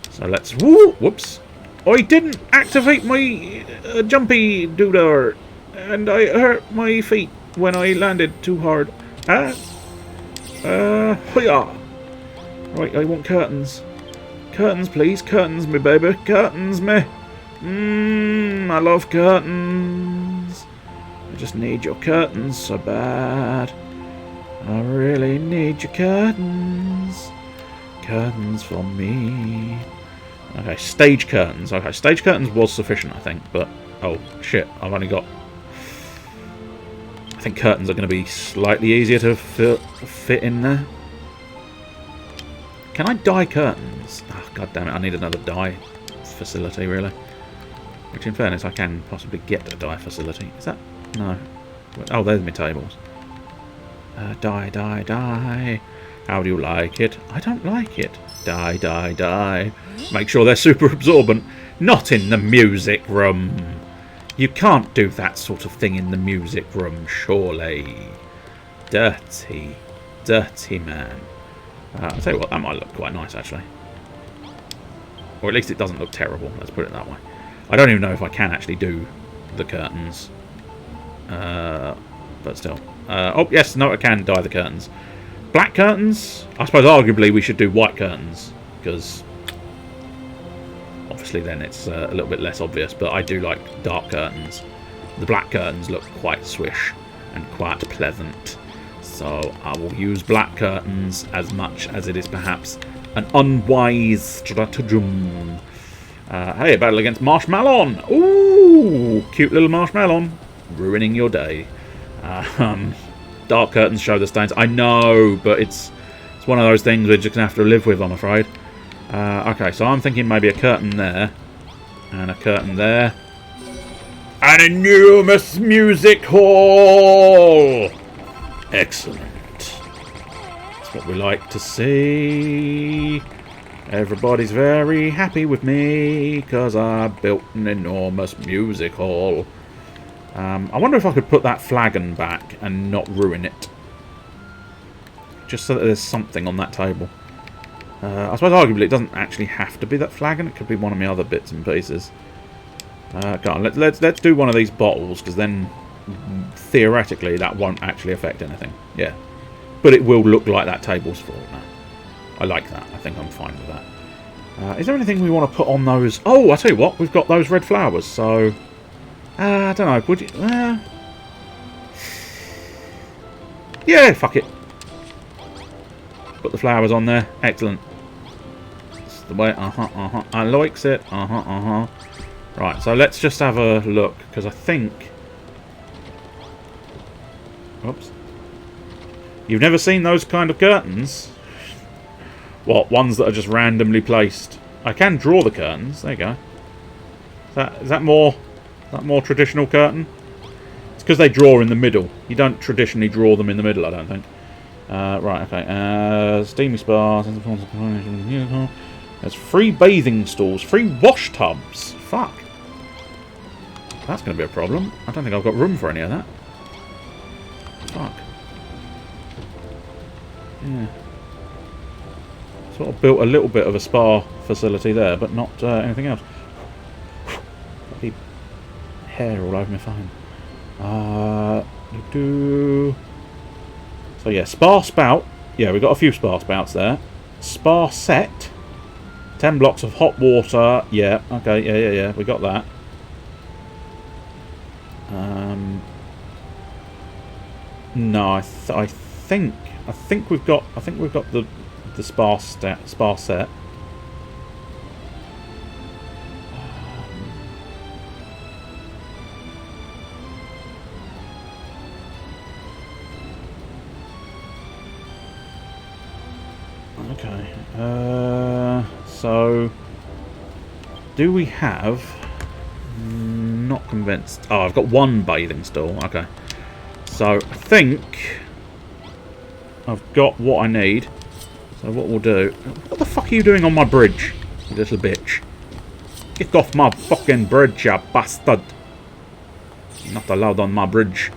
So let's... Woo! Whoops. I didn't activate my jumpy doodah, and I hurt my feet when I landed too hard. Hiya! Right, I want curtains. Curtains, please. Curtains, me baby. Curtains, me. I love curtains. I just need your curtains so bad. I really need your curtains. Curtains for me. Okay, stage curtains. Okay, stage curtains was sufficient, I think, but... Oh, shit, I've only got... I think curtains are going to be slightly easier to fit in there. Can I dye curtains? Oh, God damn it, I need another dye facility, really. Which, in fairness, I can possibly get a dye facility. Is that... No. Oh, there's my tables. Dye, dye, dye. How do you like it? I don't like it. Dye, dye, dye. Make sure they're super absorbent. Not in the music room. You can't do that sort of thing in the music room, surely. Dirty. Dirty man. I'll tell you what, that might look quite nice, actually. Or at least it doesn't look terrible, let's put it that way. I don't even know if I can actually do the curtains. But still. Oh, yes, no, I can dye the curtains. Black curtains? I suppose arguably we should do white curtains, because obviously then it's a little bit less obvious, but I do like dark curtains. The black curtains look quite swish and quite pleasant. So I will use black curtains as much as it is perhaps an unwise stratagem. Hey, battle against Marshmallow. Ooh, cute little Marshmallow. Ruining your day. Dark curtains show the stains. I know, but it's one of those things we're just going to have to live with, I'm afraid. Okay, so I'm thinking maybe a curtain there. And a curtain there. An enormous music hall! Excellent. That's what we like to see. Everybody's very happy with me because I built an enormous music hall. I wonder if I could put that flagon back and not ruin it. Just so that there's something on that table. I suppose arguably it doesn't actually have to be that flagon. It could be one of my other bits and pieces. Come on, let's do one of these bottles, because then theoretically that won't actually affect anything. Yeah, but it will look like that table's full now. I like that. I think I'm fine with that. Is there anything we want to put on those? Oh, I tell you what, we've got those red flowers. So I don't know. Would you? Yeah, fuck it. Put the flowers on there. Excellent. That's the way. I likes it. Right, so let's just have a look, because I think... Oops. You've never seen those kind of curtains? What, ones that are just randomly placed? I can draw the curtains. There you go. Is that more traditional curtain? It's because they draw in the middle. You don't traditionally draw them in the middle, I don't think. Right, okay. Steamy spas. There's free bathing stalls. Free wash tubs. Fuck. That's going to be a problem. I don't think I've got room for any of that. Fuck. Yeah. Sort of built a little bit of a spa facility there, but not anything else. Bloody hair all over my phone. So yeah, spa spout. Yeah, we've got a few spa spouts there. Spa set. 10 blocks of hot water. Yeah, okay, yeah. We got that. No, I think we've got the spa set. Okay. So do we have? Not convinced. Oh, I've got one bathing stall. Okay. So I think I've got what I need. So what we'll do... What the fuck are you doing on my bridge, you little bitch? Get off my fucking bridge, you bastard. You're not allowed on my bridge.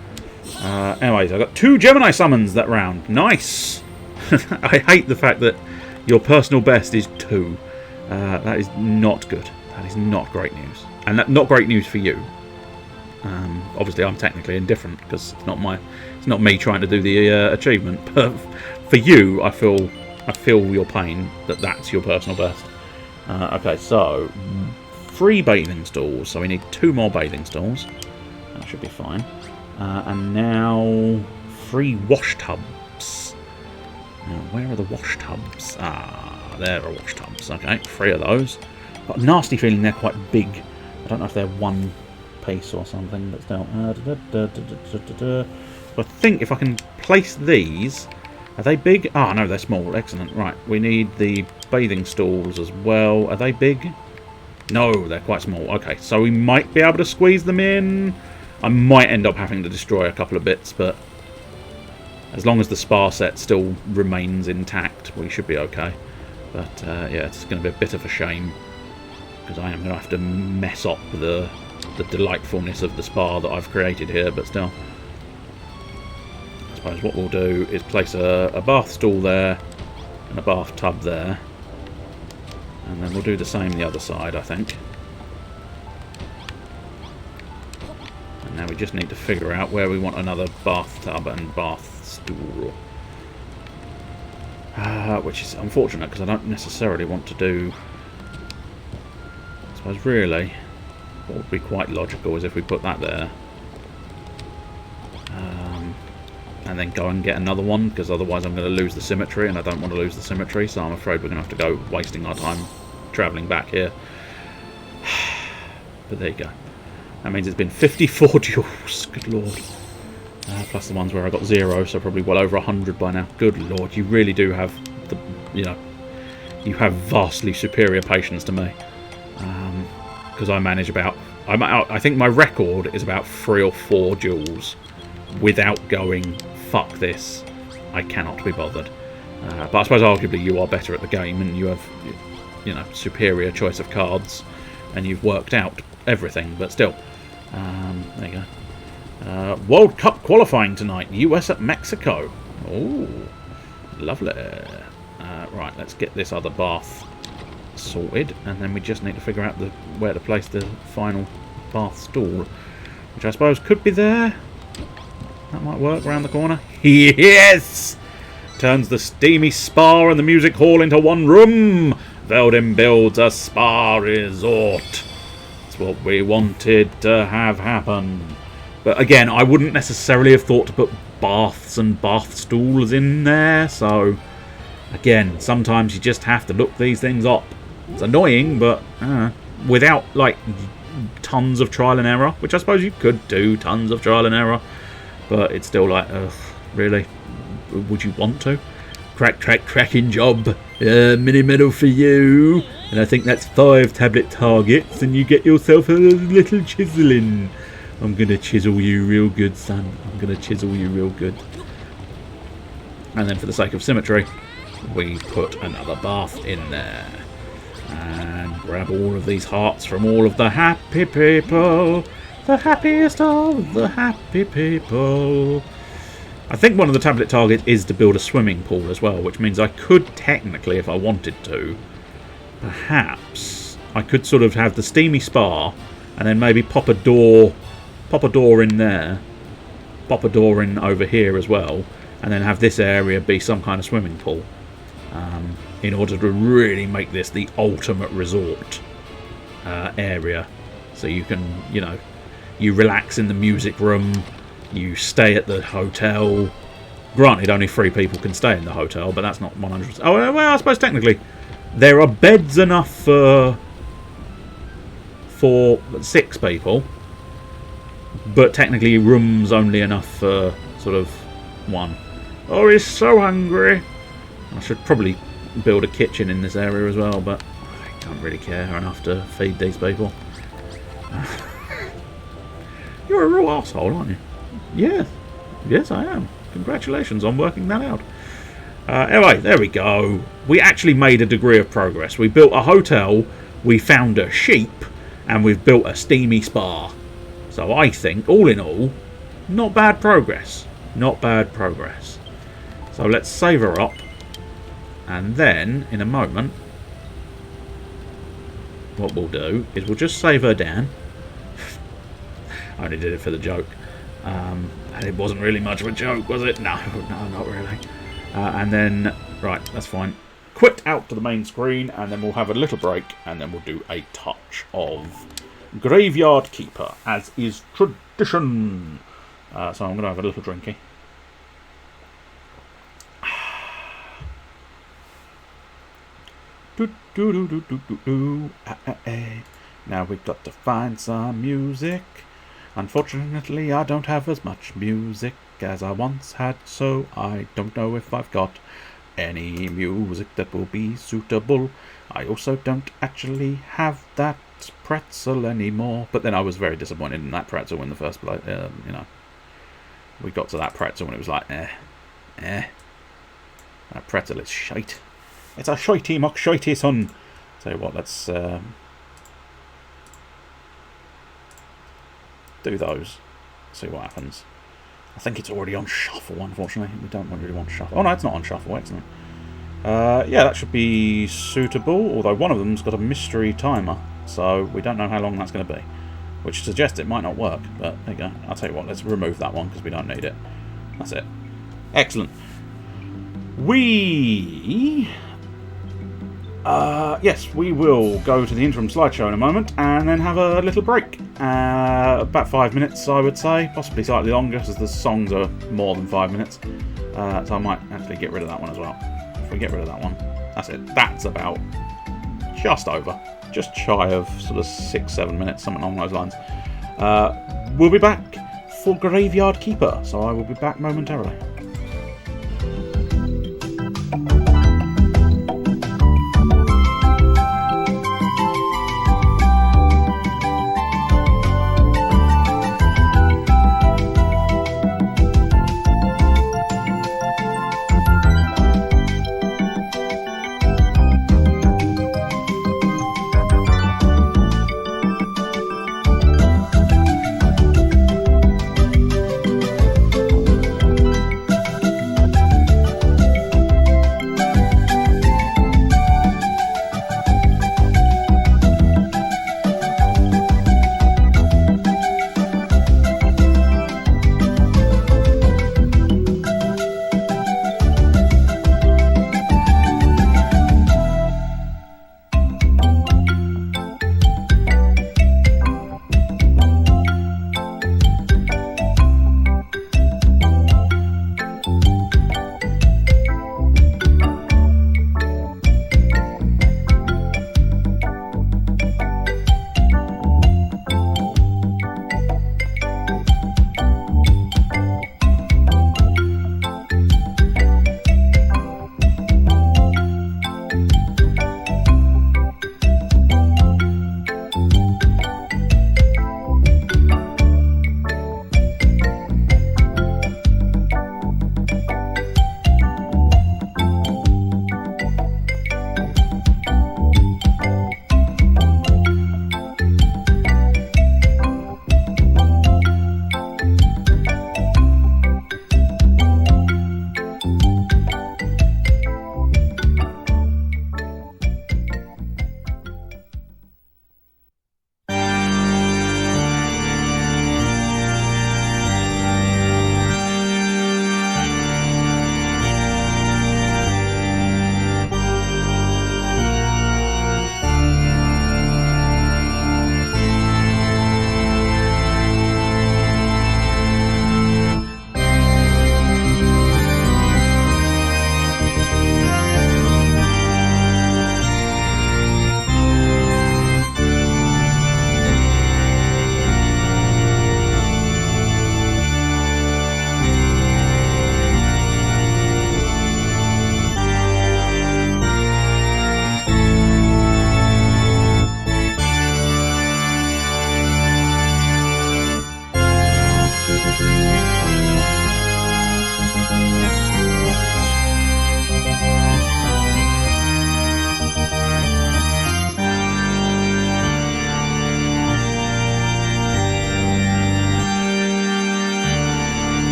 Anyways, I got 2 Gemini summons that round. Nice. I hate the fact that your personal best is 2. That is not good. That is not great news. And not great news for you. Obviously, I'm technically indifferent because it's not me trying to do the achievement. But for you, I feel your pain that that's your personal best. Okay, so 3 bathing stalls, so we need 2 more bathing stalls. That should be fine. And now 3 wash tubs. Now, where are the wash tubs? Ah, there are wash tubs. Okay, 3 of those. Got a nasty feeling they're quite big. I don't know if they're one piece or something, but still. I think if I can place these... Are they big? Ah, no, they're small. Excellent. Right, we need the bathing stalls as well. Are they big? No, they're quite small. Okay, so we might be able to squeeze them in. I might end up having to destroy a couple of bits, but as long as the spa set still remains intact, we should be okay. But, yeah, it's going to be a bit of a shame, because I am going to have to mess up the delightfulness of the spa that I've created here, but still. I suppose what we'll do is place a bath stool there and a bathtub there, and then we'll do the same the other side, I think. And now we just need to figure out where we want another bathtub and bath stool, which is unfortunate because I don't necessarily want to do... I suppose really what would be quite logical is if we put that there. And then go and get another one, because otherwise I'm going to lose the symmetry, and I don't want to lose the symmetry, so I'm afraid we're going to have to go wasting our time travelling back here. But there you go. That means it's been 54 duels, good lord. Plus the ones where I got 0, so probably well over 100 by now. Good lord, you really do have the, you know, you have vastly superior patience to me. Because I manage about, I think my record is about 3 or 4 duels without going, fuck this, I cannot be bothered. But I suppose arguably you are better at the game and you have, you know, superior choice of cards and you've worked out everything, but still. There you go. World Cup qualifying tonight, US at Mexico. Oh, lovely. Right, let's get this other bath sorted, and then we just need to figure out where to place the final bath stool, which I suppose could be there. That might work around the corner. Yes! Turns the steamy spa and the music hall into one room. Veldin builds a spa resort. That's what we wanted to have happen. But again, I wouldn't necessarily have thought to put baths and bath stools in there. So, again, sometimes you just have to look these things up. It's annoying, but without, like, tons of trial and error, which I suppose you could do, tons of trial and error. But it's still like, ugh, really? Would you want to? Cracking job. Mini medal for you. And I think that's 5 tablet targets, and you get yourself a little chiseling. I'm going to chisel you real good, son. I'm going to chisel you real good. And then for the sake of symmetry, we put another bath in there. And grab all of these hearts from all of the happy people. The happiest of the happy people. I think one of the tablet targets is to build a swimming pool as well, which means I could technically, if I wanted to, perhaps I could sort of have the steamy spa and then maybe pop a door in there, pop a door in over here as well, and then have this area be some kind of swimming pool, in order to really make this the ultimate resort area. So you can, you know, you relax in the music room, you stay at the hotel. Granted, only 3 people can stay in the hotel, but that's not 100%. Oh, well, I suppose technically there are beds enough for 6 people, but technically rooms only enough for sort of 1. Oh, he's so hungry. I should probably build a kitchen in this area as well, but I don't really care enough to feed these people. You're a real arsehole, aren't you? Yes. Yes, I am. Congratulations on working that out. Anyway, there we go. We actually made a degree of progress. We built a hotel, we found a sheep, and we've built a steamy spa. So I think, all in all, not bad progress. Not bad progress. So let's save her up. And then, in a moment, what we'll do is we'll just save her down. I only did it for the joke. And it wasn't really much of a joke, was it? No, not really. And then, right, that's fine. quit out to the main screen, and then we'll have a little break, and then we'll do a touch of Graveyard Keeper, as is tradition. So I'm going to have a little drinky. Now we've got to find some music. Unfortunately, I don't have as much music as I once had, so I don't know if I've got any music that will be suitable. I also don't actually have that pretzel anymore. But then I was very disappointed in that pretzel in the first place. You know, we got to that pretzel and it was like, that pretzel is shite. It's a shitey mock shitey son. Tell you what, let's do those. See what happens. I think it's already on shuffle, unfortunately. We don't really want shuffle. Oh no, it's not on shuffle, excellent. Yeah, that should be suitable, although one of them's got a mystery timer, so we don't know how long that's going to be. Which suggests it might not work, but there you go. I'll tell you what, let's remove that one because we don't need it. That's it. Excellent. Yes, we will go to the interim slideshow in a moment and then have a little break. About 5 minutes, I would say. Possibly slightly longer, because the songs are more than 5 minutes. So I might actually get rid of that one as well. If we get rid of that one, that's it. That's about just over. Just shy of sort of 6-7 minutes, something along those lines. We'll be back for Graveyard Keeper, so I will be back momentarily.